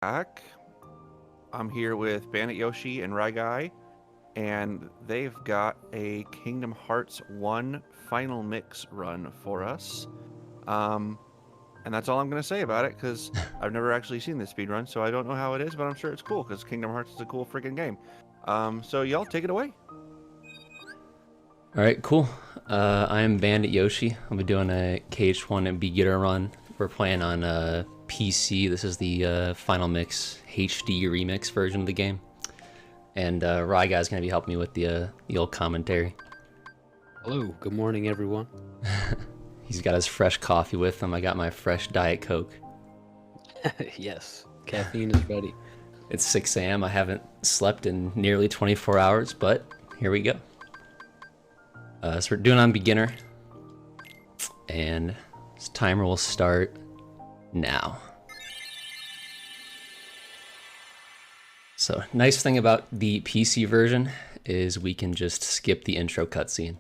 back. I'm here with bandityoshi and Guy, and they've got a Kingdom Hearts 1 final mix run for us. And that's all I'm going to say about it, because I've never actually seen this speedrun, so I don't know how it is, but I'm sure it's cool, because Kingdom Hearts is a cool freaking game. So y'all take it away. Alright, cool. I am Bandit Yoshi. I'll be doing a KH1 beginner run. We're playing on PC. This is the Final Mix HD remix version of the game. And Rye Guy's going to be helping me with the old commentary. Hello, good morning everyone. He's got his fresh coffee with him. I got my fresh Diet Coke. Yes, caffeine is ready. It's 6 a.m. I haven't slept in nearly 24 hours, but here we go. So we're doing on beginner, and this timer will start now. So nice thing about the PC version is we can just skip the intro cutscene.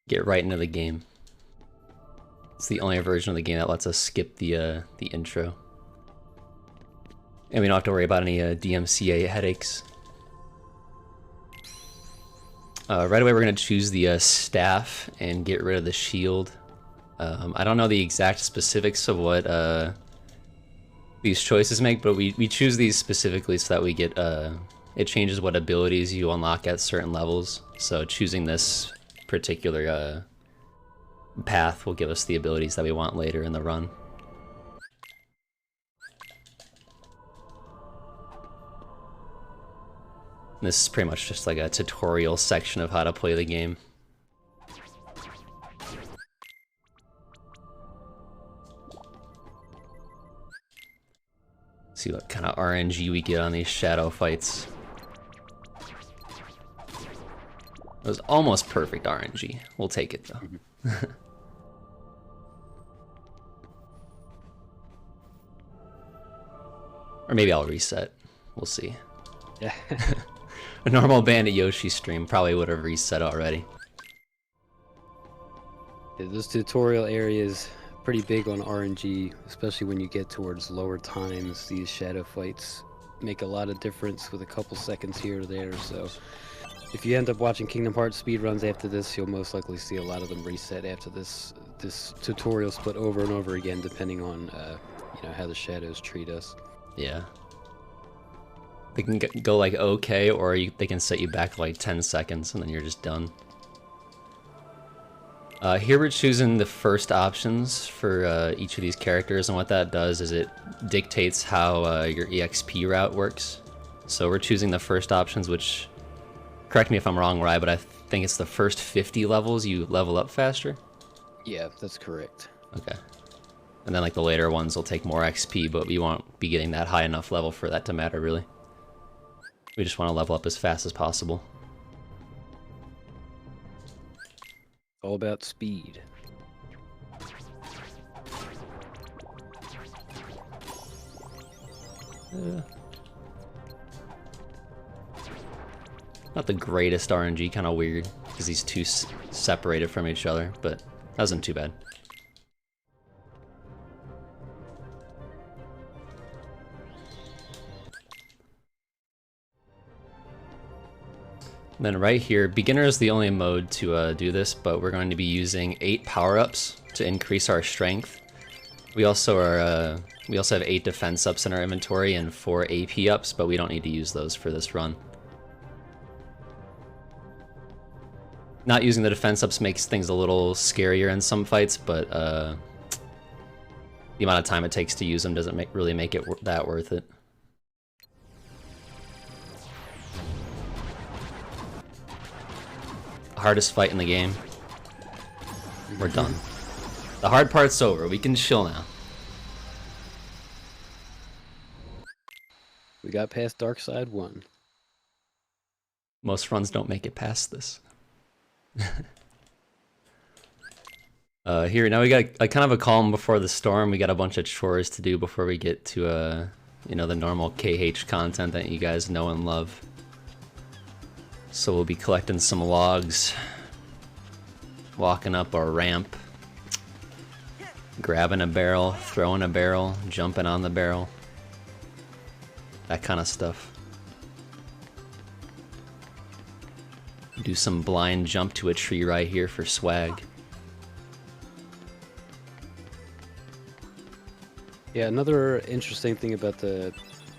Get right into the game. It's the only version of the game that lets us skip the intro. And we don't have to worry about any DMCA headaches. Right away we're going to choose the staff and get rid of the shield. I don't know the exact specifics of what these choices make, but we choose these specifically so that we get, it changes what abilities you unlock at certain levels. So choosing this particular path will give us the abilities that we want later in the run. This is pretty much just like a tutorial section of how to play the game. See what kind of RNG we get on these shadow fights. It was almost perfect RNG. We'll take it though. Or maybe I'll reset. We'll see. Yeah. A normal Bandit Yoshi stream probably would have reset already. Yeah, this tutorial area is pretty big on RNG, especially when you get towards lower times. These shadow fights make a lot of difference with a couple seconds here or there, so if you end up watching Kingdom Hearts speedruns after this, you'll most likely see a lot of them reset after this tutorial split over and over again, depending on how the shadows treat us. Yeah. They can go like okay, or they can set you back like 10 seconds and then you're just done. Here we're choosing the first options for each of these characters, and what that does is it dictates how your EXP route works. So we're choosing the first options, which, correct me if I'm wrong, Rye, but I think it's the first 50 levels you level up faster? Yeah, that's correct. Okay. And then like the later ones will take more XP, but we won't be getting that high enough level for that to matter, really. We just want to level up as fast as possible. All about speed. Not the greatest RNG, kind of weird, because these two separated from each other, but that wasn't too bad. Then right here, beginner is the only mode to do this, but we're going to be using 8 power-ups to increase our strength. We also have 8 defense ups in our inventory and 4 AP ups, but we don't need to use those for this run. Not using the defense ups makes things a little scarier in some fights, but the amount of time it takes to use them doesn't really make it that worth it. Hardest fight in the game. We're done. The hard part's over. We can chill now. We got past Dark Side 1. Most runs don't make it past this. Here, now we got kind of a calm before the storm. We got a bunch of chores to do before we get to, the normal KH content that you guys know and love. So we'll be collecting some logs, walking up our ramp, grabbing a barrel, throwing a barrel, jumping on the barrel. that kind of stuff. Do some blind jump to a tree right here for swag. Yeah, another interesting thing about the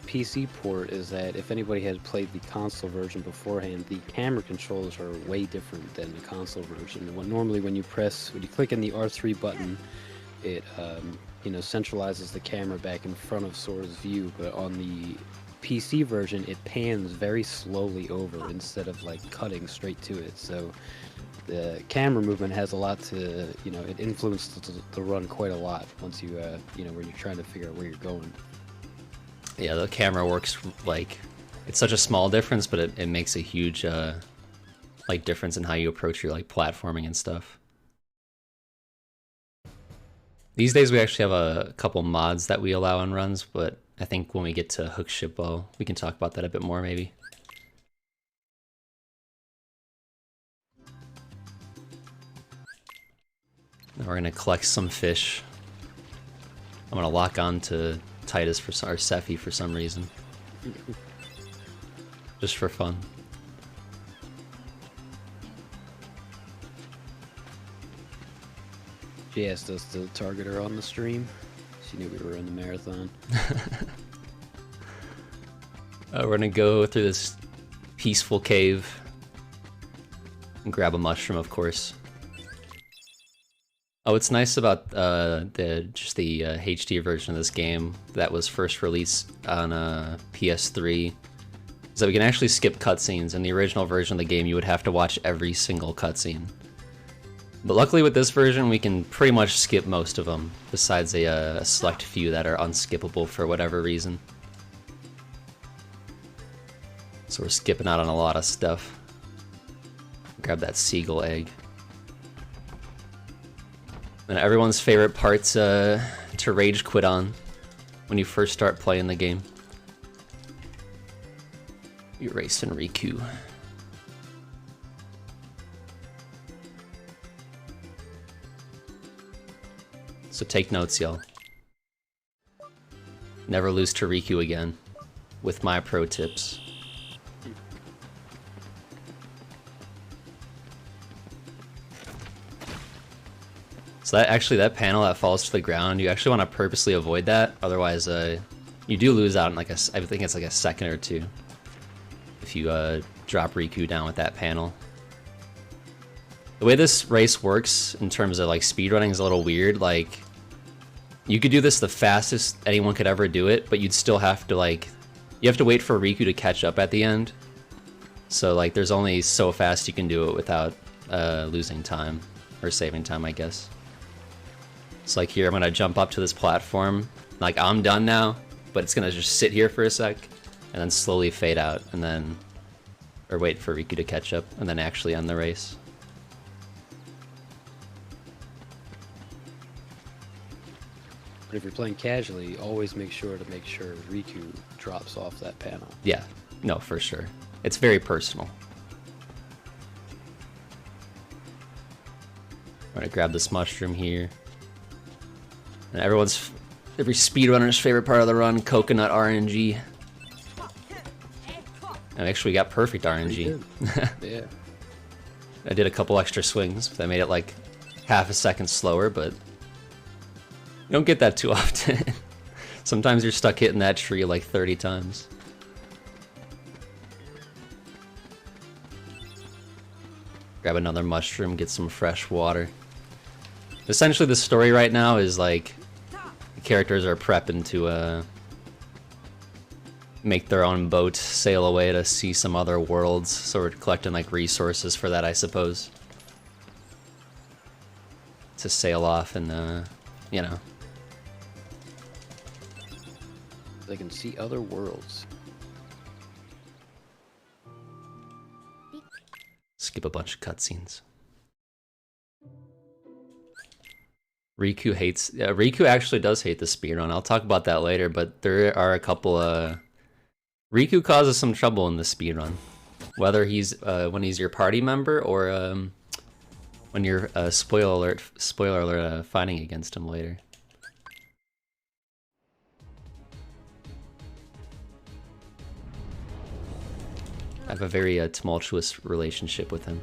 PC port is that if anybody had played the console version beforehand, the camera controls are way different than the console version. Normally when you click in the R3 button, it you know, centralizes the camera back in front of Sora's view, but on the PC version it pans very slowly over instead of like cutting straight to it. So the camera movement has a lot to, you know, it influences the run quite a lot once you you know, when you're trying to figure out where you're going. Yeah, the camera works, like, it's such a small difference, but it makes a huge, like, difference in how you approach your, like, platforming and stuff. These days we actually have a couple mods that we allow on runs, but I think when we get to hook ship, well, we can talk about that a bit more, maybe. Now we're gonna collect some fish. I'm gonna lock on to Titus or Sephi for some reason. Just for fun. She asked us to target her on the stream. She knew we were in the marathon. We're gonna go through this peaceful cave and grab a mushroom, of course. Oh, what's nice about the HD version of this game that was first released on PS3 is that we can actually skip cutscenes. In the original version of the game, you would have to watch every single cutscene. But luckily with this version, we can pretty much skip most of them, besides a select few that are unskippable for whatever reason. So we're skipping out on a lot of stuff. Grab that seagull egg. And everyone's favorite part to rage quit on when you first start playing the game. You're racing Riku. So take notes, y'all. Never lose to Riku again, with my pro tips. So that panel that falls to the ground, you actually want to purposely avoid that. Otherwise, you do lose out in like I think it's like a second or two if you drop Riku down with that panel. The way this race works in terms of like speedrunning is a little weird. Like, you could do this the fastest anyone could ever do it, but you'd still have to you have to wait for Riku to catch up at the end. So like, there's only so fast you can do it without losing time or saving time, I guess. So like here, I'm gonna jump up to this platform, like I'm done now, but it's gonna just sit here for a sec, and then slowly fade out, and then, or wait for Riku to catch up, and then actually end the race. But if you're playing casually, always make sure Riku drops off that panel. Yeah, no, for sure. It's very personal. I'm gonna grab this mushroom here. And every speedrunner's favorite part of the run, coconut RNG. And actually got perfect RNG. Yeah. I did a couple extra swings that made it like half a second slower, but you don't get that too often. Sometimes you're stuck hitting that tree like 30 times. Grab another mushroom, get some fresh water. Essentially the story right now is like the characters are prepping to make their own boat, sail away to see some other worlds, so we're collecting like resources for that, I suppose. To sail off and you know. They can see other worlds. Skip a bunch of cutscenes. Riku actually does hate the speedrun. I'll talk about that later, but there are a couple Riku causes some trouble in the speedrun. Whether he's when he's your party member or when you're spoiler alert fighting against him later. I have a very tumultuous relationship with him.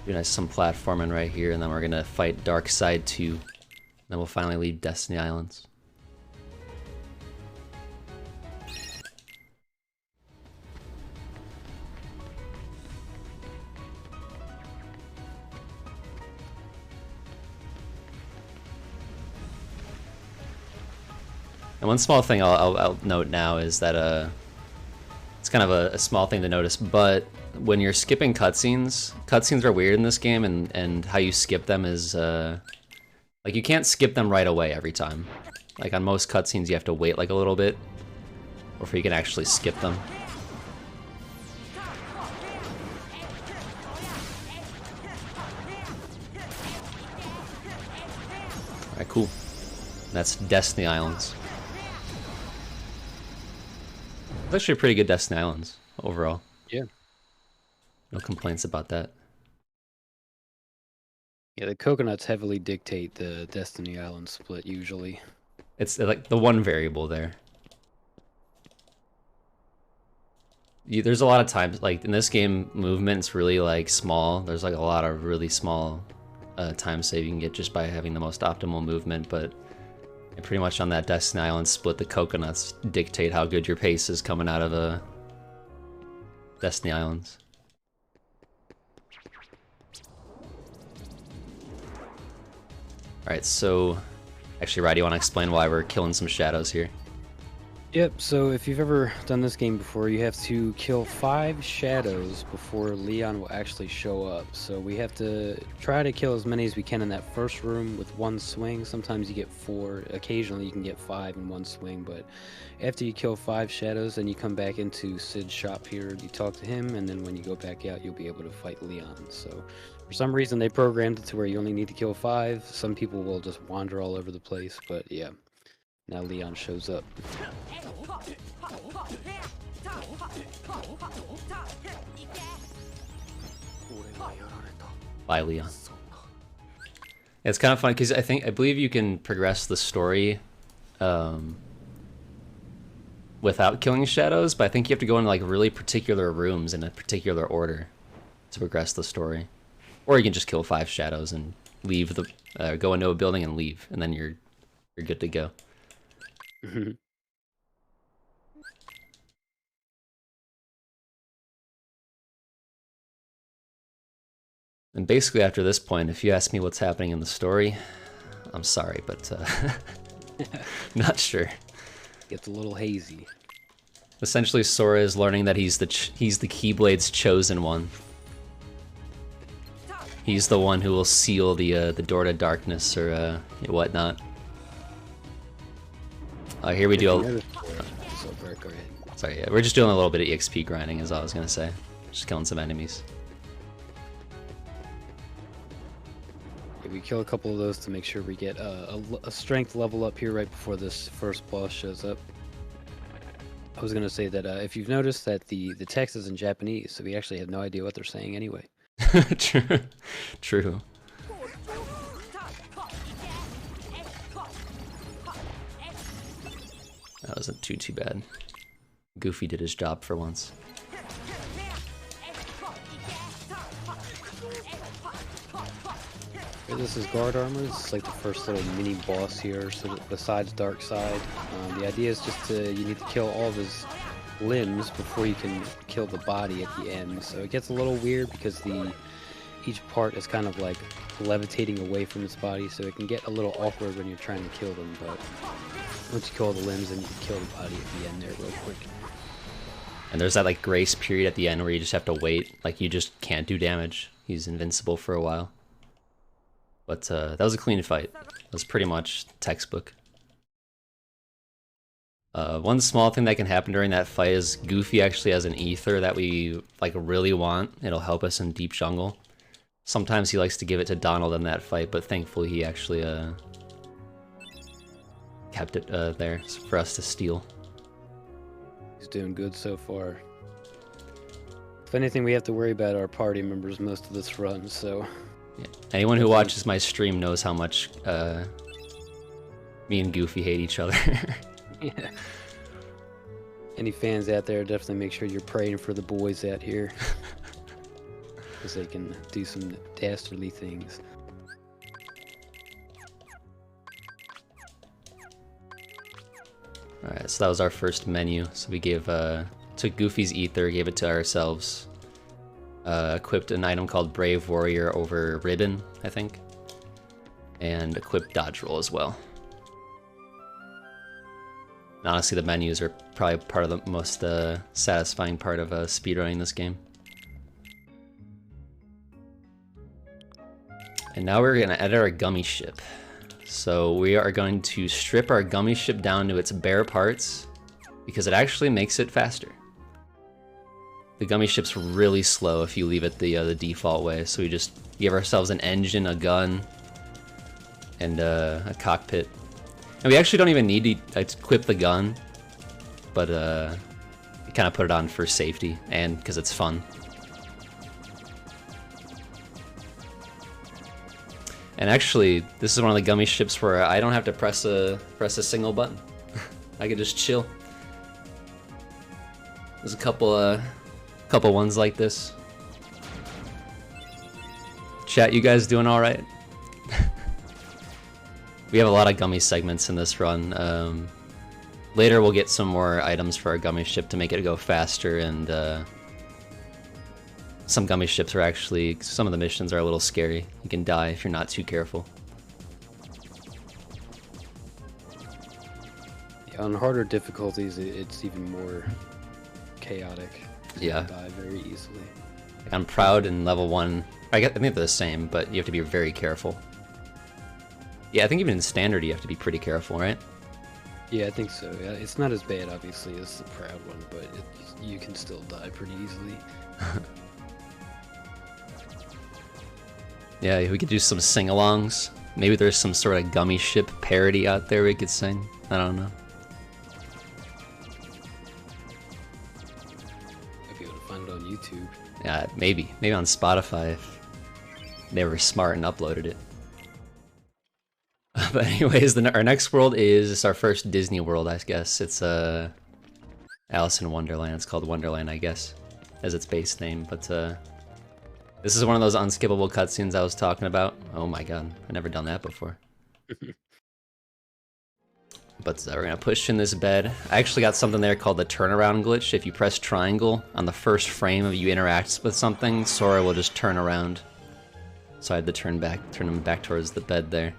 Do some platforming right here, and then we're gonna fight Dark Side 2. Then we'll finally leave Destiny Islands. And one small thing I'll note now is that it's kind of a small thing to notice, but when you're skipping cutscenes are weird in this game, and how you skip them is like you can't skip them right away every time. Like on most cutscenes you have to wait like a little bit before you can actually skip them. Alright, cool. That's Destiny Islands. It's actually a pretty good Destiny Islands overall. Yeah. No complaints about that. Yeah, the coconuts heavily dictate the Destiny Island split usually. It's like the one variable there. There's a lot of times, like in this game, movement's really like small. There's like a lot of really small time save you can get just by having the most optimal movement, but pretty much on that Destiny Island split, the coconuts dictate how good your pace is coming out of Destiny Islands. Alright, so actually, Ryan, do you want to explain why we're killing some shadows here? Yep, so if you've ever done this game before, you have to kill 5 shadows before Leon will actually show up. So we have to try to kill as many as we can in that first room with one swing. Sometimes you get 4, occasionally you can get 5 in one swing, but after you kill 5 shadows, then you come back into Sid's shop here, you talk to him, and then when you go back out, you'll be able to fight Leon. So for some reason, they programmed it to where you only need to kill 5. Some people will just wander all over the place, but yeah. Now Leon shows up. Bye, Leon. It's kind of fun because I believe you can progress the story without killing shadows, but I think you have to go into like really particular rooms in a particular order to progress the story. Or you can just kill 5 shadows and leave the go into a building and leave, and then you're good to go. And basically after this point, if you ask me what's happening in the story, I'm sorry, but not sure. Gets a little hazy. Essentially, Sora is learning that he's the Keyblade's chosen one. He's the one who will seal the door to darkness or whatnot. Here we do. Sorry, yeah, we're just doing a little bit of EXP grinding, is all I was gonna say. Just killing some enemies. Yeah, we kill a couple of those to make sure we get a strength level up here right before this first boss shows up. I was gonna say that if you've noticed that the text is in Japanese, so we actually have no idea what they're saying anyway. True. True. That wasn't too bad. Goofy did his job for once. Here, this is guard armor. This is like the first little mini boss here. So besides Dark Side, the idea is just you need to kill all of his limbs before you can kill the body at the end. So it gets a little weird because each part is kind of like levitating away from its body, so it can get a little awkward when you're trying to kill them, but once you kill all the limbs, then you can kill the body at the end there real quick. And there's that like grace period at the end where you just have to wait, like you just can't do damage. He's invincible for a while. But that was a clean fight. It was pretty much textbook. One small thing that can happen during that fight is Goofy actually has an ether that we like really want. It'll help us in Deep Jungle. Sometimes he likes to give it to Donald in that fight, but thankfully he actually kept it there for us to steal. He's doing good so far. If anything, we have to worry about our party members most of this run, so... Yeah. Anyone who watches my stream knows how much Me and Goofy hate each other. Yeah. Any fans out there, definitely make sure you're praying for the boys out here. Because they can do some dastardly things. Alright, so that was our first menu. So we gave, took Goofy's ether, gave it to ourselves. Equipped an item called Brave Warrior over Ribbon, I think. And equipped Dodge Roll as well. And honestly, the menus are probably part of the most satisfying part of speedrunning this game. And now we're gonna edit our gummy ship. So we are going to strip our gummy ship down to its bare parts because it actually makes it faster. The gummy ship's really slow if you leave it the default way. So we just give ourselves an engine, a gun, and a cockpit. And we actually don't even need to equip the gun, but we kind of put it on for safety and because it's fun. And actually, this is one of the gummy ships where I don't have to press a single button. I can just chill. There's a couple ones like this. Chat, you guys doing all right? We have a lot of gummy segments in this run. Later we'll get some more items for our gummy ship to make it go faster, and some gummy ships are actually, some of the missions are a little scary. You can die if you're not too careful. Yeah, on harder difficulties, it's even more chaotic. Yeah. You can die very easily. I'm proud in level 1. I think they're the same, but you have to be very careful. Yeah, I think even in standard you have to be pretty careful, right? Yeah, I think so. Yeah, it's not as bad, obviously, as the proud one, but you can still die pretty easily. Yeah, we could do some sing-alongs. Maybe there's some sort of gummy ship parody out there we could sing. I don't know. I'd be able to find it on YouTube. Yeah, maybe on Spotify if they were smart and uploaded it. But anyways, our next world is our first Disney world, I guess. It's Alice in Wonderland. It's called Wonderland, I guess, as its base name. But this is one of those unskippable cutscenes I was talking about. Oh my god, I've never done that before. But we're gonna push in this bed. I actually got something there called the turnaround glitch. If you press triangle on the first frame of you interact with something, Sora will just turn around. So I had to turn him back towards the bed there.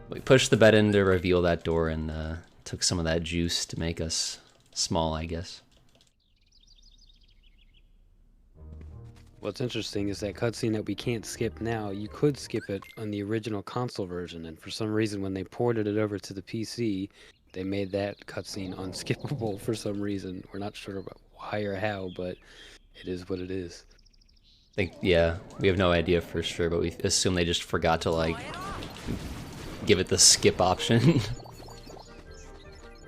We pushed the bed in to reveal that door and took some of that juice to make us small, I guess. What's interesting is that cutscene that we can't skip now, you could skip it on the original console version, and for some reason when they ported it over to the PC, they made that cutscene unskippable for some reason. We're not sure about why or how, but it is what it is. Yeah, we have no idea for sure, but we assume they just forgot to, like, give it the skip option.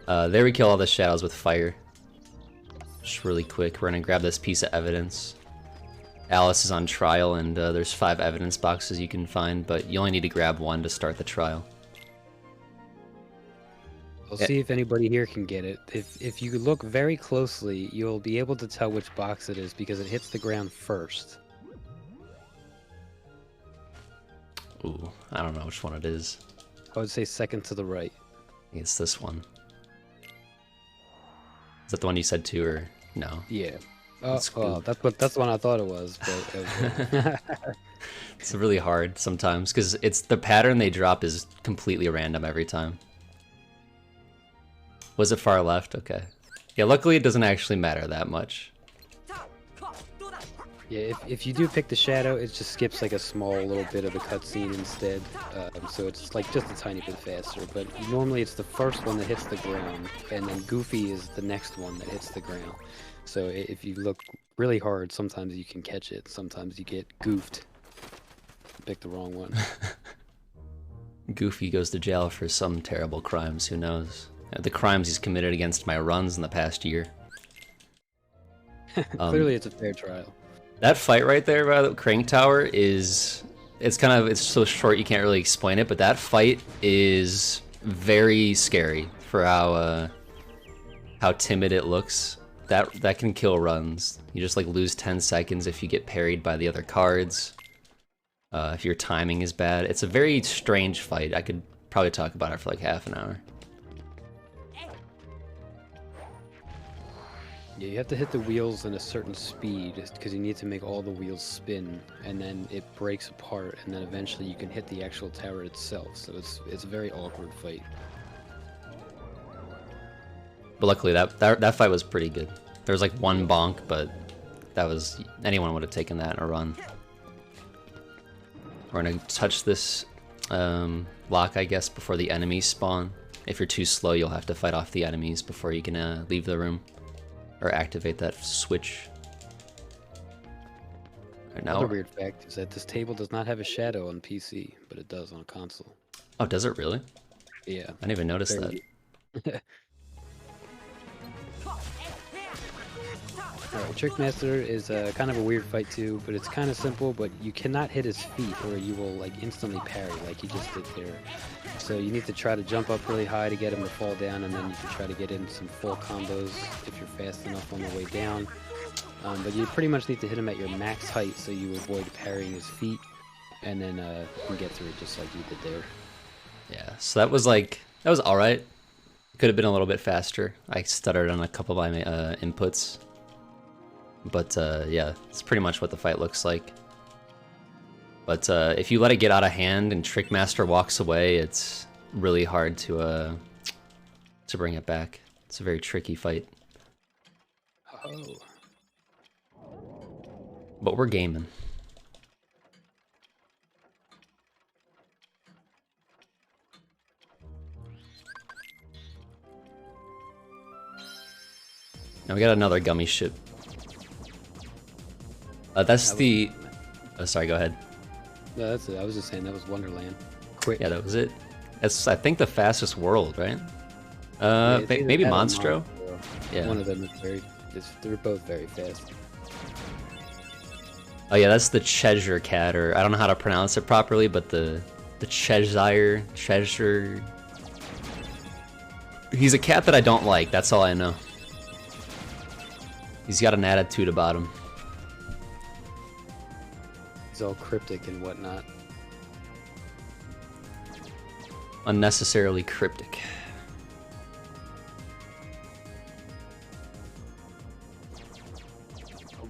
There we kill all the shadows with fire. Just really quick, we're gonna grab this piece of evidence. Alice is on trial, and there's 5 evidence boxes you can find, but you only need to grab 1 to start the trial. We'll see if anybody here can get it. If you look very closely, you'll be able to tell which box it is because it hits the ground first. Ooh, I don't know which one it is. I would say second to the right. I think it's this one. Is that the one you said too, or no? Yeah. That's Oh, that's the one I thought it was. But It's really hard sometimes because it's the pattern they drop is completely random every time. Was it far left? Okay. Yeah, luckily it doesn't actually matter that much. yeah, if you do pick the shadow, it just skips like a small little bit of the cutscene instead. So it's like just a tiny bit faster. But normally it's the first one that hits the ground, and then Goofy is the next one that hits the ground. So if you look really hard, sometimes you can catch it. Sometimes you get goofed. Pick the wrong one. Goofy goes to jail for some terrible crimes, who knows? The crimes he's committed against my runs in the past year. Clearly it's a fair trial. That fight right there by the crank tower is it's so short you can't really explain it, but that fight is very scary for how timid it looks. That can kill runs. You just like lose 10 seconds if you get parried by the other cards. If your timing is bad. It's a very strange fight. I could probably talk about it for like half an hour. Yeah, you have to hit the wheels in a certain speed because you need to make all the wheels spin, and then it breaks apart, and then eventually you can hit the actual tower itself. So it's a very awkward fight. But luckily that fight was pretty good. There was like one bonk, but that was anyone would have taken that in a run. We're gonna touch this lock, I guess, before the enemies spawn. If you're too slow, you'll have to fight off the enemies before you can leave the room. Or activate that switch. Right, now. Another weird fact is that this table does not have a shadow on PC, but it does on console. Oh, does it really? Yeah. I didn't even notice that. Alright, Trickmaster is kind of a weird fight too, but it's kind of simple, but you cannot hit his feet or you will like instantly parry like you just did there. So you need to try to jump up really high to get him to fall down, and then you can try to get in some full combos if you're fast enough on the way down. But you pretty much need to hit him at your max height so you avoid parrying his feet, and then you can get through it just like you did there. Yeah, so that was alright. Could have been a little bit faster. I stuttered on a couple of my inputs. But yeah, it's pretty much what the fight looks like. But if you let it get out of hand and Trickmaster walks away, it's really hard to bring it back. It's a very tricky fight. Oh. But we're gaming. Now we got another gummy ship. That's the... Oh, sorry, go ahead. No, that's it. I was just saying that was Wonderland. Quick. Yeah, that was it. It's, I think, the fastest world, right? Yeah, maybe Monstro? Yeah. One of them is very... They're both very fast. Oh yeah, that's the Cheshire cat, or I don't know how to pronounce it properly, but the Cheshire... He's a cat that I don't like, that's all I know. He's got an attitude about him. He's all cryptic and whatnot. Unnecessarily cryptic.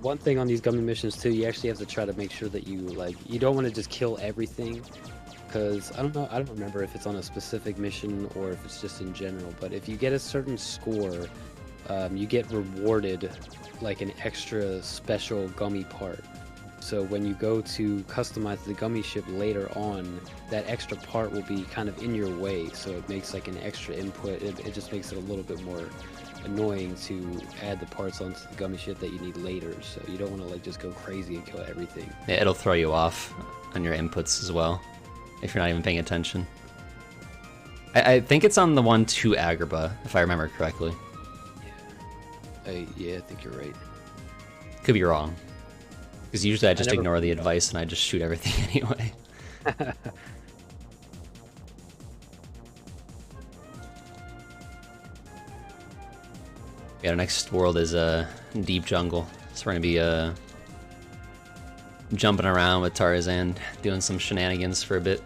One thing on these gummy missions too, you actually have to try to make sure that you don't want to just kill everything, because I don't remember if it's on a specific mission or if it's just in general, but if you get a certain score, you get rewarded like an extra special gummy part. So when you go to customize the gummy ship later on, that extra part will be kind of in your way, so it makes like an extra input. It just makes it a little bit more annoying to add the parts onto the gummy ship that you need later. So you don't want to like just go crazy and kill everything. Yeah, it'll throw you off on your inputs as well, if you're not even paying attention. I think it's on the one to Agrabah, if I remember correctly. Yeah, I think you're right. Could be wrong. Because usually I just ignore the advice and I just shoot everything anyway. Yeah, our next world is deep jungle. So we're gonna be jumping around with Tarzan, doing some shenanigans for a bit.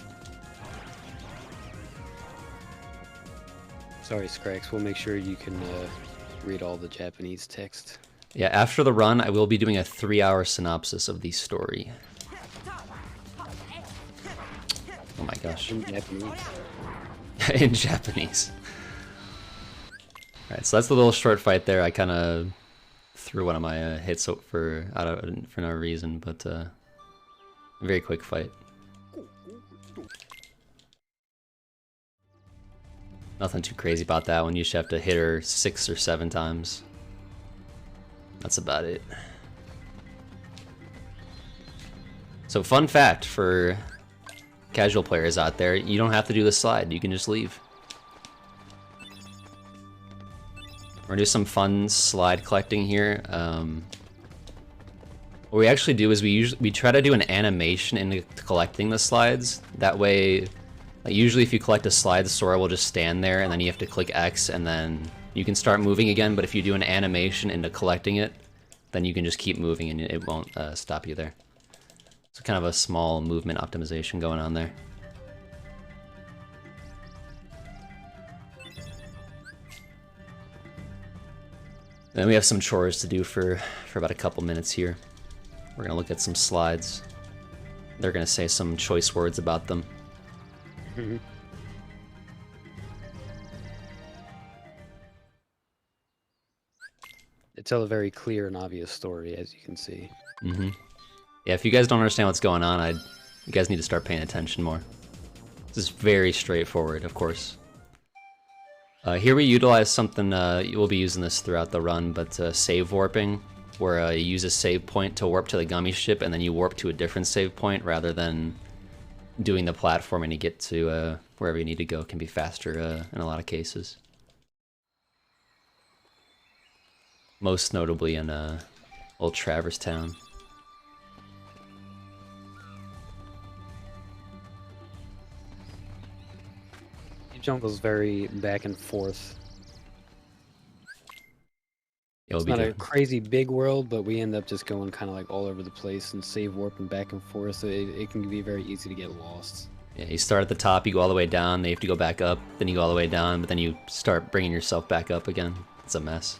Sorry, Scrax. We'll make sure you can read all the Japanese text. Yeah, after the run, I will be doing a 3-hour synopsis of the story. Oh my gosh. In Japanese. In Japanese. Alright, so that's the little short fight there. I kind of threw one of my hits for no reason, but very quick fight. Nothing too crazy about that one. You should have to hit her 6 or 7 times. That's about it. So fun fact for casual players out there, you don't have to do the slide, you can just leave. We're gonna do some fun slide collecting here. What we actually do is we try to do an animation into collecting the slides. That way, like usually if you collect a slide, the Sora will just stand there, and then you have to click X, and then you can start moving again. But if you do an animation into collecting it, then you can just keep moving, and it won't stop you there. So kind of a small movement optimization going on there. Then we have some chores to do for about a couple minutes here. We're gonna look at some slides. They're gonna say some choice words about them. Mm-hmm. They tell a very clear and obvious story, as you can see. Mm-hmm. Yeah, if you guys don't understand what's going on, you guys need to start paying attention more. This is very straightforward, of course. Here we utilize something, we'll be using this throughout the run, but save warping, where you use a save point to warp to the gummy ship, and then you warp to a different save point rather than doing the platform and you get to wherever you need to go. Can be faster in a lot of cases. Most notably in Old Traverse Town. Jungle's very back and forth. It's not a crazy big world, but we end up just going kind of like all over the place and save warping back and forth, so it can be very easy to get lost. Yeah, you start at the top, you go all the way down, then you have to go back up, then you go all the way down, but then you start bringing yourself back up again. It's a mess.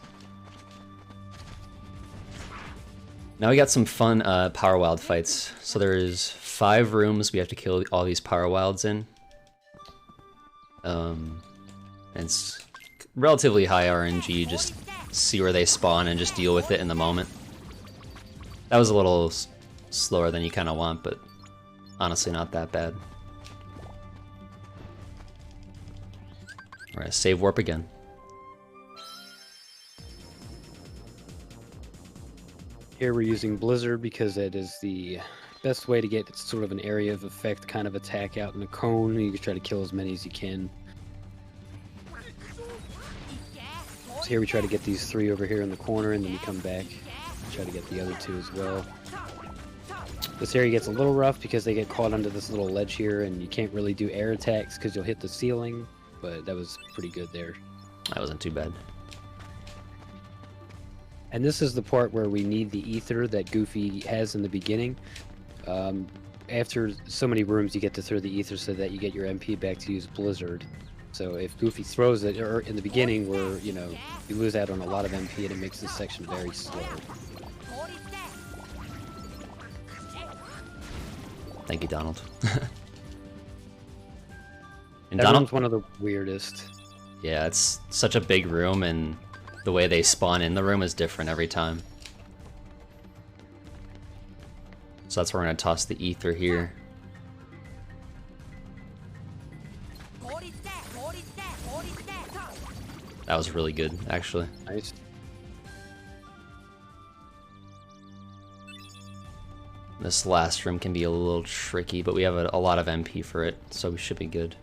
Now we got some fun Power Wild fights. So there's 5 rooms we have to kill all these Power Wilds in. And it's relatively high RNG, just see where they spawn and just deal with it in the moment. That was a little slower than you kind of want, but honestly not that bad. Alright, save warp again. Here we're using Blizzard because it is the best way to get sort of an area of effect kind of attack out in a cone. You can try to kill as many as you can. So here we try to get these 3 over here in the corner, and then you come back and try to get the other 2 as well. This area gets a little rough because they get caught under this little ledge here, and you can't really do air attacks because you'll hit the ceiling, but that was pretty good there. That wasn't too bad. And this is the part where we need the ether that Goofy has in the beginning. After so many rooms, you get to throw the ether so that you get your MP back to use Blizzard. So if Goofy throws it, or in the beginning where, you know, you lose out on a lot of MP and it makes this section very slow. Thank you, Donald. And That Donald, room's one of the weirdest. yeah, it's such a big room, and the way they spawn in the room is different every time. So that's where we're going to toss the ether here. That was really good, actually. Nice. This last room can be a little tricky, but we have a lot of MP for it, so we should be good.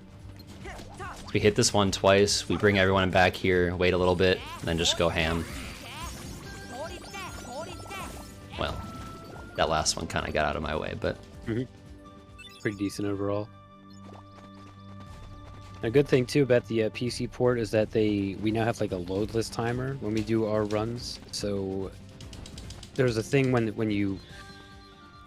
So we hit this one twice, we bring everyone back here, wait a little bit, and then just go ham. Well, that last one kind of got out of my way, but... Pretty decent overall. A good thing too about the PC port is that we now have like a loadless timer when we do our runs. So there's a thing when you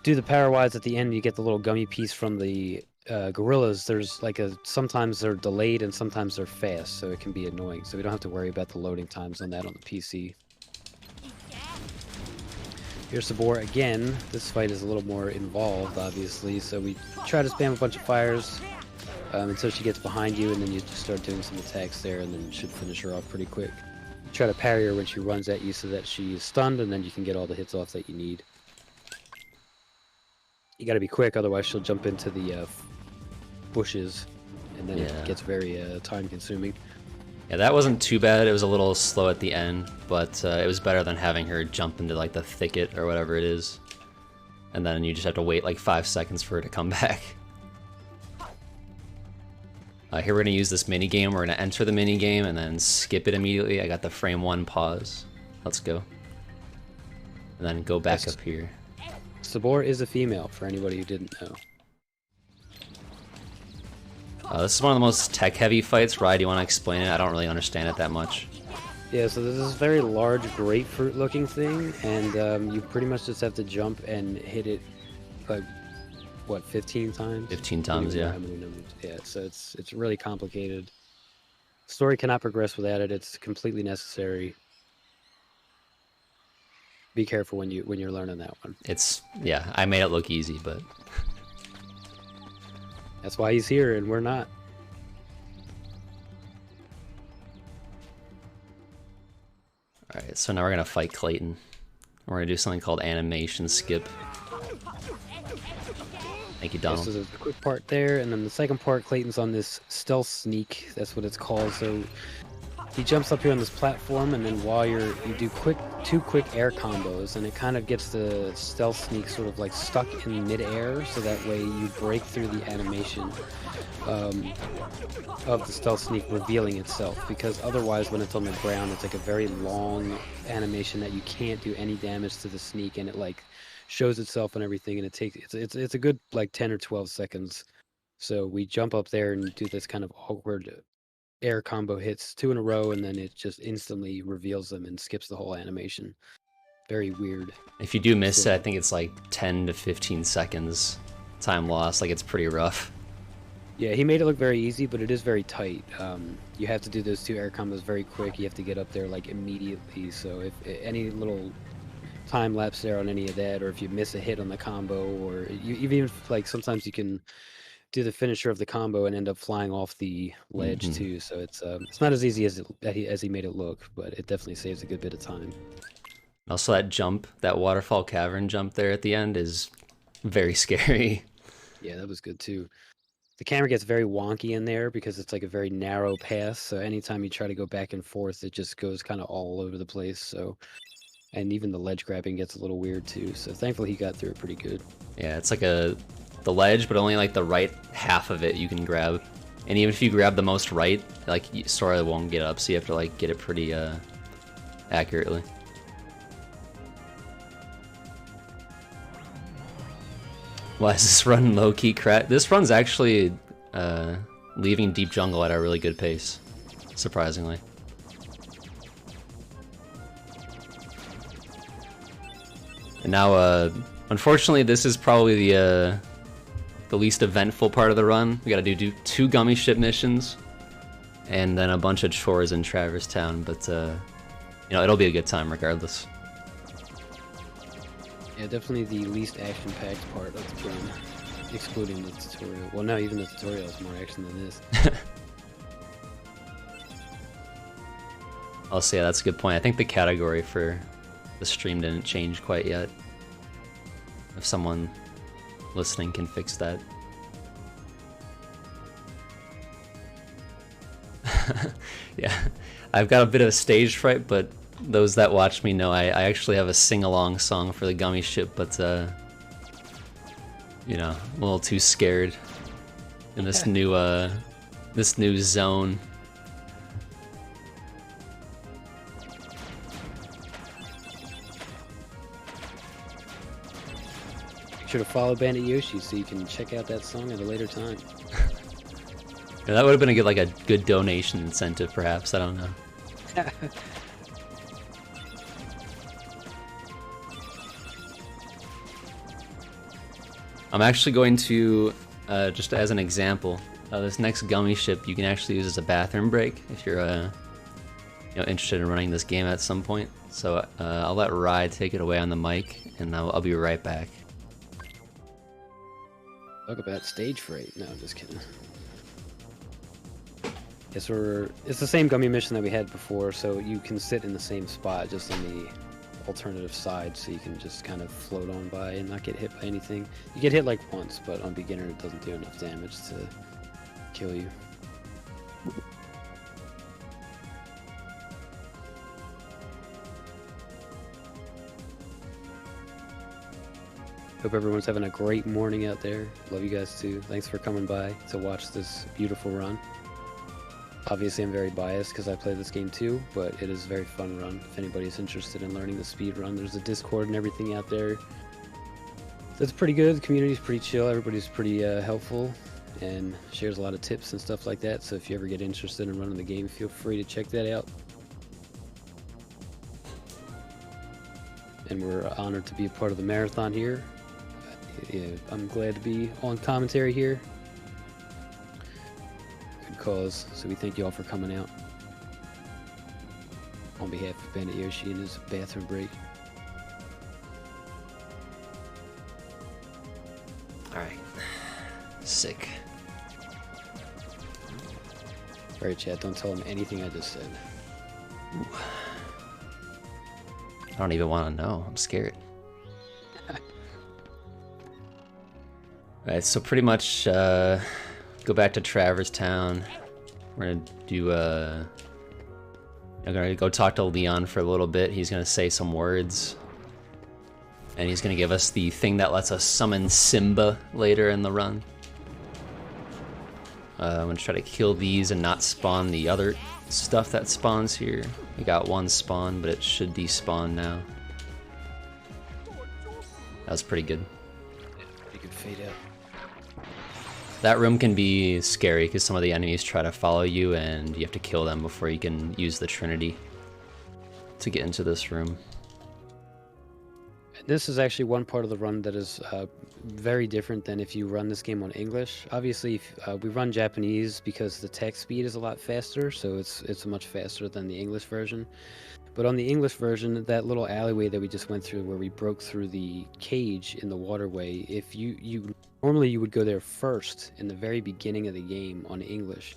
do the power wides at the end, you get the little gummy piece from the gorillas. There's like sometimes they're delayed and sometimes they're fast, so it can be annoying. So we don't have to worry about the loading times on that on the PC. Here's Sabor again. This fight is a little more involved, obviously, so we try to spam a bunch of fires until she gets behind you, and then you just start doing some attacks there, and then you should finish her off pretty quick. You try to parry her when she runs at you so that she's stunned, and then you can get all the hits off that you need. You gotta be quick, otherwise she'll jump into the bushes, and then it gets very time-consuming. Yeah, that wasn't too bad. It was a little slow at the end, but it was better than having her jump into like the thicket or whatever it is. And then you just have to wait like 5 seconds for her to come back. Here we're going to use this mini game. We're going to enter the mini game and then skip it immediately. I got the frame 1 pause. Let's go. And then go back up here. Sabor is a female, for anybody who didn't know. This is one of the most tech-heavy fights. Ryan, do you want to explain it? I don't really understand it that much. Yeah, so there's this very large grapefruit-looking thing, and you pretty much just have to jump and hit it, like, what, 15 times? 15 times, yeah. Yeah, so it's really complicated. Story cannot progress without it. It's completely necessary. Be careful when you're learning that one. Yeah, I made it look easy, but that's why he's here and we're not. Alright, so now we're gonna fight Clayton. We're gonna do something called animation skip. Thank you, Donald. So there's a quick part there, and then the second part, Clayton's on this stealth sneak. That's what it's called. So he jumps up here on this platform, and then while you do two quick air combos, and it kind of gets the stealth sneak sort of like stuck in midair, so that way you break through the animation of the stealth sneak revealing itself. Because otherwise, when it's on the ground, it's like a very long animation that you can't do any damage to the sneak, and it like shows itself and everything, and it's a good like 10 or 12 seconds. So we jump up there and do this kind of awkward air combo hits 2 in a row, and then it just instantly reveals them and skips the whole animation. Very weird. If you do miss it, I think it's like 10 to 15 seconds time loss. Like, it's pretty rough. Yeah, he made it look very easy, but it is very tight. You have to do those 2 air combos very quick. You have to get up there like immediately. So if any little time lapse there on any of that, or if you miss a hit on the combo, or even if, like, sometimes you can do the finisher of the combo and end up flying off the ledge too. So it's not as easy as he made it look, but it definitely saves a good bit of time. Also, that jump, that waterfall cavern jump there at the end is very scary. Yeah, that was good too. The camera gets very wonky in there because it's like a very narrow path, so anytime you try to go back and forth, it just goes kind of all over the place. So, and even the ledge grabbing gets a little weird too. So thankfully he got through it pretty good. Yeah, it's like the ledge, but only like the right half of it you can grab. And even if you grab the most right, like, you sort of won't get up, so you have to like get it pretty accurately. Why is this run low-key crap? This run's actually leaving Deep Jungle at a really good pace, surprisingly. And now, unfortunately, this is probably the least eventful part of the run. We gotta do 2 gummy ship missions, and then a bunch of chores in Traverse Town, but, you know, it'll be a good time regardless. Yeah, definitely the least action-packed part of the game, excluding the tutorial. Well, no, even the tutorial is more action than this. Also, yeah, that's a good point. I think the category for the stream didn't change quite yet. If someone listening can fix that. Yeah, I've got a bit of a stage fright, but those that watch me know I actually have a sing-along song for the gummy ship, but you know, I'm a little too scared in this new zone. Make sure to follow Bandit Yoshi so you can check out that song at a later time. Yeah, that would have been a good donation incentive, perhaps. I don't know. I'm actually going to, just as an example, this next gummy ship you can actually use as a bathroom break if you're you know, interested in running this game at some point. So I'll let Rye take it away on the mic, and I'll be right back. Talk about stage fright. No, I'm just kidding. Yes, it's the same gummy mission that we had before, so you can sit in the same spot, just on the alternative side, so you can just kind of float on by and not get hit by anything. You get hit like once, but on beginner it doesn't do enough damage to kill you. Hope everyone's having a great morning out there. Love you guys too. Thanks for coming by to watch this beautiful run. Obviously, I'm very biased because I play this game too, but it is a very fun run. If anybody's interested in learning the speed run, there's a Discord and everything out there. It's pretty good. The community's pretty chill. Everybody's pretty helpful and shares a lot of tips and stuff like that. So if you ever get interested in running the game, feel free to check that out. And we're honored to be a part of the marathon here. Yeah, I'm glad to be on commentary here. Good cause. So we thank you all for coming out. On behalf of Bandit Yoshi and his bathroom break. Alright. Sick. Alright, chat, don't tell him anything I just said. Ooh. I don't even want to know. I'm scared. Alright, so pretty much go back to Traverse Town. We're gonna do I'm gonna go talk to Leon for a little bit. He's gonna say some words. And he's gonna give us the thing that lets us summon Simba later in the run. I'm gonna try to kill these and not spawn the other stuff that spawns here. We got one spawn, but it should despawn now. That was pretty good. You could fade out. That room can be scary because some of the enemies try to follow you and you have to kill them before you can use the Trinity to get into this room. This is actually one part of the run that is very different than if you run this game on English. Obviously, we run Japanese because the text speed is a lot faster, so it's much faster than the English version. But on the English version, that little alleyway that we just went through where we broke through the cage in the waterway, if normally you would go there first in the very beginning of the game on English.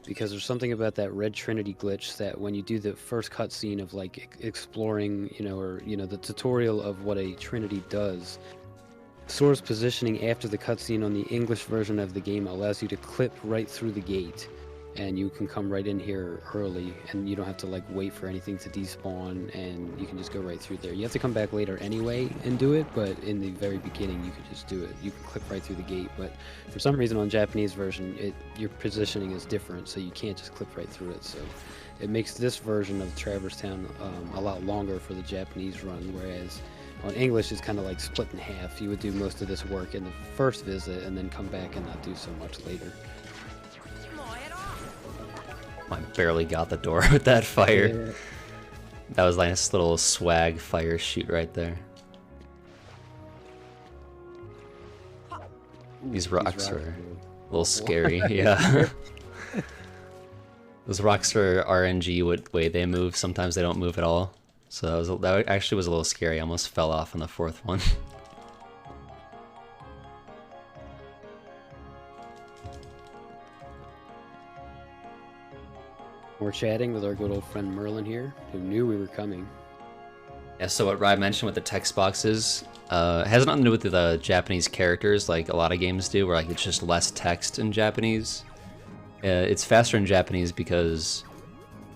Because there's something about that red Trinity glitch that when you do the first cutscene of like exploring, the tutorial of what a Trinity does, Sora's positioning after the cutscene on the English version of the game allows you to clip right through the gate, and you can come right in here early, and you don't have to like wait for anything to despawn, and you can just go right through there. You have to come back later anyway and do it, but in the very beginning you could just do it. You can clip right through the gate, but for some reason on Japanese version, your positioning is different, so you can't just clip right through it. So it makes this version of Traverse Town a lot longer for the Japanese run, whereas on English it's kind of like split in half. You would do most of this work in the first visit and then come back and not do so much later. I barely got the door with that fire. Yeah. That was like this little swag fire shoot right there. These rocks are a little scary, yeah. Those rocks are RNG, what way they move. Sometimes they don't move at all. So that actually was a little scary. I almost fell off on the fourth one. We're chatting with our good old friend Merlin here, who knew we were coming. Yeah, so what Rai mentioned with the text boxes has nothing to do with the Japanese characters like a lot of games do, where like it's just less text in Japanese. It's faster in Japanese because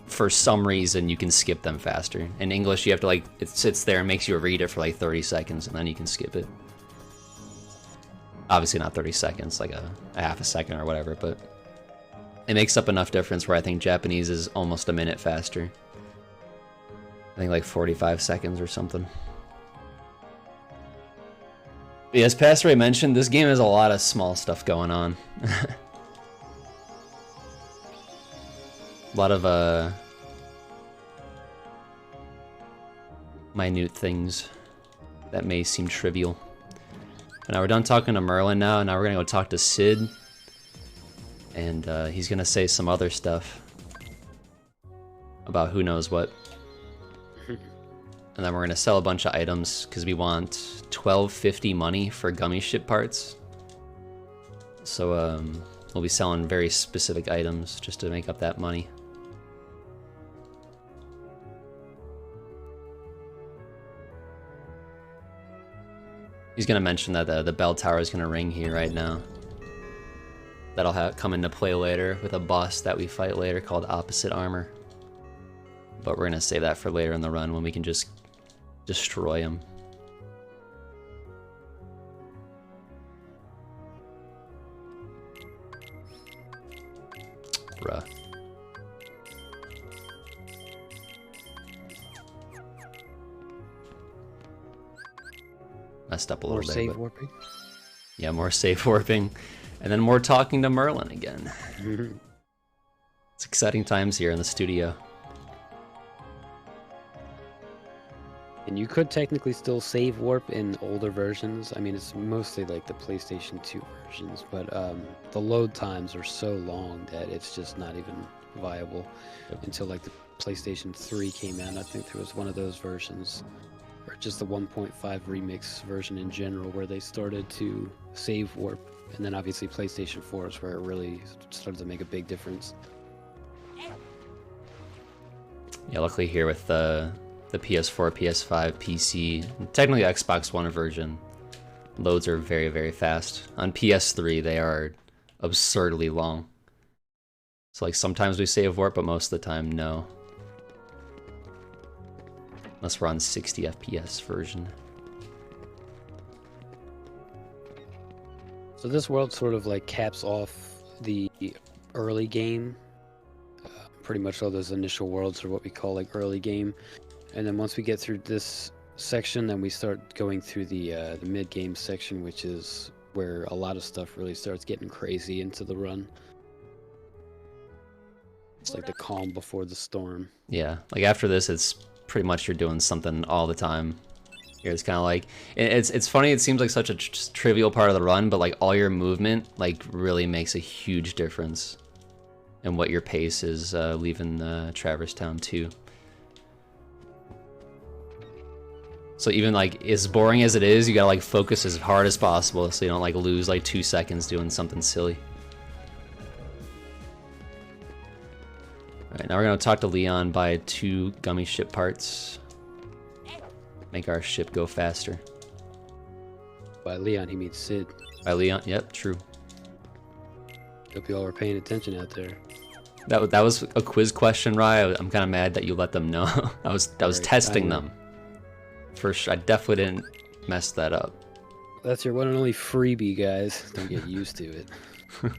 for some reason you can skip them faster. In English you have to like, it sits there and makes you read it for like 30 seconds and then you can skip it. Obviously not 30 seconds, like a half a second or whatever, but it makes up enough difference where I think Japanese is almost a minute faster. I think like 45 seconds or something. But yeah, as Pastor Ray mentioned, this game has a lot of small stuff going on. A lot of minute things that may seem trivial. But now we're done talking to Merlin now we're gonna go talk to Sid. And he's gonna say some other stuff about who knows what. And then we're gonna sell a bunch of items because we want 1250 money for gummy ship parts. So we'll be selling very specific items just to make up that money. He's gonna mention that the bell tower is gonna ring here right now. That'll come into play later with a boss that we fight later called Opposite Armor. But we're gonna save that for later in the run when we can just destroy him. Bruh. messed up a More little bit. save But warping. yeah, more safe warping, and then more talking to Merlin again. It's exciting times here in the studio. And you could technically still save warp in older versions. I mean, it's mostly like the PlayStation 2 versions, but the load times are so long that it's just not even viable until like the PlayStation 3 came out. I think there was one of those versions, or just the 1.5 remix version in general, where they started to save warp. And then obviously PlayStation 4 is where it really started to make a big difference. Yeah, luckily here with the PS4, PS5, PC, and technically Xbox One version, loads are very, very fast. On PS3, they are absurdly long. So like sometimes we save warp, but most of the time, no. Unless we're on 60 FPS version. So this world sort of like caps off the early game. Pretty much all those initial worlds are what we call like early game. And then once we get through this section, then we start going through the mid-game section, which is where a lot of stuff really starts getting crazy into the run. It's like the calm before the storm. Yeah, like after this, it's pretty much you're doing something all the time. It's kind of like, it's funny, it seems like such a trivial part of the run, but like all your movement like really makes a huge difference in what your pace is leaving Traverse Town 2. So even like as boring as it is, you gotta like focus as hard as possible so you don't like lose like 2 seconds doing something silly. Alright, now we're gonna talk to Leon, buy 2 gummy ship parts. Make our ship go faster. By Leon, he means Sid. By Leon, yep, true. Hope you all were paying attention out there. That was a quiz question, Rye. I'm kind of mad that you let them know. I was testing them. For sure, I definitely didn't mess that up. That's your one and only freebie, guys. Don't get used to it. We're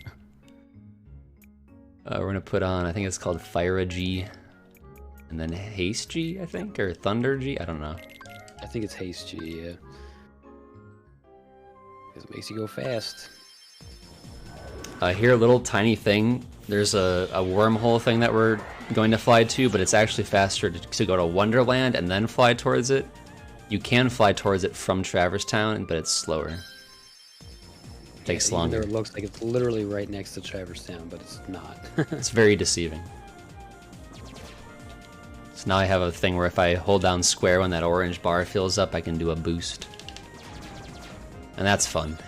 gonna put on, I think it's called Fire G, and then Haste G, I think, or Thunder G. I don't know. I think it's Haste G, yeah. Because it makes you go fast. Here, a little tiny thing. There's a wormhole thing that we're going to fly to, but it's actually faster to go to Wonderland and then fly towards it. You can fly towards it from Traverse Town, but it's slower. Takes longer. It looks like it's literally right next to Traverse Town, but it's not. It's very deceiving. So now I have a thing where if I hold down square when that orange bar fills up, I can do a boost. And that's fun.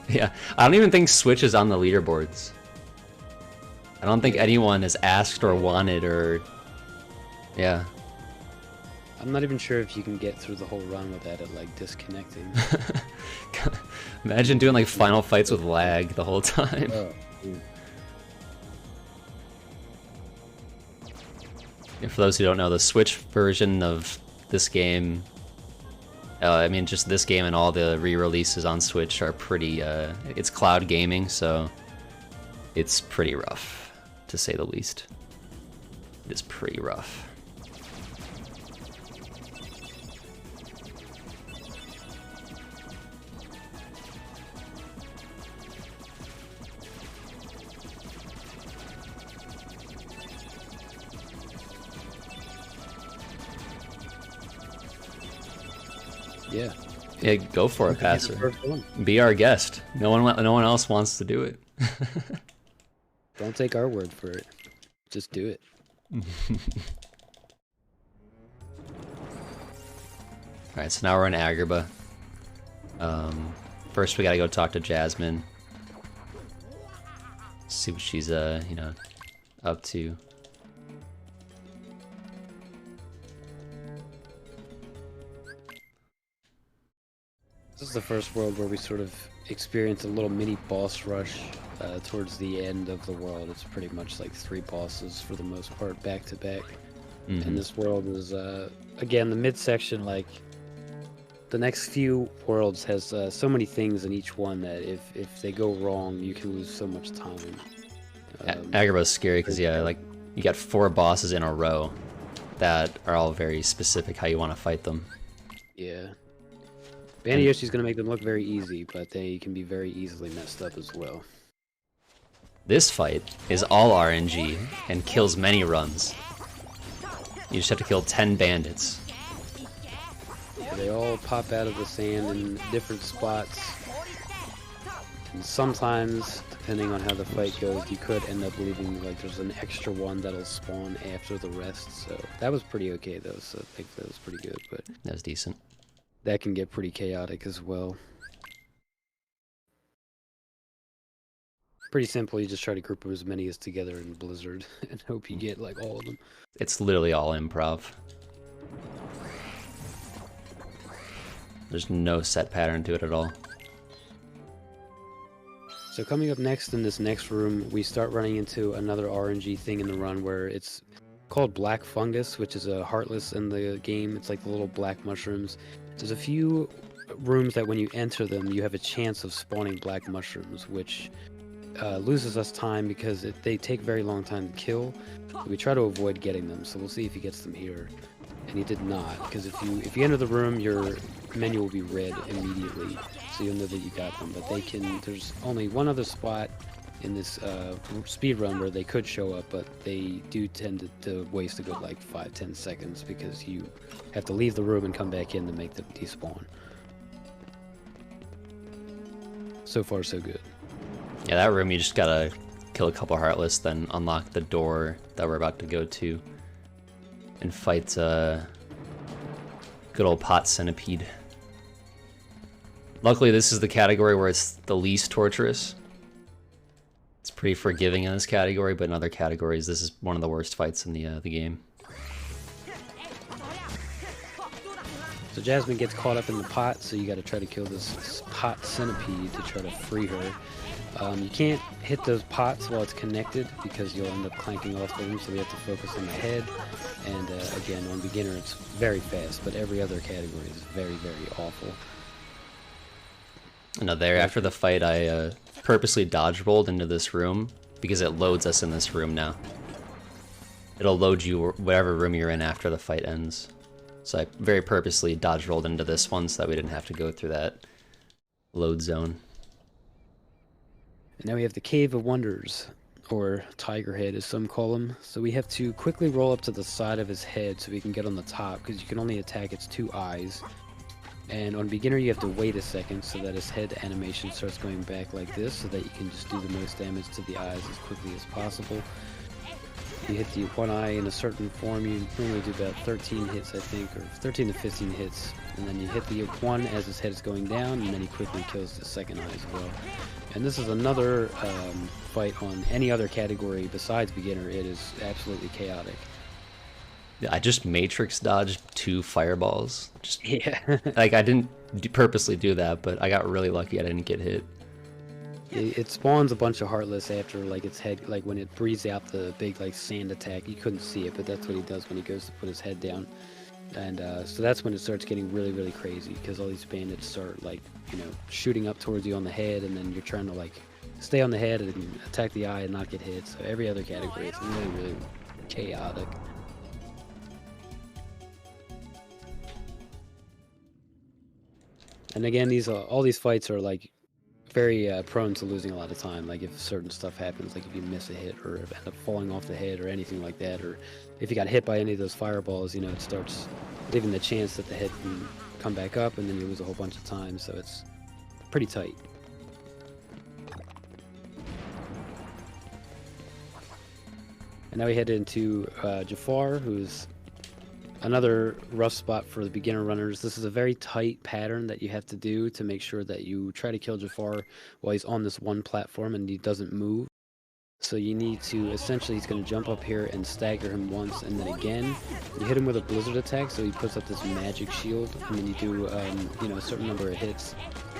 Yeah, I don't even think Switch is on the leaderboards. I don't think anyone has asked or wanted or... Yeah. I'm not even sure if you can get through the whole run without it, like, disconnecting. Imagine doing, like, final fights with lag the whole time. Oh, And for those who don't know, the Switch version of this game... I mean, just this game and all the re-releases on Switch are pretty... it's cloud gaming, so... It's pretty rough, to say the least. It is pretty rough. yeah. Yeah, go for it, That's the Passer. first one. Be our guest. No one else wants to do it. Don't take our word for it. Just do it. Alright, so now we're in Agrabah. First we gotta go talk to Jasmine. See what she's, you know, up to. This is the first world where we sort of experience a little mini boss rush towards the end of the world. It's pretty much like 3 bosses for the most part, back to back. And this world is, again, the midsection, like, the next few worlds has so many things in each one that if they go wrong, you can lose so much time. Agrabah's scary because yeah, like you got 4 bosses in a row that are all very specific how you want to fight them. Yeah. Bandiyoshi's gonna make them look very easy, but they can be very easily messed up as well. This fight is all RNG and kills many runs. You just have to kill 10 bandits. Yeah, they all pop out of the sand in different spots. And sometimes, depending on how the fight goes, you could end up leaving, like, there's an extra one that'll spawn after the rest. So that was pretty okay, though, so I think that was pretty good, but That was decent. that can get pretty chaotic as well. Pretty simple, you just try to group as many as together in Blizzard and hope you get, like, all of them. It's literally all improv. There's no set pattern to it at all. So coming up next in this next room, we start running into another RNG thing in the run where it's called Black Fungus, which is a Heartless in the game. It's like the little black mushrooms. There's a few rooms that when you enter them, you have a chance of spawning black mushrooms, which loses us time because they take a very long time to kill. So we try to avoid getting them, so we'll see if he gets them here. And he did not, because if you enter the room, your menu will be red immediately, so you'll know that you got them. But there's only one other spot in this speed run where they could show up, but they do tend to waste a good like 5-10 seconds because you have to leave the room and come back in to make them despawn. So far, so good. Yeah, that room you just gotta kill a couple Heartless, then unlock the door that we're about to go to and fight good old Pot Centipede. Luckily, this is the category where it's the least torturous. It's pretty forgiving in this category, but in other categories, this is one of the worst fights in the game. So Jasmine gets caught up in the pot, so you got to try to kill this pot centipede to try to free her. You can't hit those pots while it's connected because you'll end up clanking off them, so we have to focus on the head. And again, on beginner it's very fast, but every other category is very, very awful. No, there, after the fight, I purposely dodge rolled into this room because it loads us in this room now. It'll load you whatever room you're in after the fight ends. So I very purposely dodge rolled into this one so that we didn't have to go through that load zone. And now we have the Cave of Wonders, or Tiger Head as some call him. So we have to quickly roll up to the side of his head so we can get on the top, because you can only attack its 2 eyes. And on beginner you have to wait a second so that his head animation starts going back like this, so that you can just do the most damage to the eyes as quickly as possible. You hit the one eye in a certain form, you normally do about 13 hits I think, or 13 to 15 hits. And then you hit the one as his head is going down, and then he quickly kills the second eye as well. And this is another fight on any other category besides beginner. It is absolutely chaotic. Yeah, I just matrix dodged 2 fireballs. Just, Yeah. like, I didn't purposely do that, but I got really lucky I didn't get hit. It spawns a bunch of Heartless after, like, its head, like, when it breathes out the big, like, sand attack. You couldn't see it, but that's what he does when he goes to put his head down. And so that's when it starts getting really, really crazy, because all these bandits start, like, you know, shooting up towards you on the head, and then you're trying to, like, stay on the head and attack the eye and not get hit. So every other category is really, really chaotic. And again, all these fights are, like, very prone to losing a lot of time. Like, if certain stuff happens, like if you miss a hit or end up falling off the head or anything like that, or if you got hit by any of those fireballs, you know, it starts leaving the chance that the head can come back up, and then you lose a whole bunch of time. So it's pretty tight. And now we head into Jafar, who's another rough spot for the beginner runners. This is a very tight pattern that you have to do to make sure that you try to kill Jafar while he's on this one platform and he doesn't move. So you need to, essentially, he's going to jump up here and stagger him once, and then again. You hit him with a blizzard attack, so he puts up this magic shield, and then you do, you know, a certain number of hits,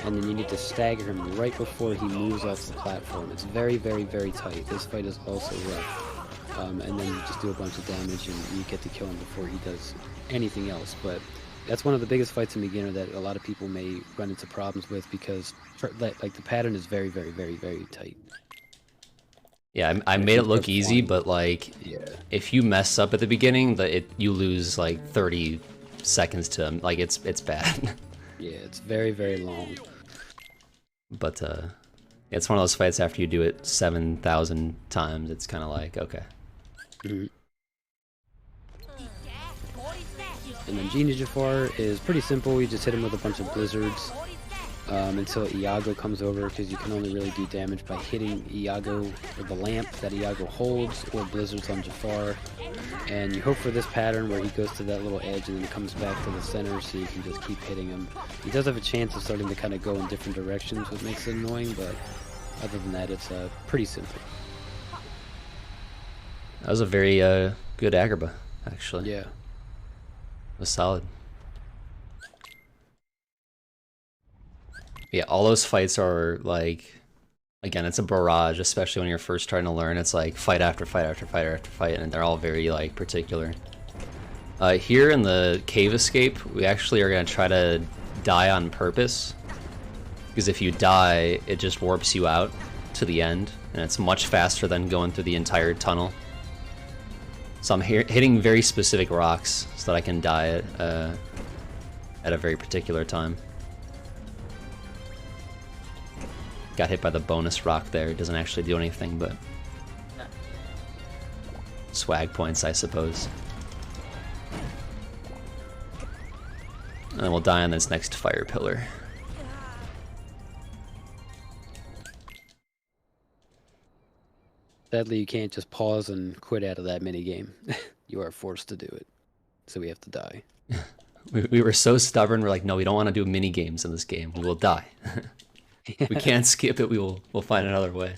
and then you need to stagger him right before he moves off the platform. It's very, very, very tight. This fight is also rough. And then you just do a bunch of damage and you get to kill him before he does anything else. But That's one of the biggest fights in beginner that a lot of people may run into problems with because like the pattern is very, very, very, very tight. Yeah, I And if made you it look start easy, flying, but like, yeah, if you mess up at the beginning, you lose like 30 seconds to like it's bad. yeah, it's very, very long. But it's one of those fights after you do it 7,000 times, it's kind of like okay. Mhm. And then Genie Jafar is pretty simple. You just hit him with a bunch of blizzards until Iago comes over, because you can only really do damage by hitting Iago or the lamp that Iago holds, or blizzards on Jafar. And you hope for this pattern where he goes to that little edge and then comes back to the center, so you can just keep hitting him. He does have a chance of starting to kind of go in different directions, which makes it annoying, but other than that, it's pretty simple. That was a very good Agrabah, actually. Yeah. It was solid. Yeah, all those fights are like, again, it's a barrage, especially when you're first trying to learn. It's like fight after fight after fight after fight, and they're all very like particular. Here in the cave escape, we actually are gonna try to die on purpose, because if you die, it just warps you out to the end, and it's much faster than going through the entire tunnel. So I'm hitting very specific rocks so that I can die at a very particular time. Got hit by the bonus rock there. It doesn't actually do anything, but swag points, I suppose. And then we'll die on this next fire pillar. Sadly, you can't just pause and quit out of that minigame. You are forced to do it. So we have to die. We were so stubborn, we're like, no, we don't want to do mini games in this game. We will die. We can't skip it, we'll find another way.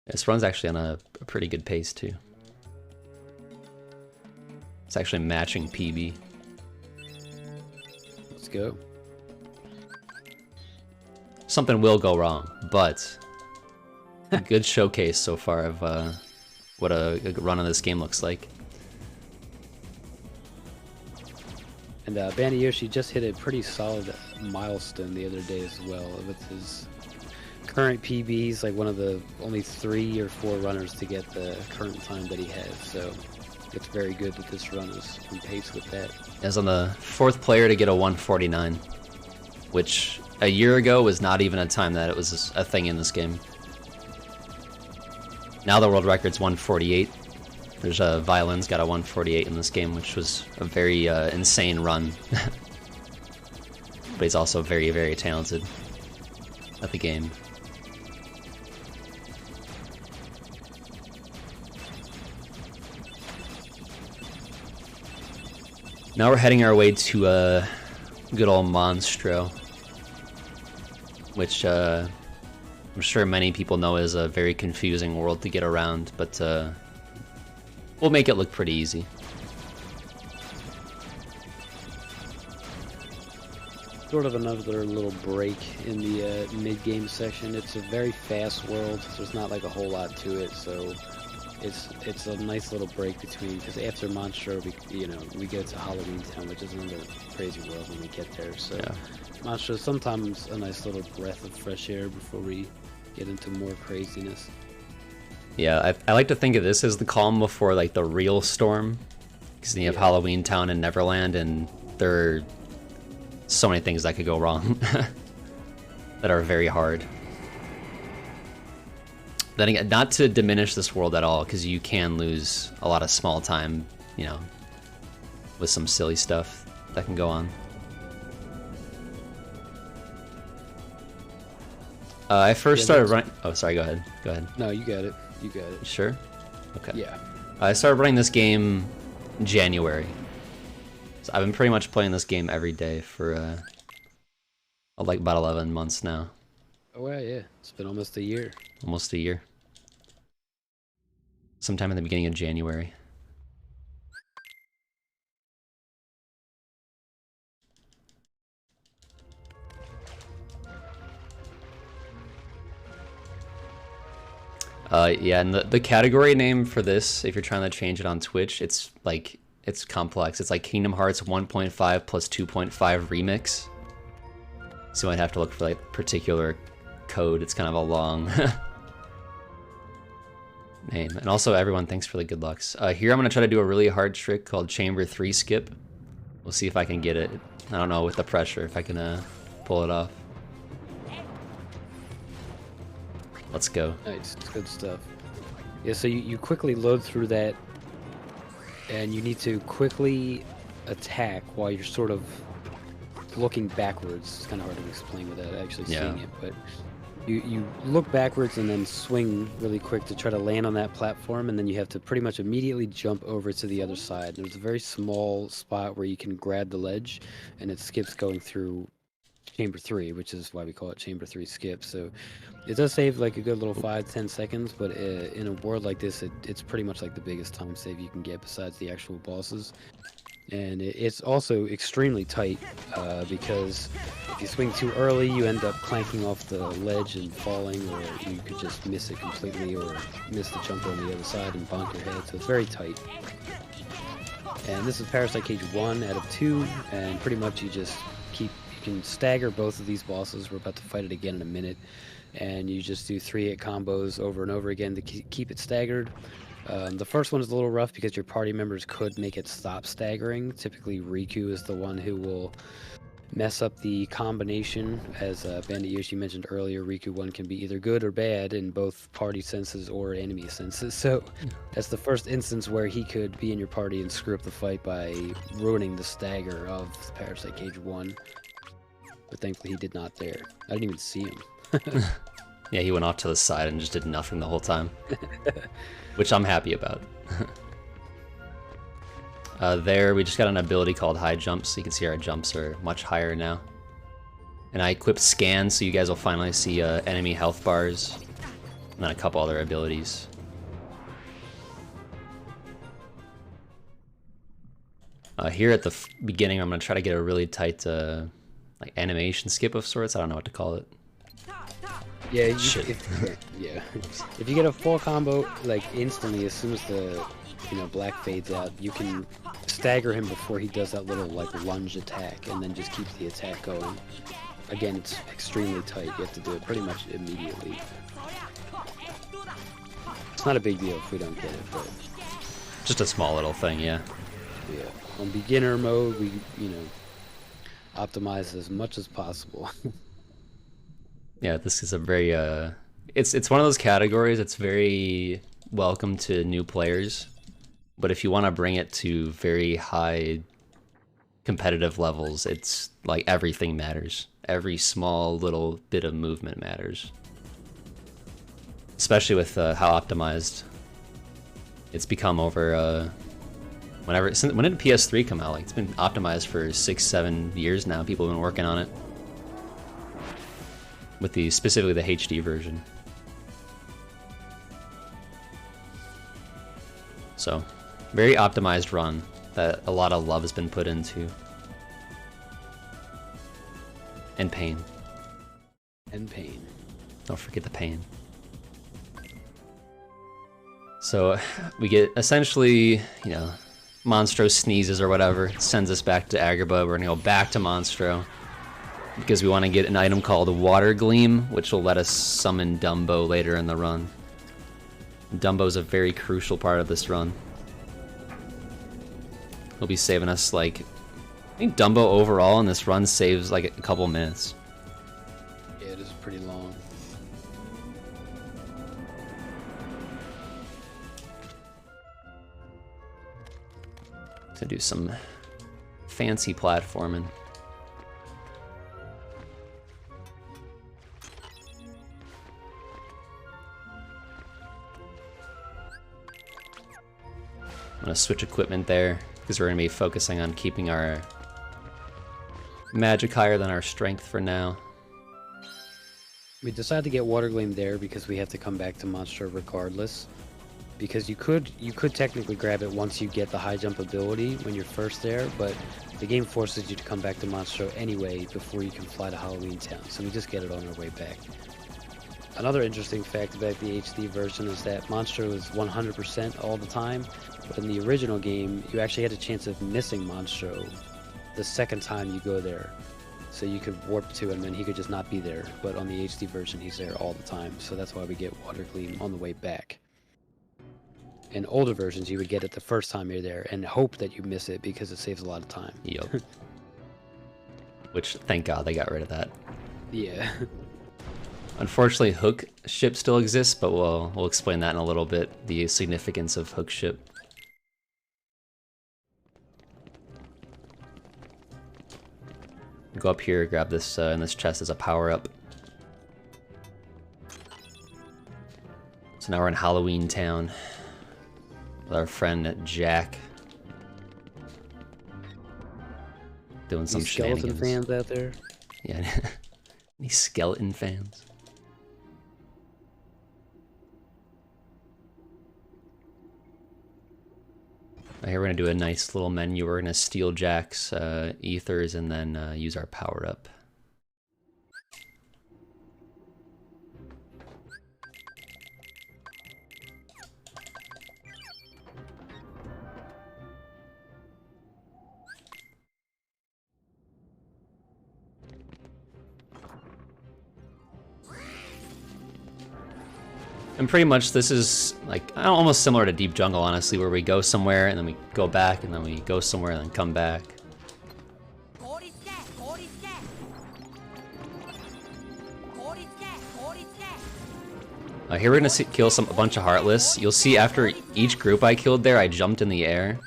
This run's actually on a pretty good pace too. It's actually matching PB. Let's go. Something will go wrong, but a good showcase so far of what a run of this game looks like. And Bandityoshi just hit a pretty solid milestone the other day as well with his current PBs, like one of the only 3 or 4 runners to get the current time that he has. So it's very good that this run is on pace with that. As on the 4th player to get a 149, which a year ago was not even a time that it was a thing in this game. Now the world record's 148. There's a Violin's got a 148 in this game, which was a very insane run. But he's also very, very talented at the game. Now we're heading our way to good old Monstro, which I'm sure many people know is a very confusing world to get around, but we'll make it look pretty easy. Sort of another little break in the mid-game section. It's a very fast world. There's not like a whole lot to it, so it's a nice little break between, because after Monstro, we go to Halloween Town, which is another crazy world when we get there. So yeah. Monstro is sometimes a nice little breath of fresh air before we get into more craziness. Yeah, I like to think of this as the calm before like the real storm, because then you have Halloween Town and Neverland, and there are so many things that could go wrong that are very hard. Then again, not to diminish this world at all, because you can lose a lot of small time, with some silly stuff that can go on. I first started running... Oh, sorry, go ahead. Go ahead. No, you got it. You got it. Sure? Okay. Yeah. I started running this game January. So I've been pretty much playing this game every day for like about 11 months now. Oh, wow, yeah. It's been almost a year. Almost a year. Sometime in the beginning of January. Yeah, and the category name for this, if you're trying to change it on Twitch, it's like, it's complex. It's like Kingdom Hearts 1.5 plus 2.5 remix. So you might have to look for like particular code. It's kind of a long name. And also, everyone, thanks for the good lucks. Here I'm gonna try to do a really hard trick called Chamber 3 skip. We'll see if I can get it. I don't know with the pressure if I can pull it off. Let's go. Nice, good stuff. Yeah, so you quickly load through that, and you need to quickly attack while you're sort of looking backwards. It's kind of hard to explain without actually seeing it, but you look backwards and then swing really quick to try to land on that platform, and then you have to pretty much immediately jump over to the other side. There's a very small spot where you can grab the ledge, and it skips going through Chamber 3, which is why we call it Chamber 3 skip. So it does save like a good little 5-10 seconds, but in a world like this, it's pretty much like the biggest time save you can get besides the actual bosses. And it's also extremely tight because if you swing too early, you end up clanking off the ledge and falling, or you could just miss it completely or miss the jump on the other side and bonk your head. So it's very tight. And this is Parasite Cage 1 out of 2, and pretty much you just you can stagger both of these bosses. We're about to fight it again in a minute. And you just do 3-hit combos over and over again to keep it staggered. The first one is a little rough because your party members could make it stop staggering. Typically, Riku is the one who will mess up the combination. As bandityoshi mentioned earlier, Riku 1 can be either good or bad in both party senses or enemy senses. So that's the first instance where he could be in your party and screw up the fight by ruining the stagger of Parasite Cage 1. But thankfully, he did not there. I didn't even see him. Yeah, he went off to the side and just did nothing the whole time. Which I'm happy about. There, we just got an ability called High Jump, so you can see our jumps are much higher now. And I equipped Scan, so you guys will finally see enemy health bars, and then a couple other abilities. Here at the beginning, I'm going to try to get a really tight like animation skip of sorts. I don't know what to call it. Yeah, if you get a full combo like instantly as soon as the black fades out, you can stagger him before he does that little like lunge attack, and then just keep the attack going. Again, it's extremely tight. You have to do it pretty much immediately. It's not a big deal if we don't get it, but just a small little thing, yeah. Yeah, on beginner mode, we optimize as much as possible. Yeah, this is a very it's one of those categories that's very welcome to new players, but if you want to bring it to very high competitive levels, it's like everything matters. Every small little bit of movement matters, especially with how optimized it's become over when did PS3 come out? Like, it's been optimized for 6-7 years now. People have been working on it. With specifically the HD version. So, very optimized run that a lot of love has been put into. And pain. And pain. Don't forget the pain. So, we get essentially, Monstro sneezes or whatever. It sends us back to Agrabah. We're gonna go back to Monstro, because we want to get an item called Water Gleam, which will let us summon Dumbo later in the run. Dumbo's a very crucial part of this run. He'll be saving us, like, I think Dumbo overall in this run saves like a couple minutes. Yeah, it is pretty long. To do some fancy platforming. I'm gonna switch equipment there because we're gonna be focusing on keeping our magic higher than our strength for now. We decided to get Water Gleam there because we have to come back to Monstro regardless. Because you could technically grab it once you get the high jump ability when you're first there, but the game forces you to come back to Monstro anyway before you can fly to Halloween Town. So we just get it on our way back. Another interesting fact about the HD version is that Monstro is 100% all the time, but in the original game, you actually had a chance of missing Monstro the second time you go there. So you could warp to him and he could just not be there, but on the HD version, he's there all the time, so that's why we get Water Gleam on the way back. In older versions, you would get it the first time you're there and hope that you miss it because it saves a lot of time. Yup. Which, thank God, they got rid of that. Yeah. Unfortunately, Hook Ship still exists, but we'll explain that in a little bit, the significance of Hook Ship. Go up here, grab this in this chest as a power-up. So now we're in Halloween Town with our friend Jack. Doing some skeleton shenanigans. fans out there? Yeah, any skeleton fans? Here we're gonna do a nice little menu. We're gonna steal Jack's ethers and then use our power up. And pretty much this is like almost similar to Deep Jungle, honestly, where we go somewhere and then we go back and then we go somewhere and then come back. Here we're gonna kill a bunch of Heartless. You'll see after each group I killed there, I jumped in the air.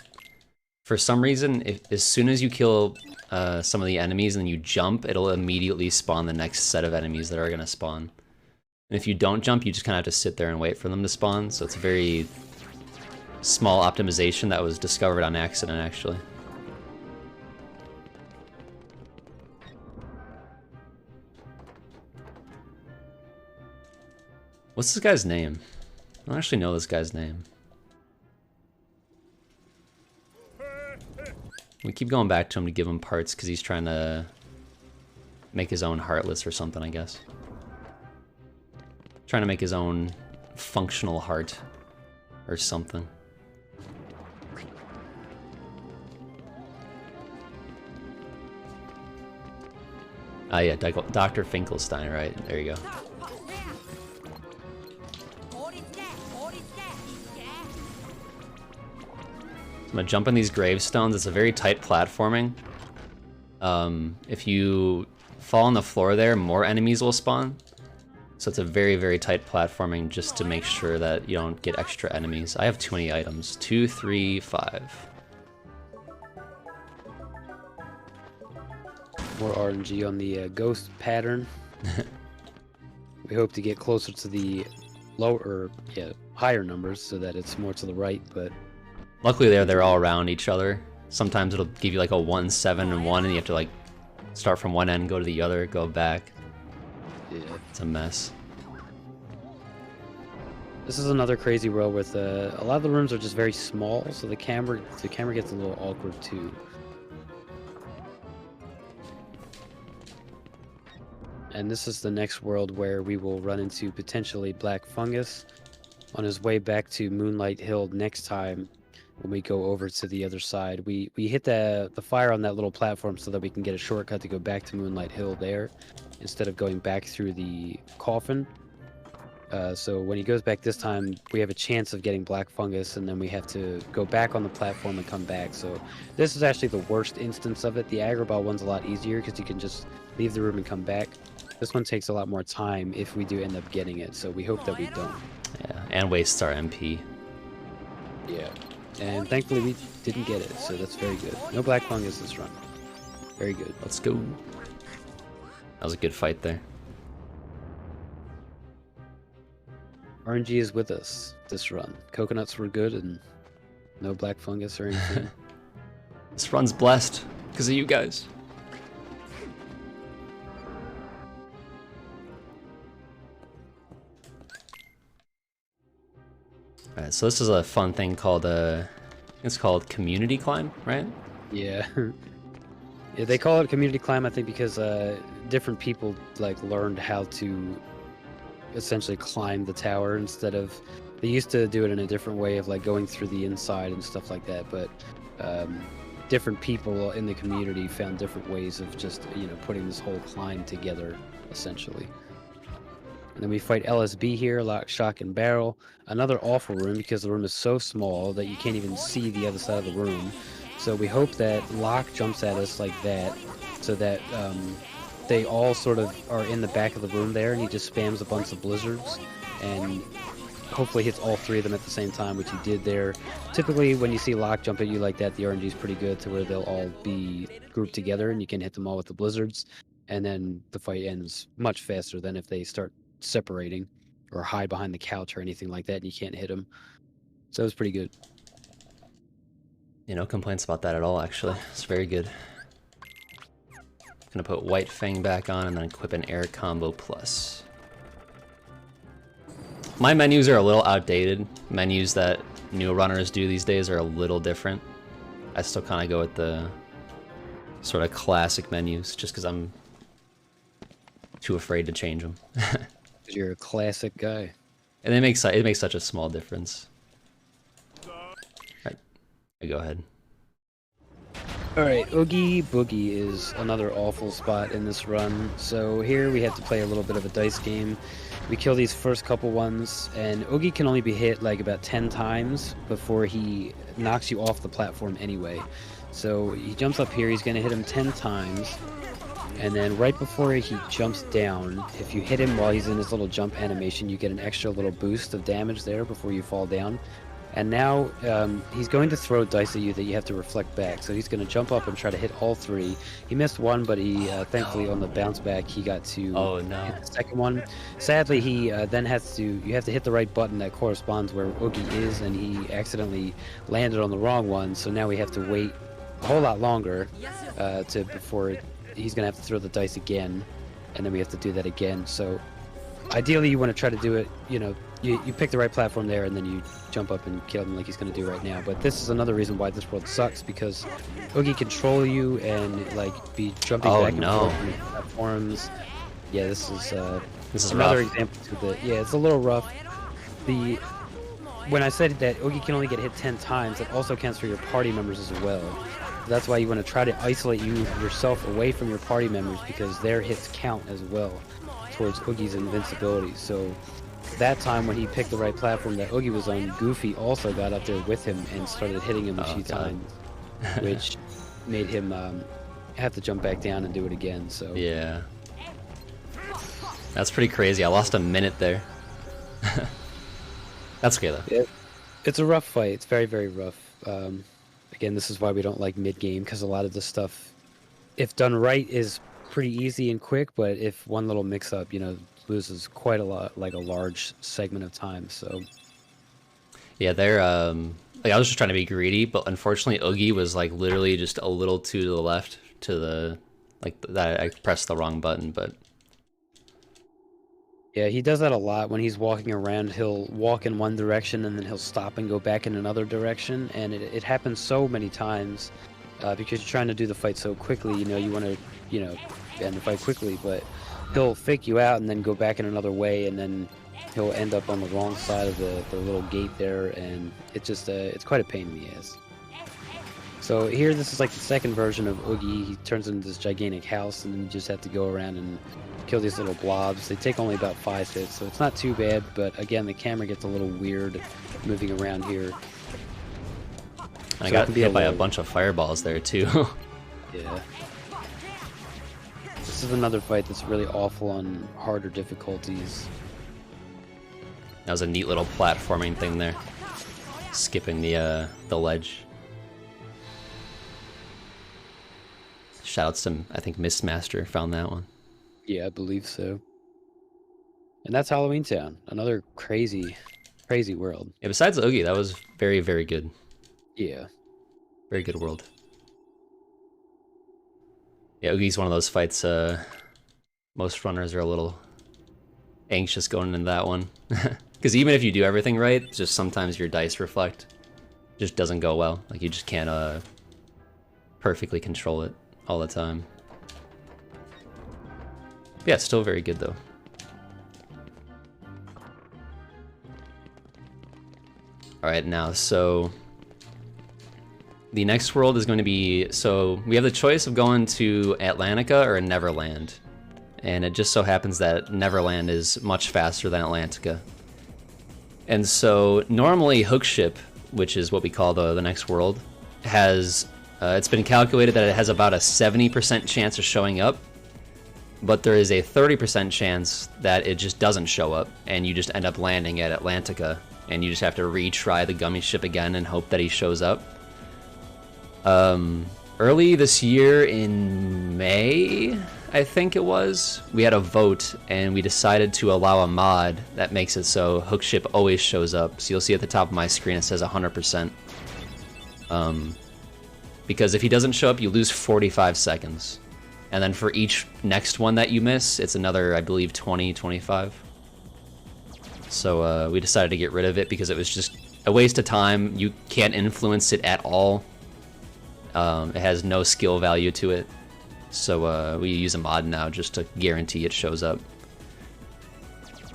For some reason, as soon as you kill some of the enemies and then you jump, it'll immediately spawn the next set of enemies that are gonna spawn. And if you don't jump, you just kind of have to sit there and wait for them to spawn. So it's a very small optimization that was discovered on accident, actually. What's this guy's name? I don't actually know this guy's name. We keep going back to him to give him parts because he's trying to make his own Heartless or something, I guess. Trying to make his own functional heart or something. Ah, yeah, Dr. Finkelstein, right? There you go. I'm gonna jump in these gravestones. It's a very tight platforming. If you fall on the floor there, more enemies will spawn. So it's a very, very tight platforming just to make sure that you don't get extra enemies. I have too many items. 2, 3, 5. More RNG on the ghost pattern. We hope to get closer to the higher numbers so that it's more to the right, but... Luckily they're all around each other. Sometimes it'll give you like a 1, 7, and 1, and you have to like start from one end, go to the other, go back. Yeah. It's a mess. This is another crazy world with a lot of the rooms are just very small, so the camera gets a little awkward too. And this is the next world where we will run into potentially Black Fungus on his way back to Moonlight Hill next time when we go over to the other side. We hit the fire on that little platform so that we can get a shortcut to go back to Moonlight Hill there instead of going back through the coffin. So when he goes back this time, we have a chance of getting Black Fungus, and then we have to go back on the platform and come back. So this is actually the worst instance of it. The Agrabah one's a lot easier because you can just leave the room and come back. This one takes a lot more time if we do end up getting it, so we hope that we don't. Yeah, and wastes our MP. Yeah, and thankfully we didn't get it, so that's very good. No Black Fungus this run. Very good. Let's go. That was a good fight there. RNG is with us this run. Coconuts were good and no Black Fungus or anything. This run's blessed because of you guys. Alright, so this is a fun thing called it's called Community Climb, right? Yeah. Yeah, they call it Community Climb, I think, because different people like learned how to essentially climb the tower instead of. They used to do it in a different way of like going through the inside and stuff like that, but different people in the community found different ways of just putting this whole climb together, essentially. And then we fight LSB here, lock, shock, and barrel. Another awful room because the room is so small that you can't even see the other side of the room. So we hope that Locke jumps at us like that, so that they all sort of are in the back of the room there, and he just spams a bunch of blizzards, and hopefully hits all 3 of them at the same time, which he did there. Typically, when you see Locke jump at you like that, the RNG is pretty good to where they'll all be grouped together, and you can hit them all with the blizzards, and then the fight ends much faster than if they start separating or hide behind the couch or anything like that, and you can't hit them. So it was pretty good. No complaints about that at all, actually. It's very good. Gonna put White Fang back on and then equip an air combo plus. My menus are a little outdated. Menus that new runners do these days are a little different. I still kind of go with the sort of classic menus just because I'm too afraid to change them. You're a classic guy. And it makes such a small difference. Alright, go ahead. Alright, Oogie Boogie is another awful spot in this run. So here we have to play a little bit of a dice game. We kill these first couple ones, and Oogie can only be hit like about 10 times before he knocks you off the platform anyway. So he jumps up here, he's going to hit him 10 times, and then right before he jumps down, if you hit him while he's in his little jump animation, you get an extra little boost of damage there before you fall down. And now he's going to throw dice at you that you have to reflect back. So he's going to jump up and try to hit all 3. He missed one, but he thankfully on the bounce back he got to hit the second one. Sadly, he then you have to hit the right button that corresponds where Oogie is, and he accidentally landed on the wrong one. So now we have to wait a whole lot longer before he's going to have to throw the dice again, and then we have to do that again. So ideally you want to try to do it, you pick the right platform there, and then you jump up and kill him like he's going to do right now. But this is another reason why this world sucks, because Oogie control you and like be jumping back and forth on the platforms. Yeah, this is another example to the. Yeah, it's a little rough. When I said that Oogie can only get hit 10 times, it also counts for your party members as well. That's why you want to try to isolate yourself away from your party members, because their hits count as well towards Oogie's invincibility. So that time when he picked the right platform that Oogie was on, Goofy also got up there with him and started hitting him a few times, which made him have to jump back down and do it again. So yeah, that's pretty crazy. I lost a minute there. That's okay though. It's a rough fight. It's very, very rough. Again, this is why we don't like mid-game, because a lot of this stuff, if done right, is pretty easy and quick, but if one little mix-up, loses quite a lot, like a large segment of time. So yeah, they're like, I was just trying to be greedy, but unfortunately Oogie was like literally just a little to the left to the that I pressed the wrong button. But yeah, he does that a lot. When he's walking around, he'll walk in one direction and then he'll stop and go back in another direction, and it happens so many times because you're trying to do the fight so quickly. You want to end the fight quickly, but he'll fake you out and then go back in another way, and then he'll end up on the wrong side of the little gate there, and it just it's quite a pain in the ass. So here, this is like the second version of Oogie. He turns into this gigantic house, and then you just have to go around and kill these little blobs. They take only about 5 hits, so it's not too bad, but again, the camera gets a little weird moving around here. I got hit by a bunch of fireballs there too. Yeah. This is another fight that's really awful on harder difficulties. That was a neat little platforming thing there. Skipping the ledge. Shoutouts to, I think, Mistmaster found that one. Yeah, I believe so. And that's Halloween Town. Another crazy, crazy world. Yeah, besides Oogie, that was very, very good. Yeah. Very good world. Yeah, Oogie's one of those fights, most runners are a little anxious going into that one. Because even if you do everything right, just sometimes your dice reflect. Just doesn't go well. Like, you just can't perfectly control it all the time. But yeah, it's still very good though. Alright, now, so... The next world is going to be... So, we have the choice of going to Atlantica or Neverland. And it just so happens that Neverland is much faster than Atlantica. And so, normally Hookship, which is what we call the next world, has... it's been calculated that it has about a 70% chance of showing up. But there is a 30% chance that it just doesn't show up, and you just end up landing at Atlantica. And you just have to retry the gummy ship again and hope that he shows up. Early this year in May, I think it was, we had a vote and we decided to allow a mod that makes it so Hookship always shows up. So you'll see at the top of my screen it says 100%. Because if he doesn't show up, you lose 45 seconds. And then for each next one that you miss, it's another, I believe, 20, 25. So we decided to get rid of it because it was just a waste of time. You can't influence it at all. It has no skill value to it. So we use a mod now just to guarantee it shows up.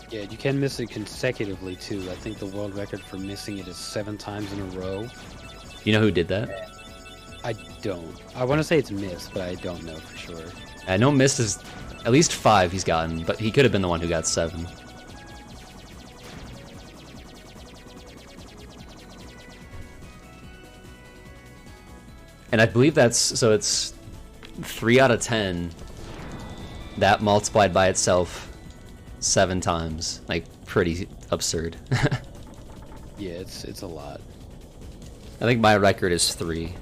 Yeah, you can miss it consecutively too. I think the world record for missing it is 7 times in a row. You know who did that? I don't. I want to say it's missed, but I don't know for sure. I know missed is at least 5 he's gotten, but he could have been the one who got 7. And I believe that's, so it's 3 out of 10. That multiplied by itself 7 times. Like, pretty absurd. Yeah, it's a lot. I think my record is 3.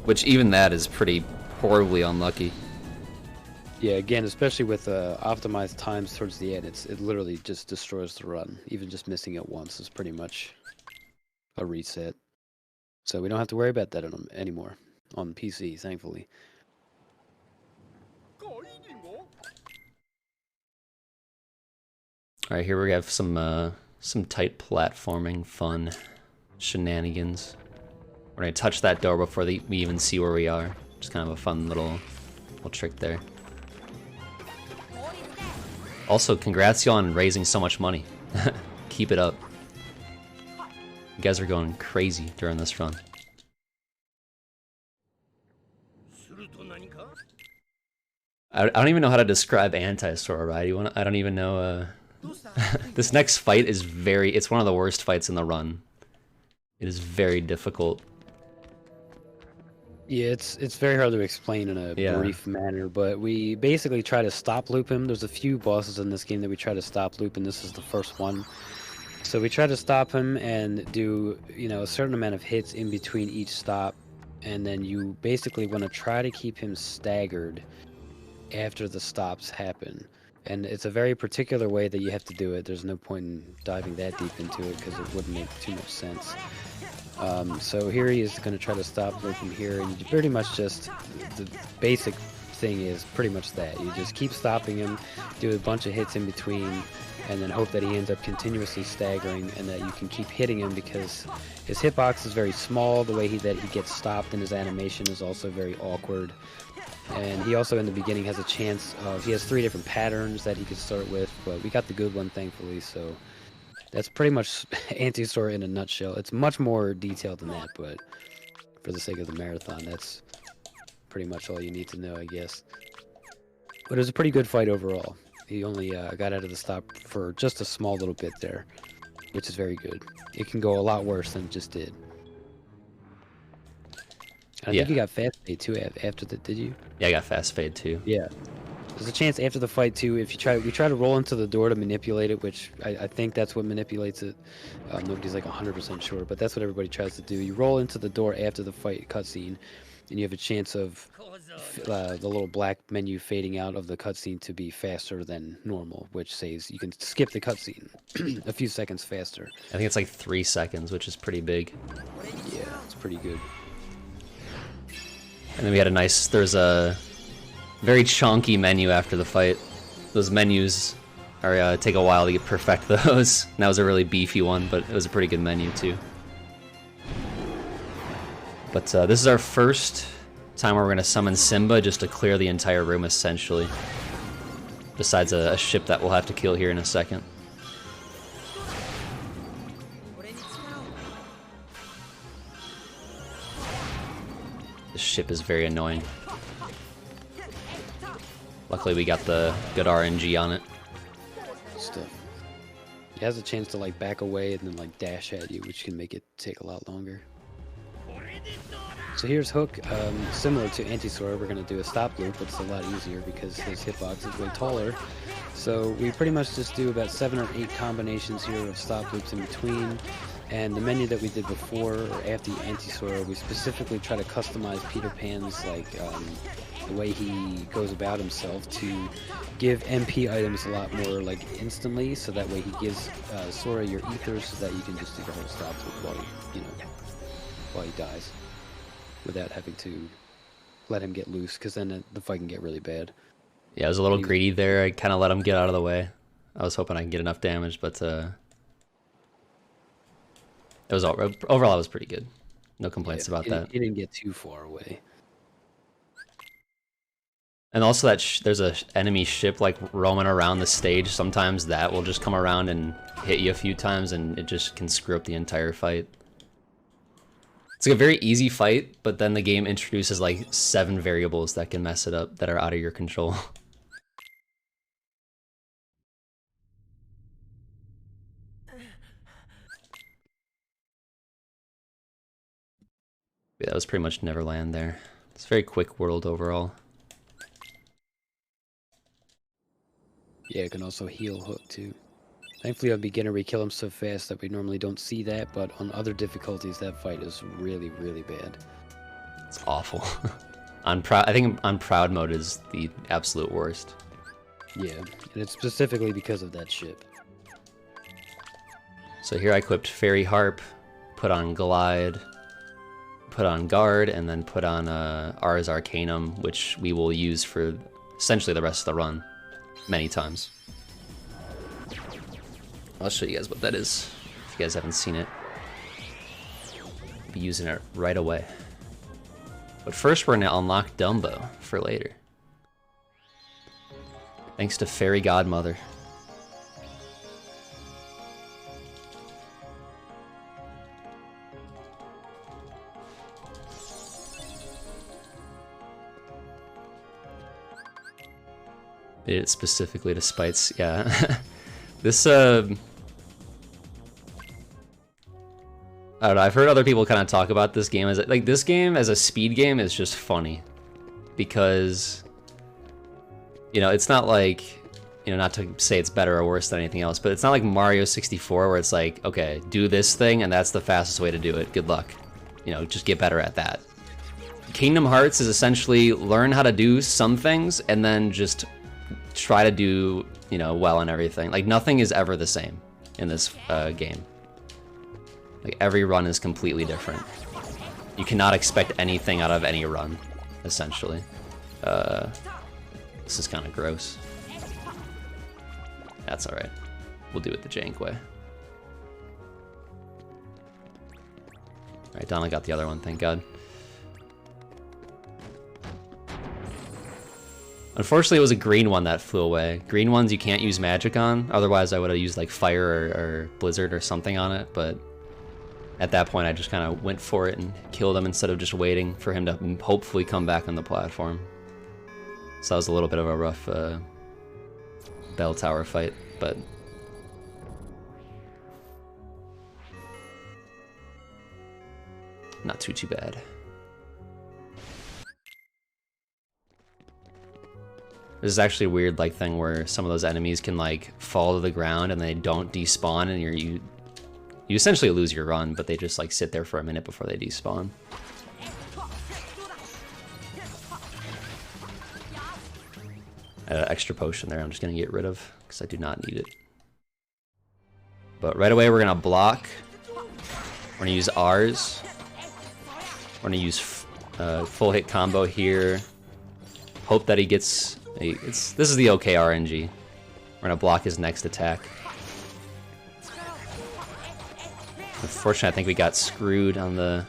Which even that is pretty horribly unlucky. Yeah, again, especially with optimized times towards the end, it literally just destroys the run. Even just missing it once is pretty much a reset. So we don't have to worry about that anymore on PC, thankfully. Alright, here we have some tight platforming fun shenanigans. We're gonna touch that door before we even see where we are. Just kind of a fun little trick there. Also, congrats y'all on raising so much money. Keep it up. You guys are going crazy during this run. I don't even know how to describe Anti-Sora, right? I don't even know. This next fight is it's one of the worst fights in the run. It is very difficult. Yeah, it's very hard to explain in a brief manner, but we basically try to stop loop him. There's a few bosses in this game that we try to stop loop, and this is the first one. So we try to stop him and do, a certain amount of hits in between each stop, and then you basically want to try to keep him staggered after the stops happen. And it's a very particular way that you have to do it. There's no point in diving that deep into it because it wouldn't make too much sense. So here he is going to try to stop loop him here, and you pretty much just, the basic thing is pretty much that. You just keep stopping him, do a bunch of hits in between, and then hope that he ends up continuously staggering and that you can keep hitting him because his hitbox is very small. The way that he gets stopped in his animation is also very awkward. And he also in the beginning has a chance of, he has 3 different patterns that he could start with, but we got the good one thankfully, so that's pretty much Anti-Sora in a nutshell. It's much more detailed than that, but for the sake of the marathon, that's pretty much all you need to know, I guess. But it was a pretty good fight overall. He only got out of the stop for just a small little bit there, which is very good. It can go a lot worse than it just did. I think you got fast fade too after that, did you? Yeah, I got fast fade too. Yeah. There's a chance after the fight too, if we try to roll into the door to manipulate it, which I think that's what manipulates it. Nobody's like 100% sure, but that's what everybody tries to do. You roll into the door after the fight cutscene, and you have a chance of the little black menu fading out of the cutscene to be faster than normal, which says you can skip the cutscene a few seconds faster. I think it's like 3 seconds, which is pretty big. Yeah, it's pretty good. And then we had there's a very chunky menu after the fight. Those menus take a while to perfect those. And that was a really beefy one, but it was a pretty good menu too. But this is our first time where we're going to summon Simba just to clear the entire room essentially. Besides a ship that we'll have to kill here in a second. This ship is very annoying. Luckily we got the good RNG on it. Stuff. He has a chance to like back away and then like dash at you, which can make it take a lot longer. So here's Hook. Similar to Anti-Sora, we're going to do a stop loop, but it's a lot easier because his hitbox is way taller. So we pretty much just do about 7 or 8 combinations here of stop loops in between. And the menu that we did before or after Anti-Sora, we specifically try to customize Peter Pan's like the way he goes about himself to give MP items a lot more like instantly, so that way he gives Sora your ether so that you can just do the whole stop loop while while he dies, without having to let him get loose, because then the fight can get really bad. Yeah, I was a little greedy there. I kind of let him get out of the way. I was hoping I could get enough damage, but it was overall it was pretty good. No complaints about that. He didn't get too far away. And also that there's a enemy ship like roaming around the stage. Sometimes that will just come around and hit you a few times, and it just can screw up the entire fight. It's like a very easy fight, but then the game introduces like 7 variables that can mess it up that are out of your control. Yeah, that was pretty much Neverland there. It's a very quick world overall. Yeah, it can also heal Hook too. Thankfully on beginner we kill him so fast that we normally don't see that, but on other difficulties that fight is really, really bad. It's awful. I think on Proud mode is the absolute worst. Yeah, and it's specifically because of that ship. So here I equipped Fairy Harp, put on Glide, put on Guard, and then put on Ars Arcanum, which we will use for essentially the rest of the run many times. I'll show you guys what that is if you guys haven't seen it. I'll be using it right away. But first we're gonna unlock Dumbo for later. Thanks to Fairy Godmother. Did it specifically to Spites, yeah. This, I don't know, I've heard other people kind of talk about this game as, like, this game as a speed game is just funny. Because, you know, it's not like, you know, not to say it's better or worse than anything else, but it's not like Mario 64 where it's like, okay, do this thing and that's the fastest way to do it, good luck. You know, just get better at that. Kingdom Hearts is essentially learn how to do some things and then just try to do, you know, well and everything. Like, nothing is ever the same in this game. Like, every run is completely different. You cannot expect anything out of any run, essentially. This is kind of gross. That's alright. We'll do it the jank way. Alright, Donna got the other one, thank God. Unfortunately, it was a green one that flew away. Green ones you can't use magic on, otherwise I would have used like fire or blizzard or something on it, but at that point I just kind of went for it and killed him instead of just waiting for him to hopefully come back on the platform. So that was a little bit of a rough bell tower fight, but not too bad. This is actually a weird like thing where some of those enemies can like fall to the ground and they don't despawn, and you essentially lose your run, but they just like sit there for a minute before they despawn. I had an extra potion there I'm just gonna get rid of because I do not need it. But right away we're gonna block. We're gonna use R's. We're gonna use full hit combo here. Hope that he gets. This is the okay RNG. We're gonna block his next attack. Unfortunately, I think we got screwed on the.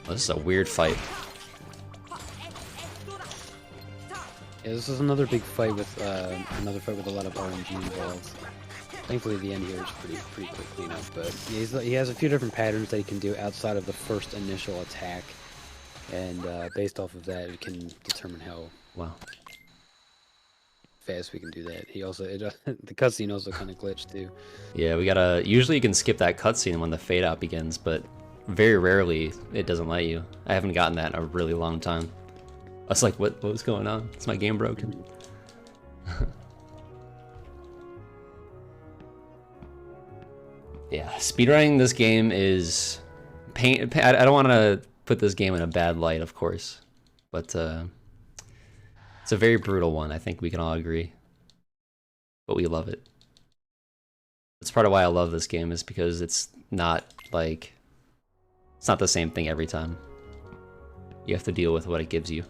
Oh, this is a weird fight. Yeah, this is another big fight with a lot of RNG involved. Thankfully, the end here is pretty quick cleanup, but he has a few different patterns that he can do outside of the first initial attack. and based off of that, it can determine how Wow. fast we can do that. He also the cutscene also kind of glitched too. Yeah, we gotta. Usually you can skip that cutscene when the fade out begins, but very rarely it doesn't let you. I haven't gotten that in a really long time. I was like, what was going on? Is my game broken? Yeah, speedrunning this game is pain. I don't want to put this game in a bad light, of course, but it's a very brutal one. I think we can all agree, but we love it. That's part of why I love this game, is because it's not like, it's not the same thing every time. You have to deal with what it gives you.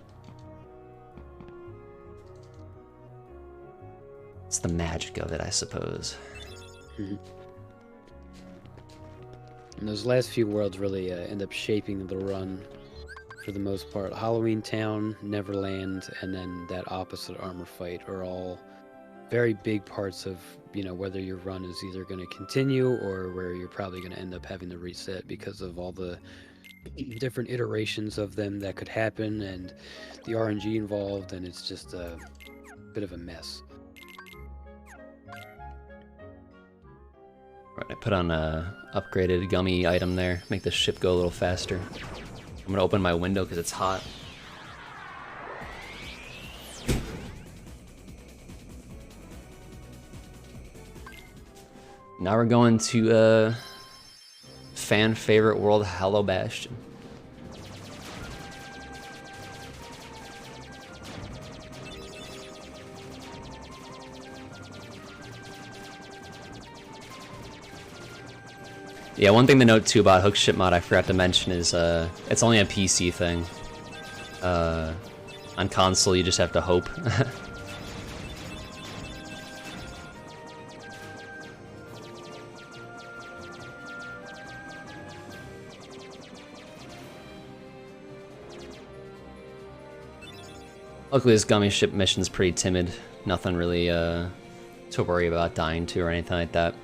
It's the magic of it, I suppose. And those last few worlds really end up shaping the run for the most part. Halloween Town, Neverland, and then that opposite armor fight are all very big parts of, you know, whether your run is either going to continue or where you're probably going to end up having to reset because of all the different iterations of them that could happen and the RNG involved, and it's just a bit of a mess. Right, I put on a upgraded gummy item there, make the ship go a little faster. I'm gonna open my window because it's hot. Now we're going to fan favorite world, Hollow Bastion. Yeah, one thing to note too about Hook Ship mod I forgot to mention is it's only a PC thing. On console you just have to hope. Luckily this gummy ship mission's pretty timid. Nothing really to worry about dying to or anything like that.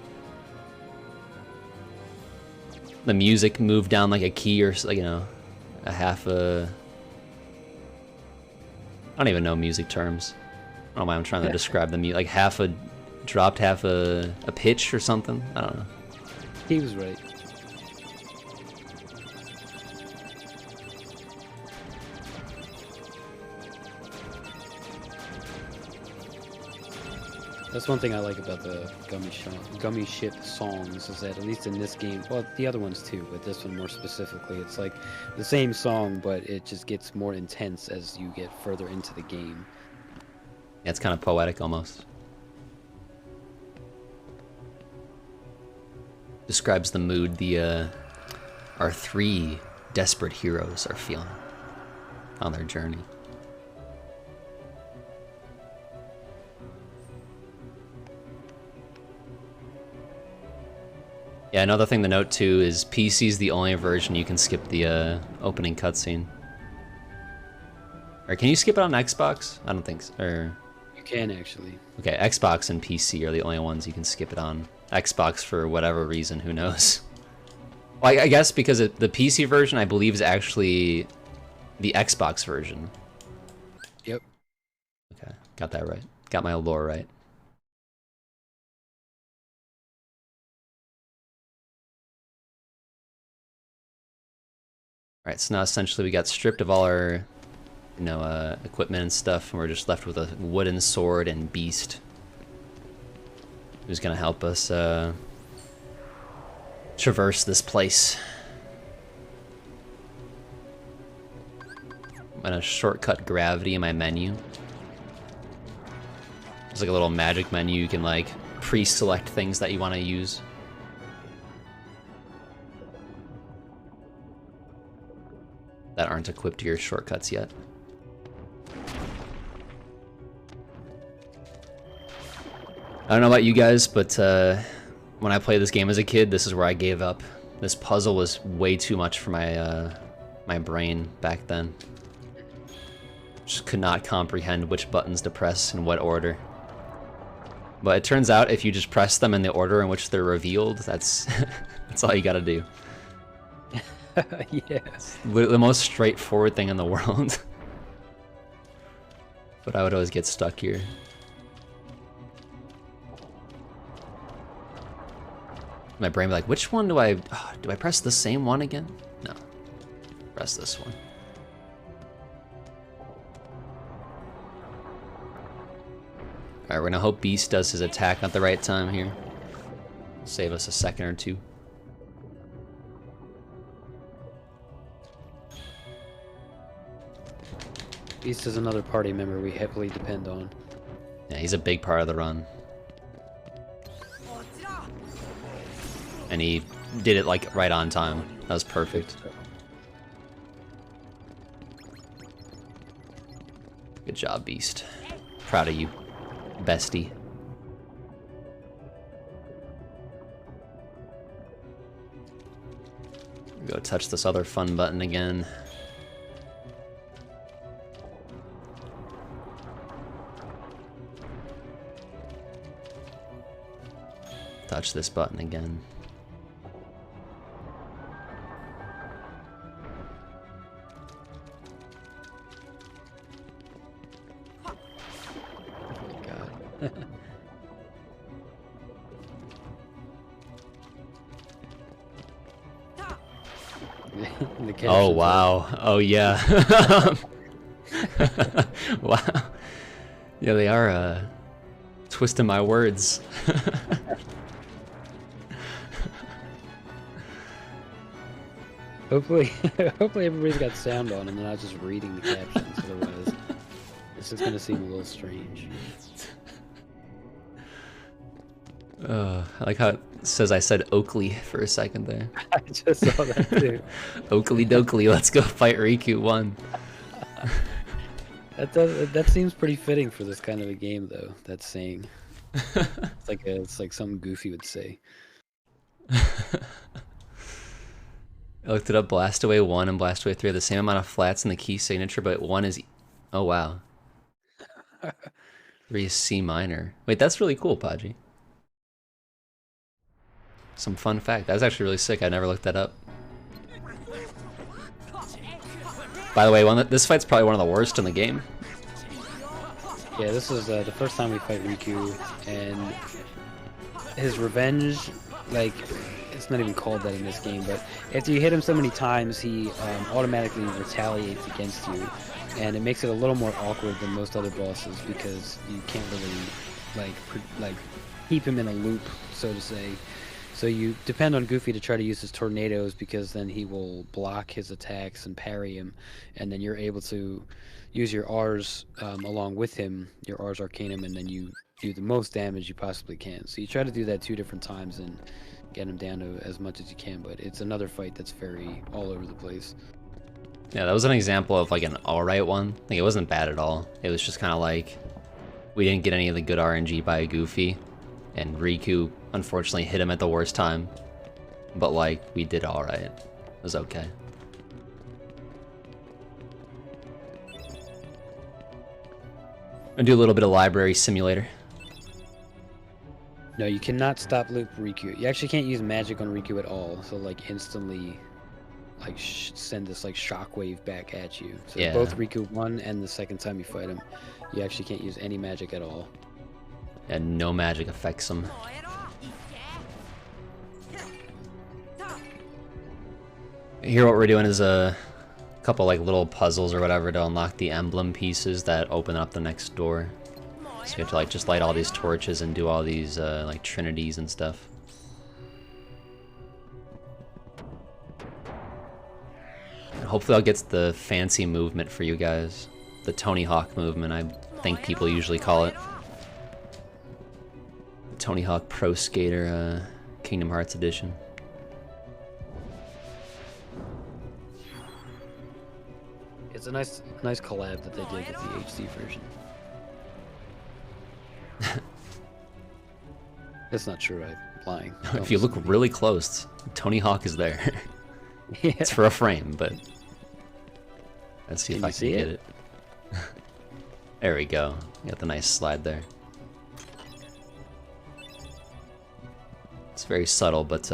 The music moved down like a key or, like, you know, a half a... I don't even know music terms. I don't know why I'm trying to describe the music. Like half a... dropped half a pitch or something? I don't know. He was right. That's one thing I like about the Gummy Ship songs, is that at least in this game, well, the other ones too, but this one more specifically, it's like the same song, but it just gets more intense as you get further into the game. Yeah, it's kind of poetic almost. Describes the mood our three desperate heroes are feeling on their journey. Yeah, another thing to note too is PC's the only version you can skip the opening cutscene. Or can you skip it on Xbox? I don't think so. Or... You can actually. Okay, Xbox and PC are the only ones you can skip it on. Xbox, for whatever reason, who knows? Well, I guess because the PC version, I believe, is actually the Xbox version. Yep. Okay, got that right. Got my lore right. Alright, so now essentially we got stripped of all our, you know, equipment and stuff, and we're just left with a wooden sword and beast. Who's gonna help us traverse this place. I'm gonna shortcut gravity in my menu. There's like a little magic menu, you can like pre-select things that you want to use. That aren't equipped to your shortcuts yet. I don't know about you guys, but when I played this game as a kid, this is where I gave up. This puzzle was way too much for my my brain back then. Just could not comprehend which buttons to press in what order. But it turns out if you just press them in the order in which they're revealed, that's that's all you gotta do. Yes. The most straightforward thing in the world. But I would always get stuck here. My brain be like, which one do I press the same one again? No. Press this one. Alright, we're gonna hope Beast does his attack at the right time here. Save us a second or two. Beast is another party member we heavily depend on. Yeah, he's a big part of the run. And he did it like right on time. That was perfect. Good job, Beast. Proud of you, bestie. Go touch this other fun button again. Touch this button again. God. Oh wow. Oh yeah. Wow. Yeah, they are twisting my words. Hopefully, hopefully everybody's got sound on and they're not just reading the captions. Otherwise, it's just gonna seem a little strange. I like how it says I said Oakley for a second there. I just saw that too. Oakley dokley, let's go fight Riku 1. That seems pretty fitting for this kind of a game, though. That saying. It's like something Goofy would say. I looked it up. Blast Away 1 and Blast Away 3 have the same amount of flats in the key signature, but 1 is... Oh, wow. 3 is C minor. Wait, that's really cool, Podgy. Some fun fact. That was actually really sick. I never looked that up. By the way, this fight's probably one of the worst in the game. Yeah, this is the first time we fight Riku, and his revenge, like, it's not even called that in this game, but after you hit him so many times, he automatically retaliates against you, and it makes it a little more awkward than most other bosses because you can't really like keep him in a loop, so to say. So you depend on Goofy to try to use his tornadoes because then he will block his attacks and parry him, and then you're able to use your R's along with him, your R's Arcanum, and then you do the most damage you possibly can. So you try to do that 2 different times and get him down to as much as you can, but it's another fight that's very all over the place. Yeah, that was an example of like an alright one. Like, it wasn't bad at all. It was just kind of like, we didn't get any of the good RNG by Goofy, and Riku unfortunately hit him at the worst time. But like, we did alright. It was okay. I'm gonna do a little bit of library simulator. No, you cannot stop loop Riku. You actually can't use magic on Riku at all. So like instantly, like send this like shockwave back at you. So Yeah. both Riku 1 and the second time you fight him, you actually can't use any magic at all. And no magic affects him. Here what we're doing is a couple like little puzzles or whatever to unlock the emblem pieces that open up the next door. So you have to like just light all these torches and do all these like trinities and stuff. And hopefully I'll get the fancy movement for you guys. The Tony Hawk movement, I think people usually call it. The Tony Hawk Pro Skater Kingdom Hearts edition. It's a nice collab that they did with the HD version. That's not true, I'm lying. If you look really close, Tony Hawk is there. Yeah. It's for a frame, but let's see if Can I you can see get it? it. There we go. Got the nice slide there. It's very subtle, but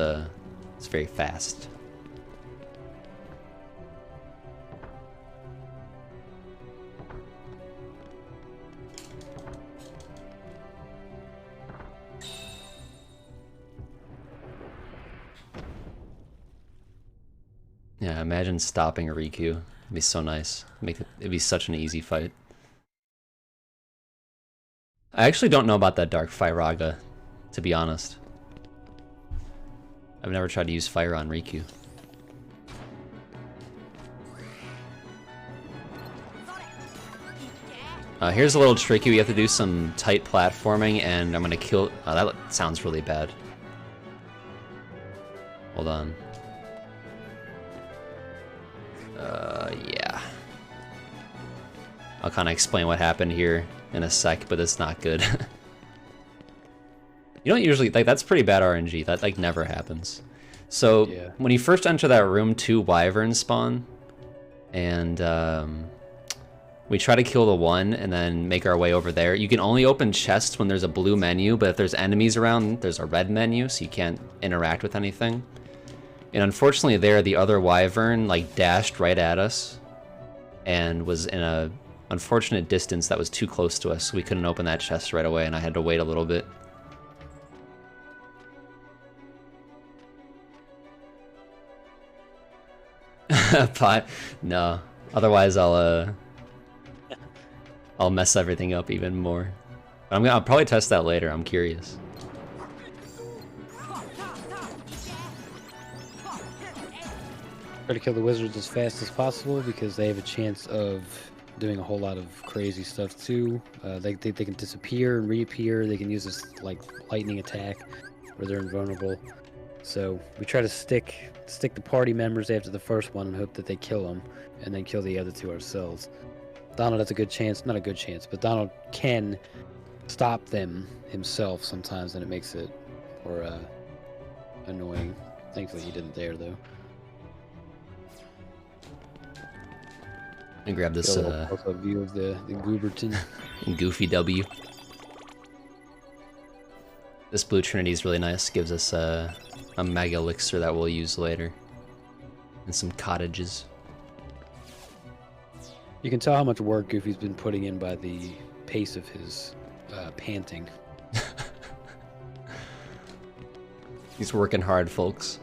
it's very fast. Yeah, imagine stopping Riku. It'd be so nice. It'd be such an easy fight. I actually don't know about that Dark Firaga, to be honest. I've never tried to use fire on Riku. Here's a little tricky. We have to do some tight platforming, and I'm gonna kill... Oh, that sounds really bad. Hold on. Yeah. I'll kind of explain what happened here in a sec, but it's not good. You don't usually... Like, that's pretty bad RNG. That, like, never happens. So, Yeah. when you first enter that room, 2 wyverns spawn. And, we try to kill the one and then make our way over there. You can only open chests when there's a blue menu, but if there's enemies around, there's a red menu, so you can't interact with anything. And unfortunately there, the other wyvern, like, dashed right at us and was in a unfortunate distance that was too close to us, so we couldn't open that chest right away, and I had to wait a little bit. Pot? No. Otherwise I'll mess everything up even more. But I'll probably test that later. I'm curious. Try to kill the wizards as fast as possible because they have a chance of doing a whole lot of crazy stuff too. They can disappear and reappear. They can use this like lightning attack where they're invulnerable. So we try to stick the party members after the first one and hope that they kill them, and then kill the other 2 ourselves. Donald has a good chance, not a good chance, but Donald can stop them himself sometimes, and it makes it more annoying. Thankfully he didn't there though. And grab this A view of the Gooberton. Goofy W. This blue trinity is really nice. Gives us a mega elixir that we'll use later. And some cottages. You can tell how much work Goofy's been putting in by the pace of his panting. He's working hard, folks.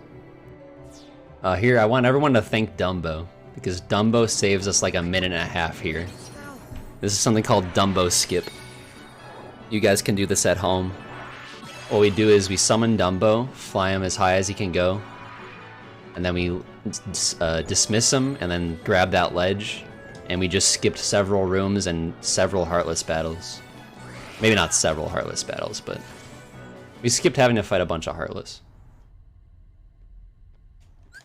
Here, I want everyone to thank Dumbo, because Dumbo saves us like a minute and a half here. This is something called Dumbo Skip. You guys can do this at home. What we do is we summon Dumbo, fly him as high as he can go, and then we dismiss him, and then grab that ledge, and we just skipped several rooms and several Heartless battles. Maybe not several Heartless battles, but we skipped having to fight a bunch of Heartless.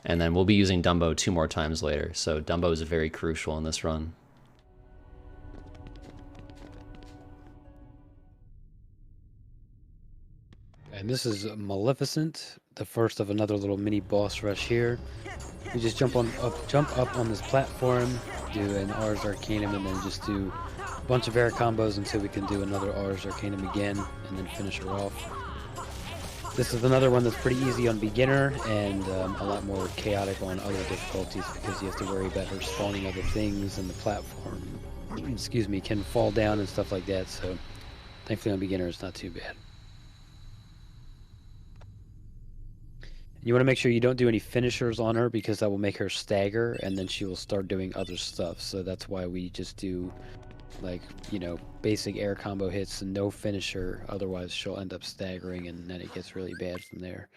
And then we'll be using Dumbo 2 more times later, so Dumbo is very crucial in this run. And this is Maleficent, the first of another little mini boss rush here. You just jump up on this platform, do an Ars Arcanum, and then just do a bunch of air combos until we can do another Ars Arcanum again, and then finish her off. This is another one that's pretty easy on beginner, and a lot more chaotic on other difficulties because you have to worry about her spawning other things, and the platform, excuse me, can fall down and stuff like that. So thankfully on beginner it's not too bad. You want to make sure you don't do any finishers on her because that will make her stagger, and then she will start doing other stuff. So that's why we just do, like, you know, basic air combo hits and no finisher. Otherwise she'll end up staggering, and then it gets really bad from there.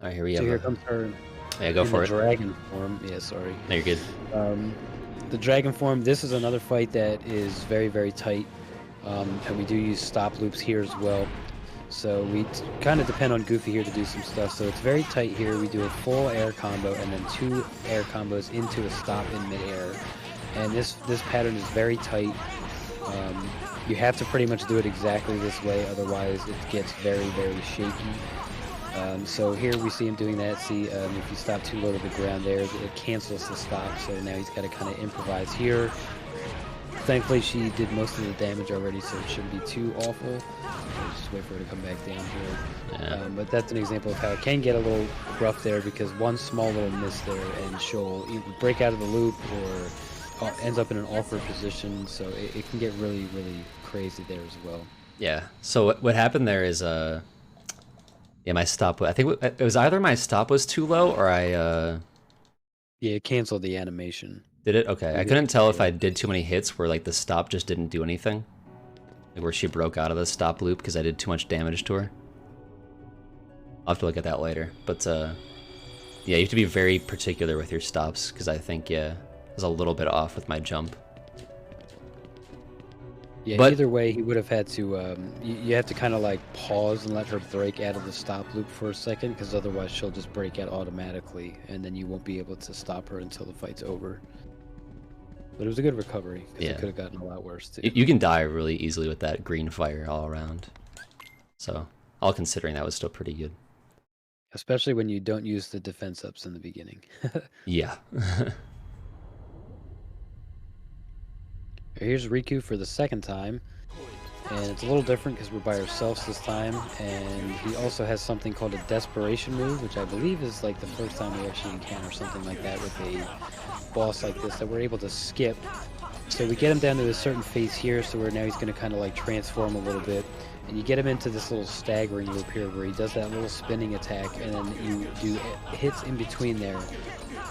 All right, here we So have. here comes her. Yeah, go for it. Dragon form. Yeah, sorry. No, you're good. The dragon form. This is another fight that is very, very tight, and we do use stop loops here as well. So we kind of depend on Goofy here to do some stuff. So it's very tight here. We do a full air combo and then 2 air combos into a stop in midair. And this pattern is very tight. You have to pretty much do it exactly this way, otherwise it gets very, very shaky. So here we see him doing that. See, if you stop too low to the ground there, it cancels the stop. So now he's got to kind of improvise here. Thankfully, she did most of the damage already, so it shouldn't be too awful. Just wait for her to come back down here. Yeah. But that's an example of how it can get a little rough there, because one small little miss there, and she'll either break out of the loop or ends up in an awkward position. So it can get really, really crazy there as well. Yeah. So what happened there is Yeah, my stop. I think it was either my stop was too low or I Yeah, it canceled the animation. did it. Okay, I You couldn't tell if yeah. I did too many hits where like the stop just didn't do anything, like where she broke out of the stop loop because I did too much damage to her. I'll have to look at that later. But yeah, you have to be very particular with your stops because I think I was a little bit off with my jump. Yeah, But either way, he would have had to, you have to kind of like pause and let her break out of the stop loop for a second, because otherwise she'll just break out automatically, and then you won't be able to stop her until the fight's over. But it was a good recovery, because Yeah. it could have gotten a lot worse too. you can die really easily with that green fire all around. So, all considering, that was still pretty good. Especially when you don't use the defense ups in the beginning. Yeah. Here's Riku for the second time, and it's a little different because we're by ourselves this time, and he also has something called a desperation move, which I believe is like the first time we actually encounter something like that with a boss like this that we're able to skip. So we get him down to a certain phase here, so where now he's going to kind of like transform a little bit, and you get him into this little staggering loop here where he does that little spinning attack, and then you do hits in between there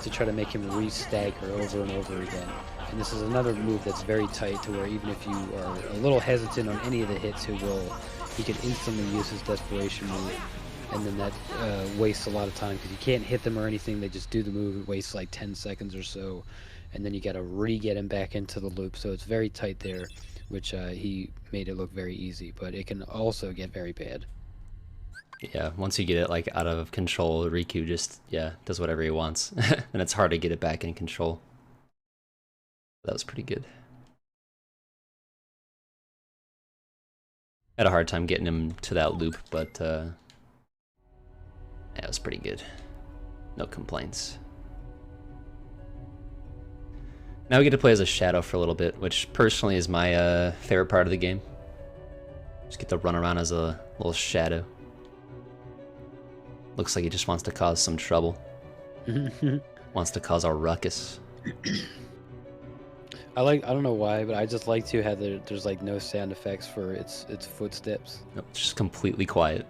to try to make him re-stagger over and over again. And this is another move that's very tight, to where even if you are a little hesitant on any of the hits, he can instantly use his desperation move, and then that wastes a lot of time because you can't hit them or anything. They just do the move. It wastes like 10 seconds or so, and then you got to re-get him back into the loop. So it's very tight there, which he made it look very easy, but it can also get very bad. Yeah, once you get it like out of control, Riku just does whatever he wants, and it's hard to get it back in control. That was pretty good. Had a hard time getting him to that loop, but yeah, it was pretty good. No complaints. Now we get to play as a shadow for a little bit, which personally is my favorite part of the game. Just get to run around as a little shadow. Looks like he just wants to cause some trouble. Wants to cause a ruckus. I don't know why, but I just like to have there's like no sound effects for its footsteps. Nope, just completely quiet.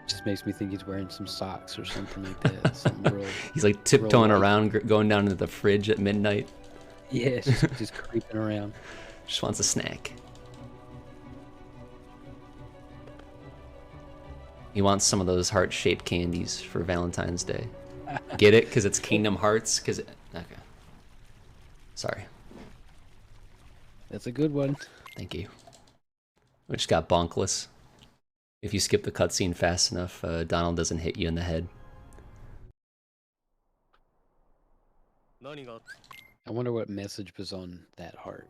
Just makes me think he's wearing some socks or something like that. Something real. He's like tiptoeing light. around, going down into the fridge at midnight. Yeah, just creeping around. Just wants a snack. He wants some of those heart-shaped candies for Valentine's Day. Get it? Because it's Kingdom Hearts? Okay. Sorry. That's a good one. Thank you. We just got bonkless. If you skip the cutscene fast enough, Donald doesn't hit you in the head. I wonder what message was on that heart.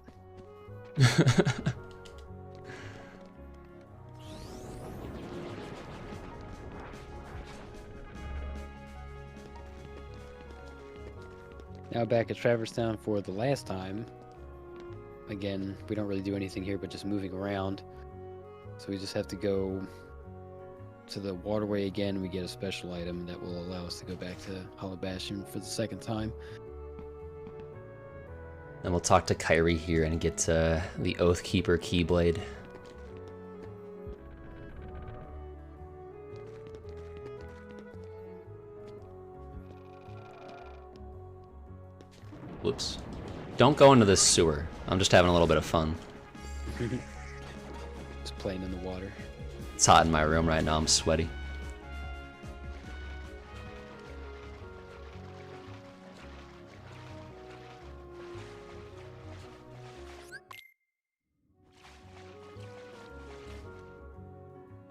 Now back at Traverse Town for the last time. Again, we don't really do anything here but just moving around. So we just have to go to the waterway again. We get a special item that will allow us to go back to Hollow Bastion for the second time. Then we'll talk to Kairi here and get the Oathkeeper Keyblade. Whoops. Don't go into this sewer. I'm just having a little bit of fun. Just playing in the water. It's hot in my room right now. I'm sweaty.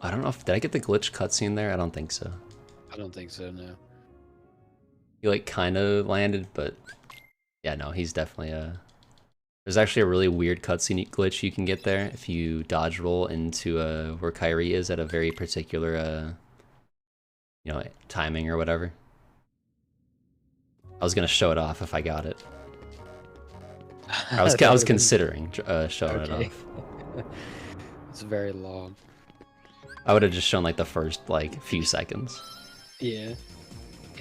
I don't know if... Did I get the glitch cutscene there? I don't think so. I don't think so, no. He like kind of landed, but... Yeah, no, he's definitely There's actually a really weird cutscene glitch you can get there if you dodge roll into where Kairi is at a very particular, timing or whatever. I was gonna show it off if I got it. I was considering showing it off. It's very long. I would have just shown like the first few seconds. Yeah.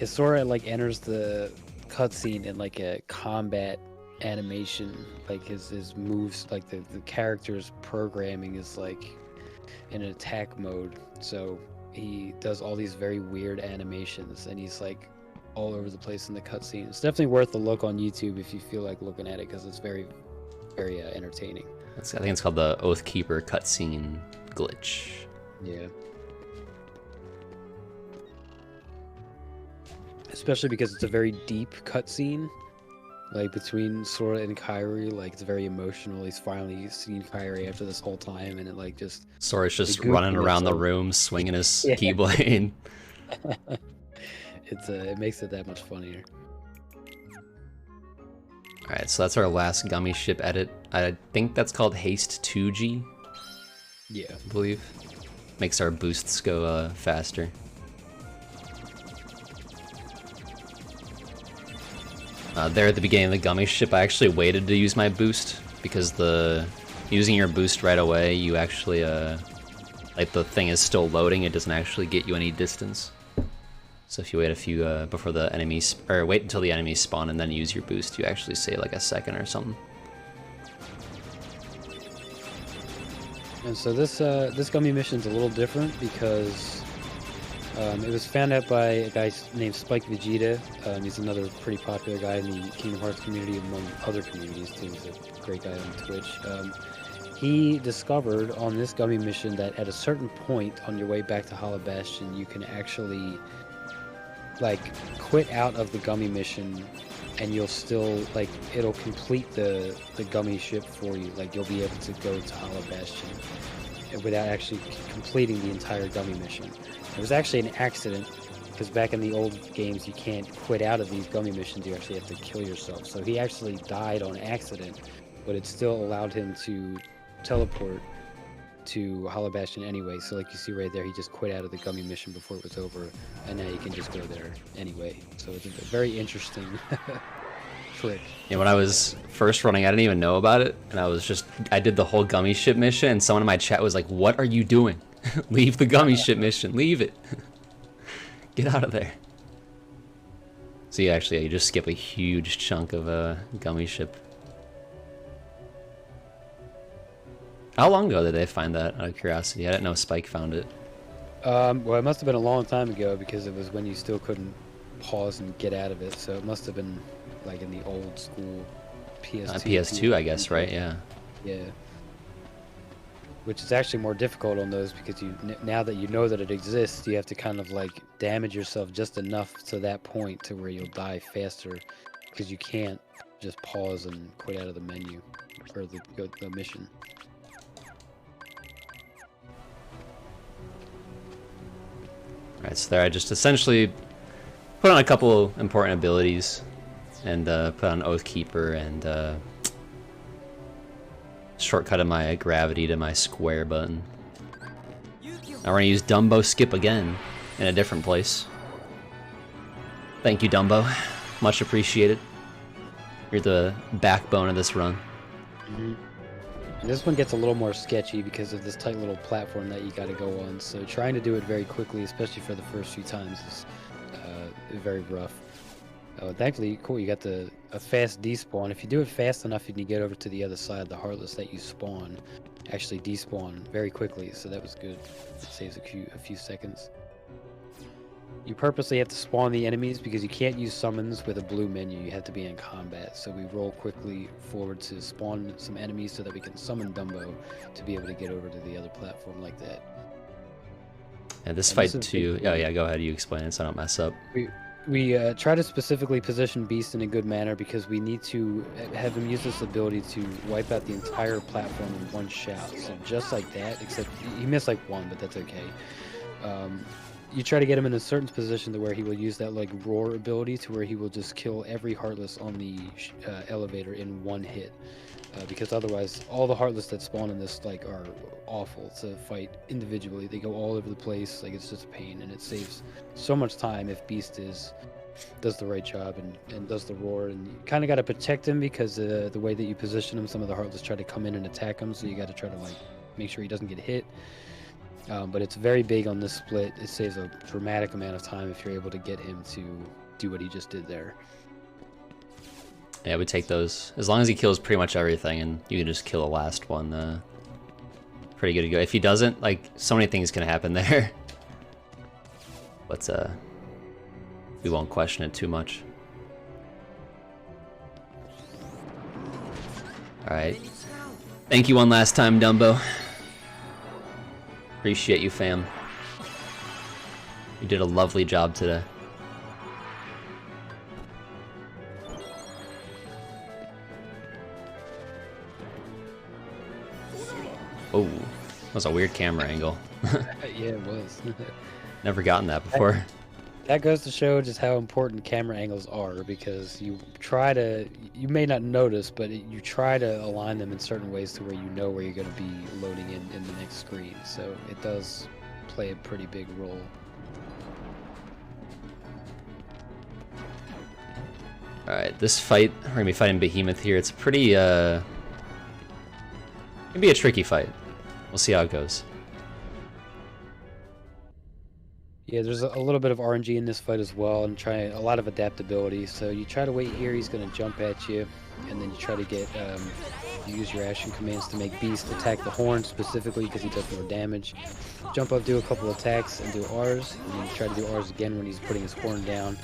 Sora enters the cutscene in like a combat animation, like his moves, like the character's programming is like in an attack mode, so he does all these very weird animations, and he's like all over the place in the cutscene. It's definitely worth a look on YouTube if you feel like looking at it, because it's very, very entertaining. I think it's called the Oathkeeper cutscene glitch. Yeah. Especially because it's a very deep cutscene, like between Sora and Kairi. Like it's very emotional. He's finally seen Kairi after this whole time, and it like just Sora's just goofy running around the itself. room, swinging his Yeah. keyblade. it makes it that much funnier. Alright, so that's our last gummy ship edit. I think that's called Haste 2G, Yeah. I believe. Makes our boosts go faster. There at the beginning of the gummy ship, I actually waited to use my boost, because using your boost right away, you actually, like the thing is still loading, it doesn't actually get you any distance. So if you wait a few, before the enemies, or wait until the enemies spawn and then use your boost, you actually save like a second or something. And so this gummy mission's a little different because it was found out by a guy named Spike Vegeta. He's another pretty popular guy in the Kingdom Hearts community, among other communities too. He's a great guy on Twitch. He discovered on this gummy mission that at a certain point on your way back to Hollow Bastion, you can actually like quit out of the gummy mission, and you'll still like it'll complete the gummy ship for you. Like you'll be able to go to Hollow Bastion without actually completing the entire gummy mission. It was actually an accident, because back in the old games you can't quit out of these gummy missions, you actually have to kill yourself. So he actually died on accident, but it still allowed him to teleport to Hollow Bastion anyway. So like you see right there, he just quit out of the gummy mission before it was over, and now you can just go there anyway. So it's a very interesting trick. Yeah, when I was first running, I didn't even know about it, and I did the whole gummy ship mission, and someone in my chat was like, "What are you doing? Leave the gummy ship mission, leave it. Get out of there." So you just skip a huge chunk of a gummy ship. How long ago did they find that, out of curiosity? I didn't know Spike found it. Well, it must have been a long time ago, because it was when you still couldn't pause and get out of it. So it must have been like in the old school PS2. PS2, I guess, right? Yeah. Yeah. Which is actually more difficult on those, because now that you know that it exists, you have to kind of like damage yourself just enough to that point to where you'll die faster, because you can't just pause and quit out of the menu or the mission. Alright, so there I just essentially put on a couple important abilities, and put on Oathkeeper, and shortcutted my gravity to my square button. Now we're gonna use Dumbo Skip again in a different place. Thank you, Dumbo. Much appreciated. You're the backbone of this run. Mm-hmm. This one gets a little more sketchy because of this tight little platform that you got to go on. So trying to do it very quickly, especially for the first few times, is very rough. Thankfully, cool, you got a fast despawn. If you do it fast enough and you get over to the other side, the Heartless that you spawn actually despawn very quickly. So that was good. It saves a few seconds. You purposely have to spawn the enemies because you can't use summons with a blue menu. You have to be in combat. So we roll quickly forward to spawn some enemies so that we can summon Dumbo to be able to get over to the other platform like that. And this fight too. Oh yeah, go ahead. You explain it so I don't mess up. We try to specifically position Beast in a good manner because we need to have him use this ability to wipe out the entire platform in one shot. So just like that, except he missed like one, but that's okay. You try to get him in a certain position to where he will use that like roar ability to where he will just kill every Heartless on the elevator in one hit. Because otherwise, all the Heartless that spawn in this like are awful to fight individually. They go all over the place, like it's just a pain, and it saves so much time if Beast does the right job and does the roar. And you kind of got to protect him because the way that you position him, some of the Heartless try to come in and attack him, so you got to try to like make sure he doesn't get hit. But it's very big on this split. It saves a dramatic amount of time if you're able to get him to do what he just did there. Yeah, we take those. As long as he kills pretty much everything and you can just kill the last one, pretty good to go. If he doesn't, like, so many things can happen there. but we won't question it too much. Alright. Thank you one last time, Dumbo. Appreciate you, fam. You did a lovely job today. Oh, that was a weird camera angle. Yeah, it was. Never gotten that before. That goes to show just how important camera angles are, because you may not notice, but you try to align them in certain ways to where you know where you're going to be loading in the next screen. So it does play a pretty big role. Alright, this fight, we're gonna be fighting Behemoth here. It's pretty, it can be a tricky fight. We'll see how it goes. Yeah, there's a little bit of RNG in this fight as well, and a lot of adaptability. So you try to wait here, he's going to jump at you, and then you try to get, you use your action commands to make Beast attack the horn specifically because he does more damage. Jump up, do a couple attacks, and do R's, and then you try to do R's again when he's putting his horn down,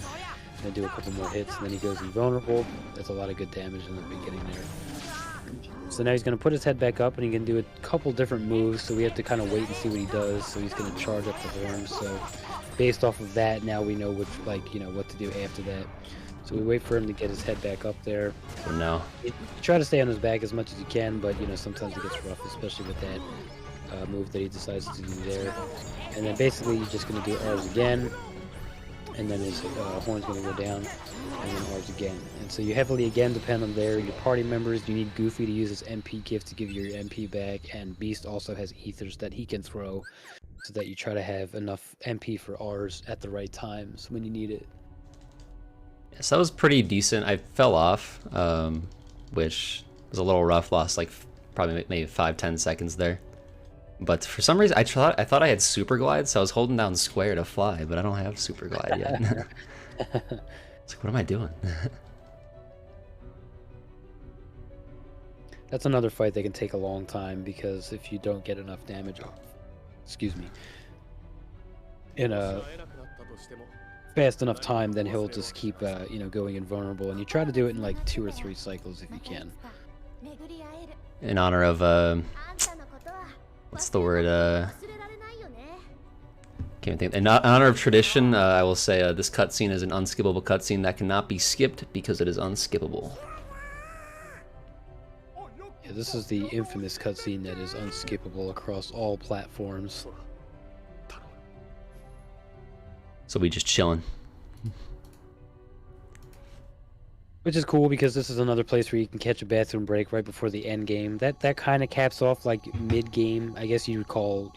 and then do a couple more hits, and then he goes invulnerable. That's a lot of good damage in the beginning there. So now he's going to put his head back up, and he can do a couple different moves, so we have to kind of wait and see what he does. So he's going to charge up the horn, so based off of that, now we know what to do after that. So we wait for him to get his head back up there. For now. You try to stay on his back as much as you can, but sometimes it gets rough, especially with that move that he decides to do there. And then basically you're just going to do R's again, and then his horn's going to go down, and then R's again. And so you heavily again depend on your party members. You need Goofy to use his MP gift to give you your MP back, and Beast also has ethers that he can throw, so that you try to have enough MP for R's at the right times when you need it. Yes, that was pretty decent. I fell off, which was a little rough. Lost like probably maybe 5-10 seconds there. But for some reason, I thought I had super glide, so I was holding down square to fly, but I don't have super glide yet. It's like, what am I doing? That's another fight that can take a long time, because if you don't get enough damage off, in a fast enough time, then he'll just keep going invulnerable, and you try to do it in like 2 or 3 cycles if you can. In honor of what's the word? Can't even think. In honor of tradition, I will say this cutscene is an unskippable cutscene that cannot be skipped because it is unskippable. Yeah, this is the infamous cutscene that is unskippable across all platforms. So we just chilling. Which is cool, because this is another place where you can catch a bathroom break right before the end game. That kind of caps off like mid game. I guess you would call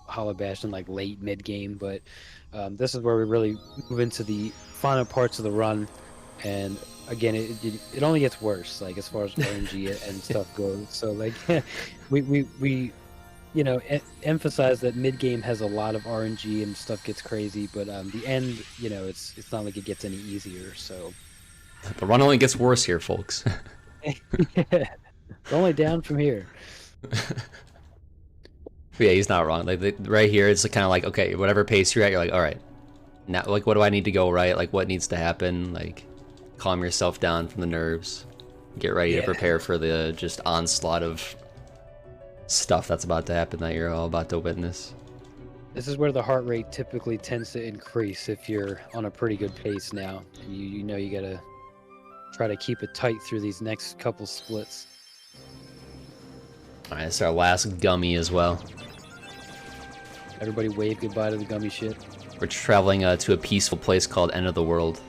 Hollow Bastion like late mid game, but this is where we really move into the final parts of the run. And again, it only gets worse, like as far as RNG and stuff goes. So like we emphasize that mid game has a lot of RNG and stuff gets crazy, but the end, it's not like it gets any easier. So. The run only gets worse here, folks. Yeah, only down from here. Yeah, he's not wrong. Like right here, it's kind of like, okay, whatever pace you're at, you're like, all right, now like what do I need to go right? Like what needs to happen? Like calm yourself down from the nerves. Get ready to prepare for the just onslaught of stuff that's about to happen that you're all about to witness. This is where the heart rate typically tends to increase if you're on a pretty good pace now. And you gotta try to keep it tight through these next couple splits. Alright, it's our last gummy as well. Everybody wave goodbye to the gummy shit. We're traveling to a peaceful place called End of the World.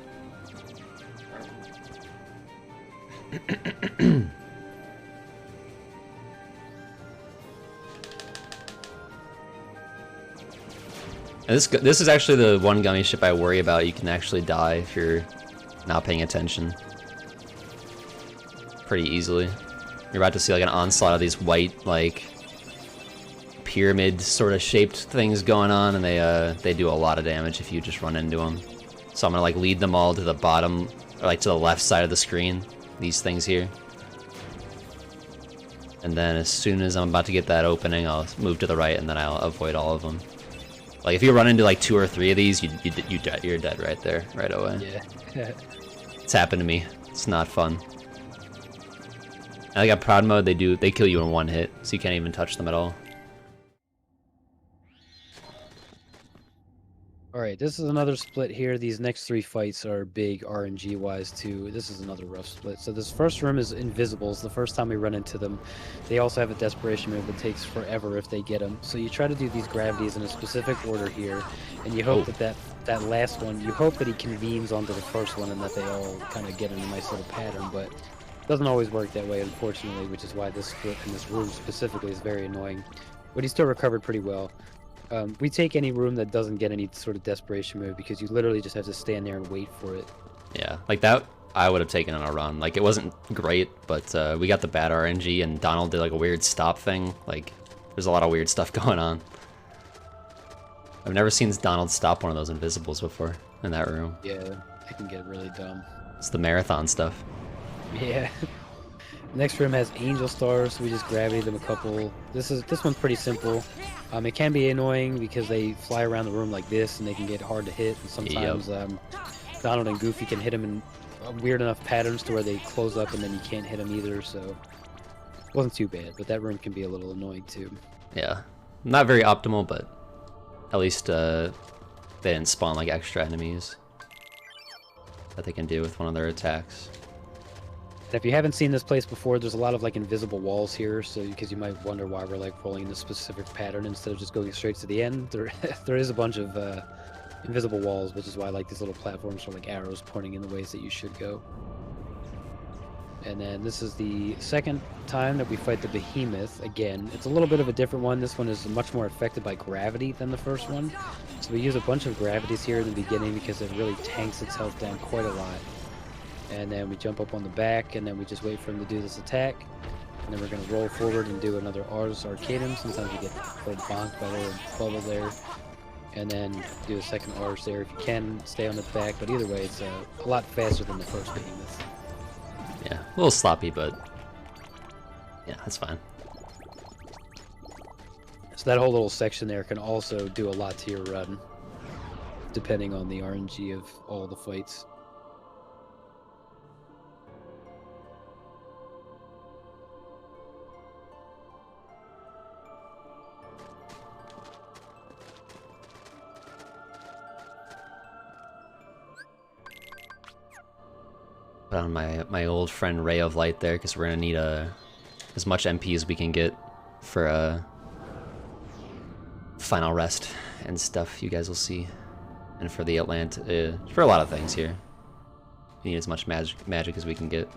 This is actually the one gummy ship I worry about. You can actually die if you're not paying attention. Pretty easily. You're about to see like an onslaught of these white, like, pyramid sort of shaped things going on, and they do a lot of damage if you just run into them. So I'm gonna like lead them all to the bottom, or like to the left side of the screen. These things here. And then as soon as I'm about to get that opening, I'll move to the right, and then I'll avoid all of them. Like if you run into like 2 or 3 of these, you're dead right there, right away. Yeah. It's happened to me. It's not fun. I got Proud Mode. They kill you in 1 hit, so you can't even touch them at all. Alright, this is another split here. These next 3 fights are big RNG wise too. This is another rough split. So this first room is Invisibles. The first time we run into them, they also have a desperation move that takes forever if they get them. So you try to do these gravities in a specific order here, and you hope that last one, you hope that he convenes onto the first one and that they all kind of get in a nice little pattern, but it doesn't always work that way, unfortunately, which is why this split in this room specifically is very annoying. But he still recovered pretty well. We take any room that doesn't get any sort of desperation move because you literally just have to stand there and wait for it. Yeah, like that I would have taken on a run. Like it wasn't great, but we got the bad RNG and Donald did like a weird stop thing. Like there's a lot of weird stuff going on. I've never seen Donald stop one of those invisibles before in that room. Yeah, it can get really dumb. It's the marathon stuff. Yeah. Next room has Angel Stars, so we just gravity them a couple. This one's pretty simple. It can be annoying because they fly around the room like this and they can get hard to hit. And sometimes Donald and Goofy can hit them in weird enough patterns to where they close up and then you can't hit them either. So it wasn't too bad, but that room can be a little annoying too. Yeah, not very optimal, but at least they didn't spawn like extra enemies that they can do with one of their attacks. And if you haven't seen this place before, there's a lot of like invisible walls here, so because you might wonder why we're like rolling in a specific pattern instead of just going straight to the end. There is a bunch of invisible walls, which is why I like these little platforms are like arrows pointing in the ways that you should go. And then this is the second time that we fight the Behemoth again. It's a little bit of a different one. This one is much more affected by gravity than the first one. So we use a bunch of gravities here in the beginning because it really tanks its health down quite a lot. And then we jump up on the back, and then we just wait for him to do this attack. And then we're going to roll forward and do another Ars Arcanum. Sometimes you get bonked by a little bubble there. And then do a second Ars there if you can. Stay on the back, but either way, it's a lot faster than the first Behemoth. Yeah, a little sloppy, but yeah, that's fine. So that whole little section there can also do a lot to your run, depending on the RNG of all the fights. Put on my old friend Ray of Light there because we're gonna need as much MP as we can get for a final rest and stuff. You guys will see, and for the Atlanta, for a lot of things here, we need as much magic as we can get.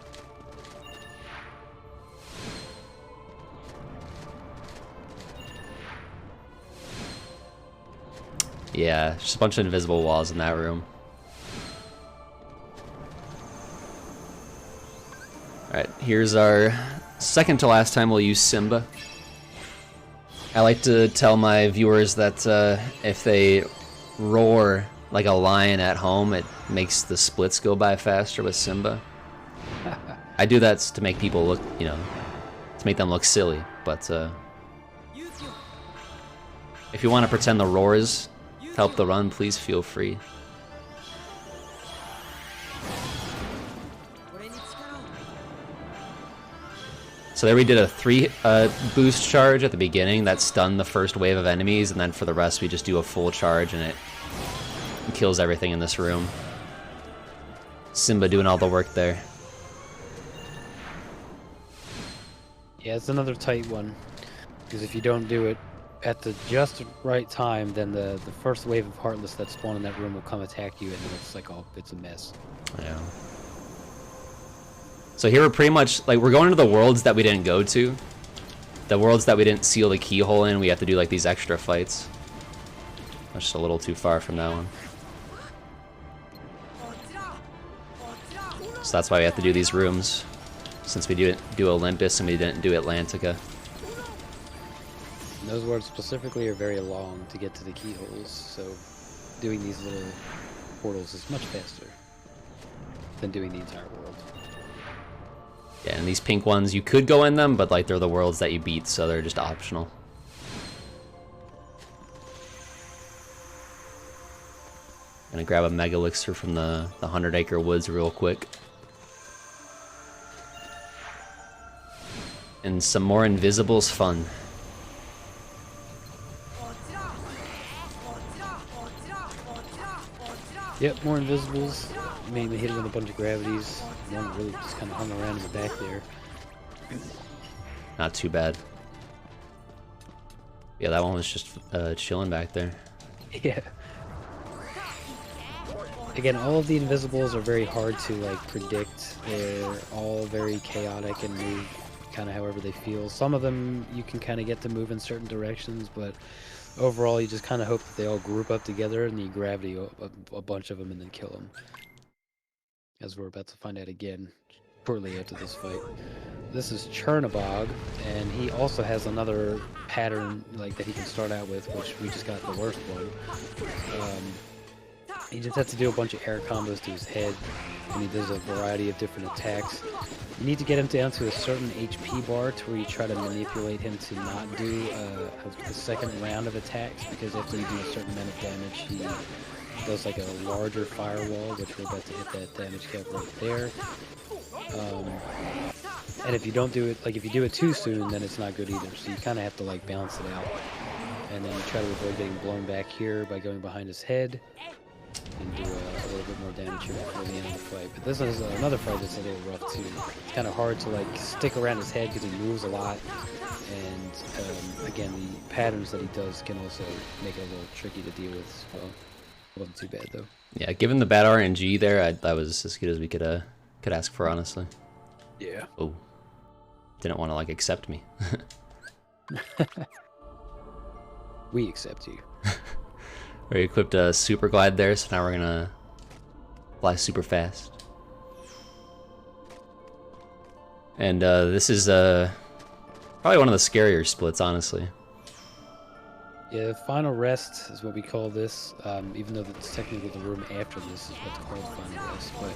Yeah, just a bunch of invisible walls in that room. Alright, here's our second to last time we'll use Simba. I like to tell my viewers that if they roar like a lion at home, it makes the splits go by faster with Simba. I do that to make people look, you know, to make them look silly, but if you want to pretend the roars help the run, please feel free. So there we did a 3 boost charge at the beginning that stunned the first wave of enemies, and then for the rest we just do a full charge and it kills everything in this room. Simba doing all the work there. Yeah, it's another tight one, because if you don't do it at the just right time, then the first wave of Heartless that spawn in that room will come attack you, and then it's like, oh, it's a mess. Yeah. So here we're pretty much, like, we're going to the worlds that we didn't go to. The worlds that we didn't seal the keyhole in, we have to do, like, these extra fights. That's just a little too far from that one. So that's why we have to do these rooms. Since we didn't do Olympus and we didn't do Atlantica. And those worlds specifically are very long to get to the keyholes, so doing these little portals is much faster than doing the entire world. Yeah, and these pink ones, you could go in them, but like they're the worlds that you beat, so they're just optional. Gonna grab a Mega Elixir from the 100 Acre Woods real quick. And some more Invisibles fun. Yep, more Invisibles. Made me hit him with a bunch of gravities. One really just kind of hung around in the back there. Not too bad. Yeah, that one was just chilling back there. Yeah. Again, all of the Invisibles are very hard to like predict. They're all very chaotic and move kind of however they feel. Some of them you can kind of get to move in certain directions, but overall you just kind of hope that they all group up together and you gravity a bunch of them and then kill them. As we're about to find out again shortly after this fight. This is Chernabog, and he also has another pattern like that he can start out with, which we just got the worst one. He just has to do a bunch of air combos to his head, and he does a variety of different attacks. You need to get him down to a certain HP bar to where you try to manipulate him to not do a second round of attacks, because after you do a certain amount of damage, he does like a larger firewall, which we're about to hit that damage cap right there. And if you don't do it, like if you do it too soon, then it's not good either. So you kind of have to like balance it out. And then you try to avoid getting blown back here by going behind his head and do a little bit more damage here before the end of the fight. But this is another fight that's a little rough too. It's kind of hard to like stick around his head because he moves a lot. And again, the patterns that he does can also make it a little tricky to deal with as well. It wasn't too bad though. Yeah, given the bad RNG there, that was as good as we could ask for, honestly. Yeah. Oh, didn't want to like accept me. We accept you. We equipped a super glide there, so now we're gonna fly super fast. And this is probably one of the scarier splits, honestly. Yeah, Final Rest is what we call this, even though it's technically the room after this is what's called Final Rest. But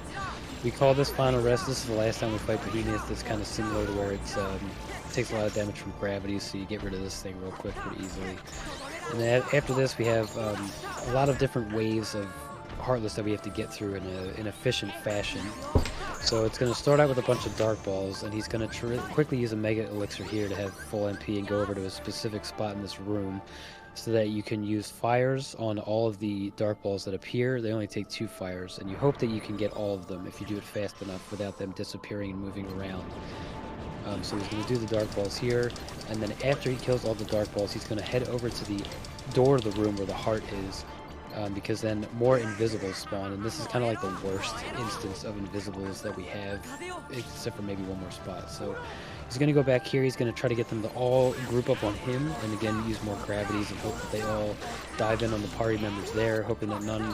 we call this Final Rest. This is the last time we fight Behemoth. It's kind of similar to where it takes a lot of damage from gravity, so you get rid of this thing real quick pretty easily. And then after this, we have a lot of different waves of Heartless that we have to get through in an efficient fashion. So it's going to start out with a bunch of Dark Balls, and he's going to quickly use a Mega Elixir here to have full MP and go over to a specific spot in this room, so that you can use fires on all of the Dark Balls that appear. They only take 2 fires, and you hope that you can get all of them if you do it fast enough without them disappearing and moving around. So he's going to do the Dark Balls here, and then after he kills all the Dark Balls, he's going to head over to the door of the room where the heart is, because then more Invisibles spawn, and this is kind of like the worst instance of Invisibles that we have, except for maybe one more spot. So he's going to go back here, he's going to try to get them to all group up on him, and again use more gravities and hope that they all dive in on the party members there, hoping that none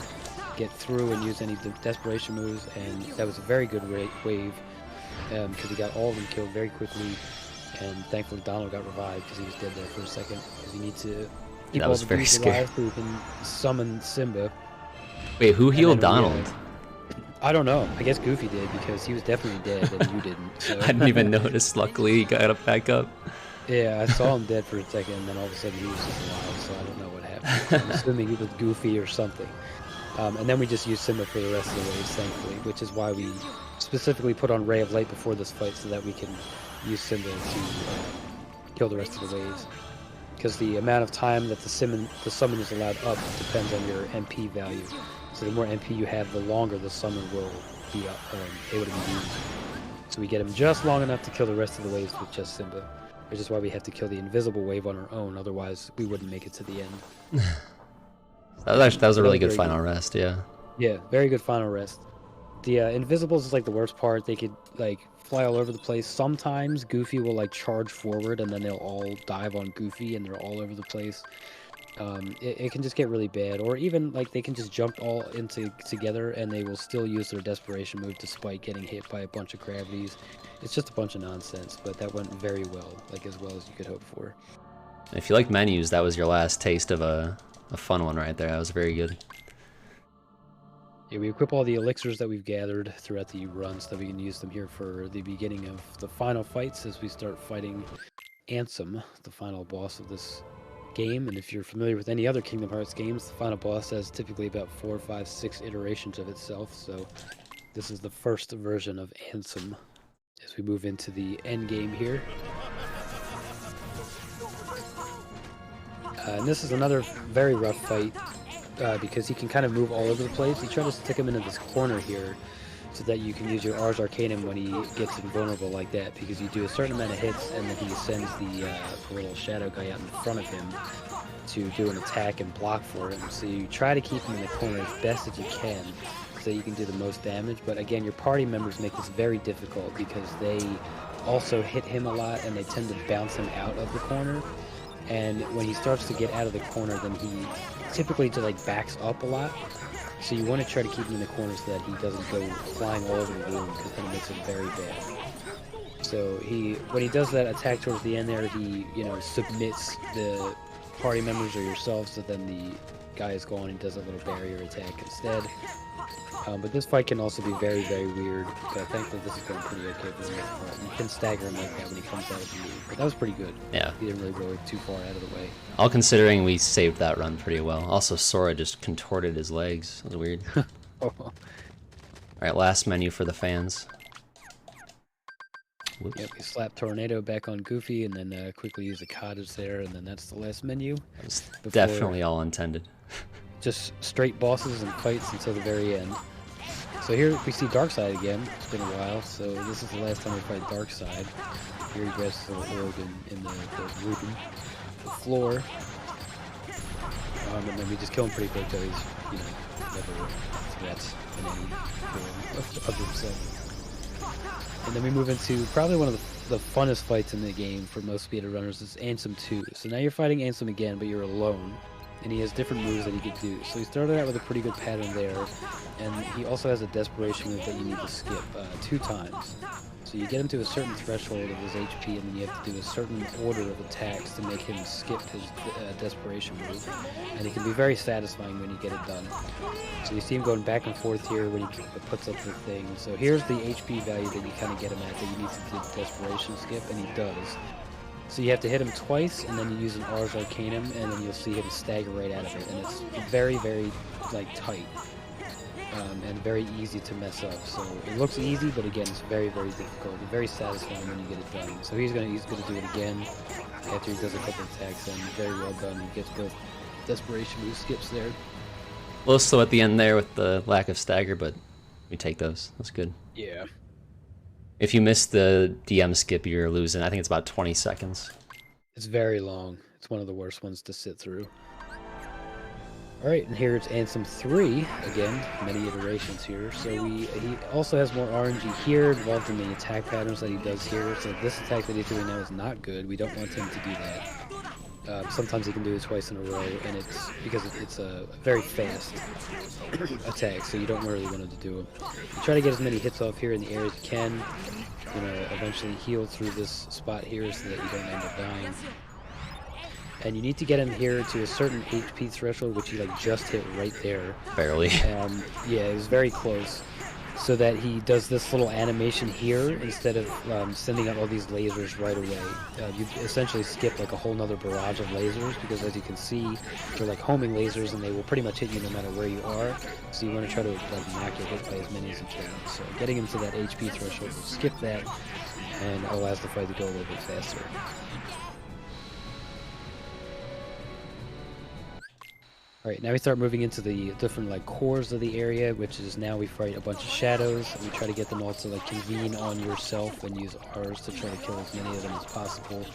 get through and use any desperation moves. And that was a very good wave, because he got all of them killed very quickly, and thankfully Donald got revived because he was dead there for a second, because you need to keep that all was the very dudes scary. alive so you can summon Simba. Wait, who healed then we, Donald? I don't know. I guess Goofy did, because he was definitely dead and you didn't. So. I didn't even notice. Luckily, he got up back up. Yeah, I saw him dead for a second, and then all of a sudden he was just alive, so I don't know what happened. I'm assuming he was Goofy or something. And then we just used Simba for the rest of the waves, thankfully, which is why we specifically put on Ray of Light before this fight, so that we can use Simba to kill the rest of the waves. Because the amount of time that the summon is allowed up depends on your MP value. So the more MP you have, the longer the summon will be able to be used. So we get him just long enough to kill the rest of the waves with just Simba, which is why we have to kill the invisible wave on our own, otherwise we wouldn't make it to the end. That was a really good final rest, yeah. Yeah, very good final rest. The invisibles is like the worst part. They could like fly all over the place. Sometimes Goofy will like charge forward and then they'll all dive on Goofy and they're all over the place. It can just get really bad, or even like they can just jump all into together and they will still use their desperation move despite getting hit by a bunch of gravities. It's just a bunch of nonsense, but that went very well, like as well as you could hope for. If you like menus, that was your last taste of a fun one right there. That was very good. Yeah, we equip all the elixirs that we've gathered throughout the run so that we can use them here for the beginning of the final fights as we start fighting Ansem, the final boss of this game, and if you're familiar with any other Kingdom Hearts games, the final boss has typically about 4, 5, 6 iterations of itself, so this is the first version of Ansem as we move into the end game here. And this is another very rough fight because he can kind of move all over the place. You try to stick him into this corner here so that you can use your Ars Arcanum when he gets invulnerable like that, because you do a certain amount of hits and then he sends the little shadow guy out in front of him to do an attack and block for him. So you try to keep him in the corner as best as you can so you can do the most damage. But again, your party members make this very difficult because they also hit him a lot and they tend to bounce him out of the corner. And when he starts to get out of the corner, then he typically just like backs up a lot. So you want to try to keep him in the corner so that he doesn't go flying all over the room, because then it makes it very bad. So when he does that attack towards the end there, he, you know, submits the party members or yourself, so then the guy is gone and does a little barrier attack instead. But this fight can also be very, very weird, but thankfully this is going pretty okay for the most part. You can stagger him like that when he comes out of the move, but that was pretty good. Yeah. He didn't really go too far out of the way. All considering we saved that run pretty well. Also, Sora just contorted his legs. That was weird. Alright, last menu for the fans. Whoops. Yep, we slap Tornado back on Goofy, and then quickly use a cottage there, and then that's the last menu. That was definitely all intended. Just straight bosses and fights until the very end. So here we see Darkseid again. It's been a while, so this is the last time we fight Darkseid. Here he grabs the little orb in the room, the floor. And then we just kill him pretty quick, though he's, you know, never threat in any form of himself. And then we move into probably one of the funnest fights in the game for most speedrunners. Is Ansem 2. So now you're fighting Ansem again, but you're alone. And he has different moves that he could do. So he started out with a pretty good pattern there, and he also has a desperation move that you need to skip 2 times. So you get him to a certain threshold of his HP, and then you have to do a certain order of attacks to make him skip his desperation move. And it can be very satisfying when you get it done. So you see him going back and forth here when he puts up the thing. So here's the HP value that you kind of get him at that you need to do the desperation skip, and he does. So you have to hit him twice, and then you use an Ars Arcanum, and then you'll see him stagger right out of it. And it's very, very, like, tight. And very easy to mess up. So it looks easy, but again, it's very, very difficult. It's very satisfying when you get it done. So he's gonna do it again after he does a couple attacks, and very well done. He gets both desperation move skips there. A little slow at the end there with the lack of stagger, but we take those. That's good. Yeah. If you miss the DM skip, you're losing. I think it's about 20 seconds. It's very long. It's one of the worst ones to sit through. Alright, and here it's Ansem 3, again, many iterations here. So he also has more RNG here involved in the attack patterns that he does here. So this attack that he's doing now is not good. We don't want him to do that. Sometimes he can do it twice in a row, and it's because it's a very fast attack, so you don't really want him to do it. You try to get as many hits off here in the air as you can. You know, eventually heal through this spot here so that you don't end up dying. And you need to get him here to a certain HP threshold, which you like just hit right there. Barely. Yeah, it was very close. So that he does this little animation here instead of sending out all these lasers right away. You essentially skip like a whole nother barrage of lasers, because as you can see, they're like homing lasers and they will pretty much hit you no matter where you are. So you want to try to like knock your hit by as many as you can. So getting him to that HP threshold will skip that and allows the fight to go a little bit faster. Alright, now we start moving into the different like cores of the area, which is now we fight a bunch of shadows, and we try to get them all to like convene on yourself and use ours to try to kill as many of them as possible.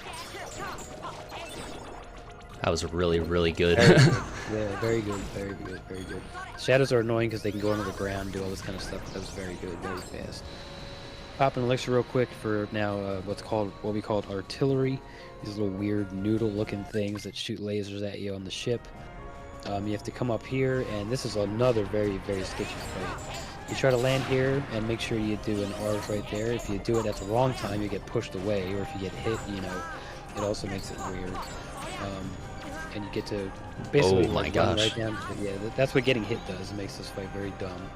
That was really, really good. Very good. Yeah, very good, very good, very good. Shadows are annoying because they can go under the ground and do all this kind of stuff, but that was very good, very fast. Pop an elixir real quick for now what we call artillery. These little weird noodle-looking things that shoot lasers at you on the ship. You have to come up here, and this is another very, very sketchy fight. You try to land here, and make sure you do an R's right there. If you do it at the wrong time, you get pushed away, or if you get hit, you know, it also makes it weird. And you get to basically run right down to, yeah, that's what getting hit does. It makes this fight very dumb.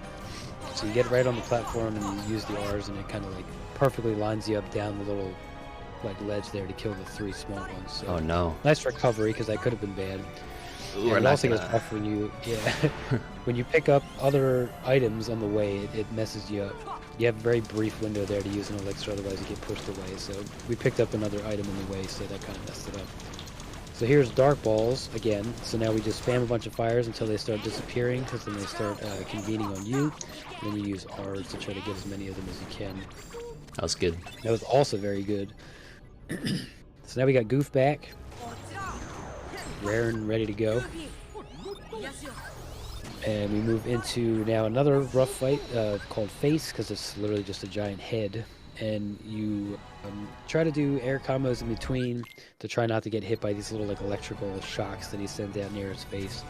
So you get right on the platform, and you use the R's, and it kind of like perfectly lines you up down the little like ledge there to kill the 3 small ones. So Oh no. nice recovery because that could have been bad. Ooh, And we're it not also gets gonna... tough when you, when you pick up other items on the way, it messes you up. You have a very brief window there to use an elixir, otherwise you get pushed away. So we picked up another item in the way, so that kind of messed it up. So here's dark balls again. So now we just spam a bunch of fires until they start disappearing, because then they start convening on you. And then you use R's to try to get as many of them as you can. That was good. That was also very good. So now we got Goof back. Rare and ready to go. And we move into now another rough fight called Face, because it's literally just a giant head. And you try to do air combos in between to try not to get hit by these little like electrical shocks that he sends out near his face.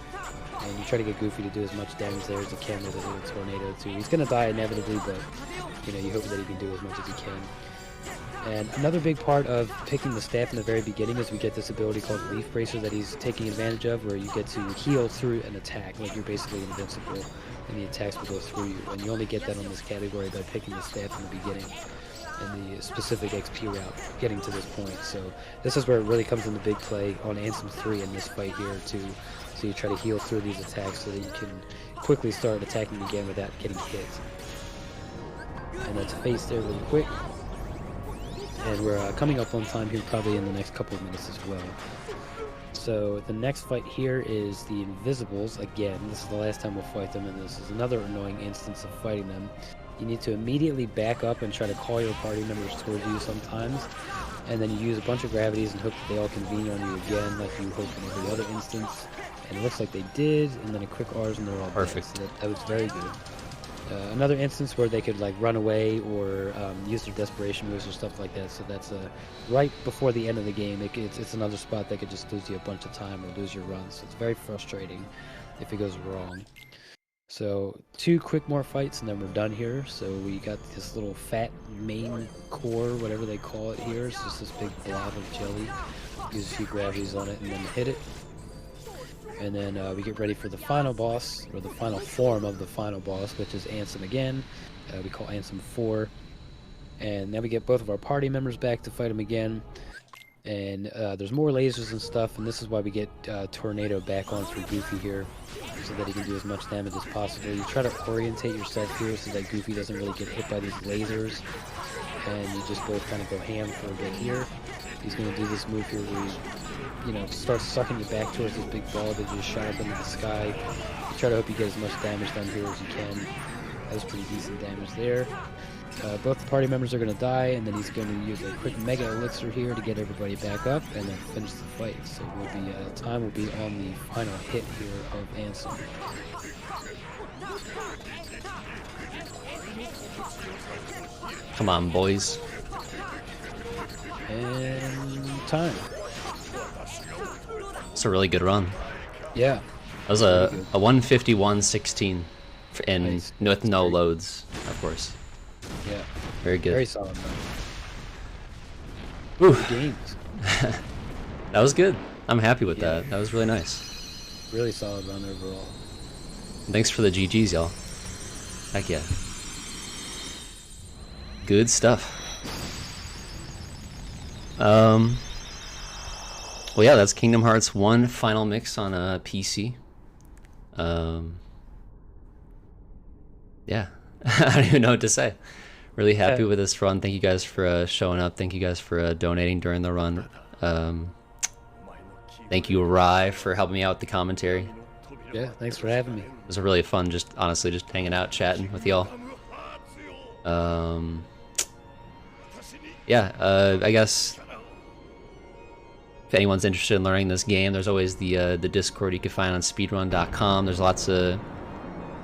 And you try to get Goofy to do as much damage there as he can with a little tornado too. He's gonna die inevitably, but you know, you hope that he can do as much as he can. And another big part of picking the staff in the very beginning is we get this ability called Leaf Bracer that he's taking advantage of, where you get to heal through an attack, like you're basically invincible, and the attacks will go through you. And you only get that on this category by picking the staff in the beginning, and the specific XP route getting to this point. So this is where it really comes into big play on Ansem 3 in this fight here too. So you try to heal through these attacks so that you can quickly start attacking again without getting hit. And that's Face there really quick. And we're coming up on time here, probably in the next couple of minutes as well. So the next fight here is the Invisibles. Again, this is the last time we'll fight them, and this is another annoying instance of fighting them. You need to immediately back up and try to call your party members towards you sometimes, and then you use a bunch of gravities and hope that they all convene on you again, like you hope in every other instance. And it looks like they did, and then a quick R's and they're all Perfect. dead. So that was very good. Another instance where they could like run away or use their desperation moves or stuff like that. So that's right before the end of the game. It's another spot that could just lose you a bunch of time or lose your run. So it's very frustrating if it goes wrong. So 2 quick more fights and then we're done here. So we got this little fat main core, whatever they call it here. It's just this big blob of jelly. Use a few gravities on it and then hit it. And then we get ready for the final boss, or the final form of the final boss, which is Ansem again. We call Ansem 4. And now we get both of our party members back to fight him again. And there's more lasers and stuff, and this is why we get Tornado back on through Goofy here, so that he can do as much damage as possible. You try to orientate yourself here so that Goofy doesn't really get hit by these lasers. And you just both kind of go ham for a bit here. He's going to do this move here where he, you know, starts sucking you back towards this big ball that just shot up into the sky. You try to hope you get as much damage done here as you can. That was pretty decent damage there. Both the party members are going to die, and then he's going to use a quick mega elixir here to get everybody back up and then finish the fight. So we'll be time will be on the final hit here of Ansem. Come on, boys. And time. It's a really good run. Yeah. That was a 151.16 and Nice. with no Great. loads, of course. Yeah. Very good. Very solid run. Whew. Good games. That was good. I'm happy with Yeah. that. That was really nice. Really solid run overall. Thanks for the GGs, y'all. Heck yeah. Good stuff. Well, yeah, that's Kingdom Hearts 1 Final Mix on a PC. Yeah, I don't even know what to say. Really happy with this run. Thank you guys for showing up. Thank you guys for donating during the run. Thank you, Rai, for helping me out with the commentary. Yeah, thanks for having me. It was really fun, just honestly, just hanging out, chatting with y'all. Yeah, I guess if anyone's interested in learning this game, there's always the Discord you can find on speedrun.com. There's lots of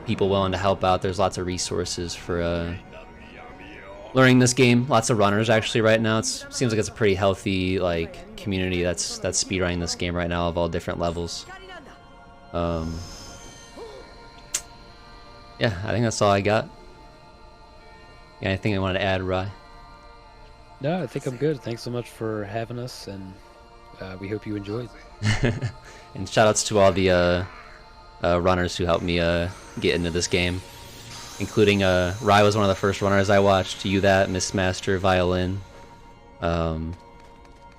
people willing to help out. There's lots of resources for learning this game. Lots of runners actually right now. It seems like it's a pretty healthy like community that's speedrunning this game right now of all different levels. Yeah, I think that's all I got. Yeah, anything I wanted to add, Rai? No, I think I'm good. Thanks so much for having us, and we hope you enjoyed. And shoutouts to all the runners who helped me get into this game, including Rai was one of the first runners I watched. You that, Miss Master, Violin.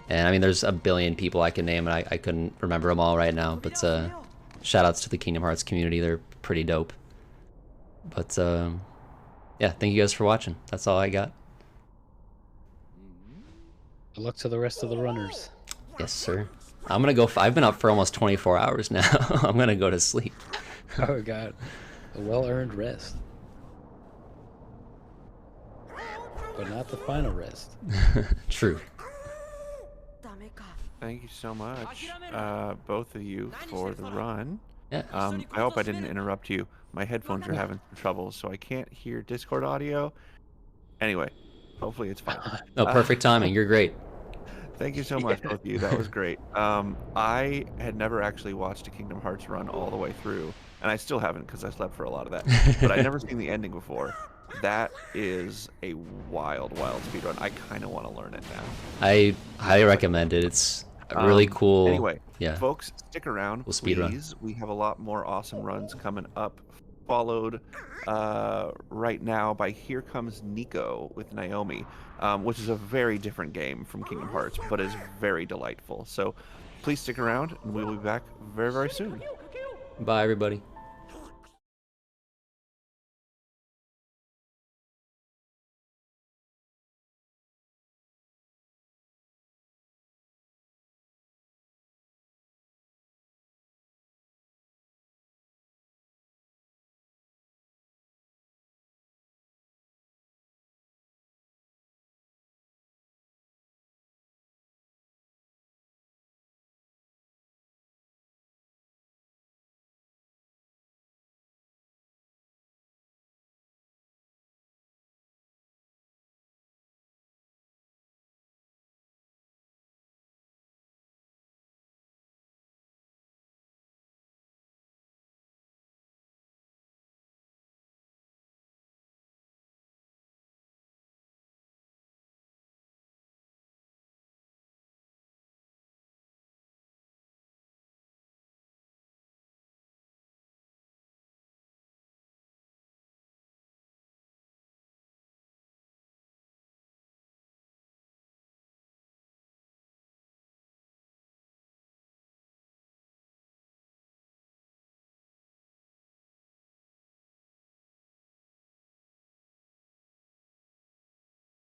And I mean, there's a billion people I can name, and I couldn't remember them all right now. But shout outs to the Kingdom Hearts community. They're pretty dope. But yeah, thank you guys for watching. That's all I got. Good luck to the rest of the runners. Yes, sir. I'm gonna go. I've been up for almost 24 hours now. I'm gonna go to sleep. Oh God, a well-earned rest, but not the final rest. True. Thank you so much, both of you, for the run. Yeah. I hope I didn't interrupt you. My headphones are having some trouble, so I can't hear Discord audio. Anyway, hopefully it's fine. No, perfect timing. You're great. Thank you so much, both of you. That was great. I had never actually watched a Kingdom Hearts run all the way through, and I still haven't because I slept for a lot of that. But I'd never seen the ending before. That is a wild, wild speedrun. I kind of want to learn it now. I highly recommend it. It's really cool. Anyway, yeah. Folks, stick around, We'll speedrun. please. We have a lot more awesome runs coming up. Followed right now by Here Comes Nico with Naomi, which is a very different game from Kingdom Hearts, but is very delightful. So please stick around, and we'll be back very, very soon. Bye, everybody.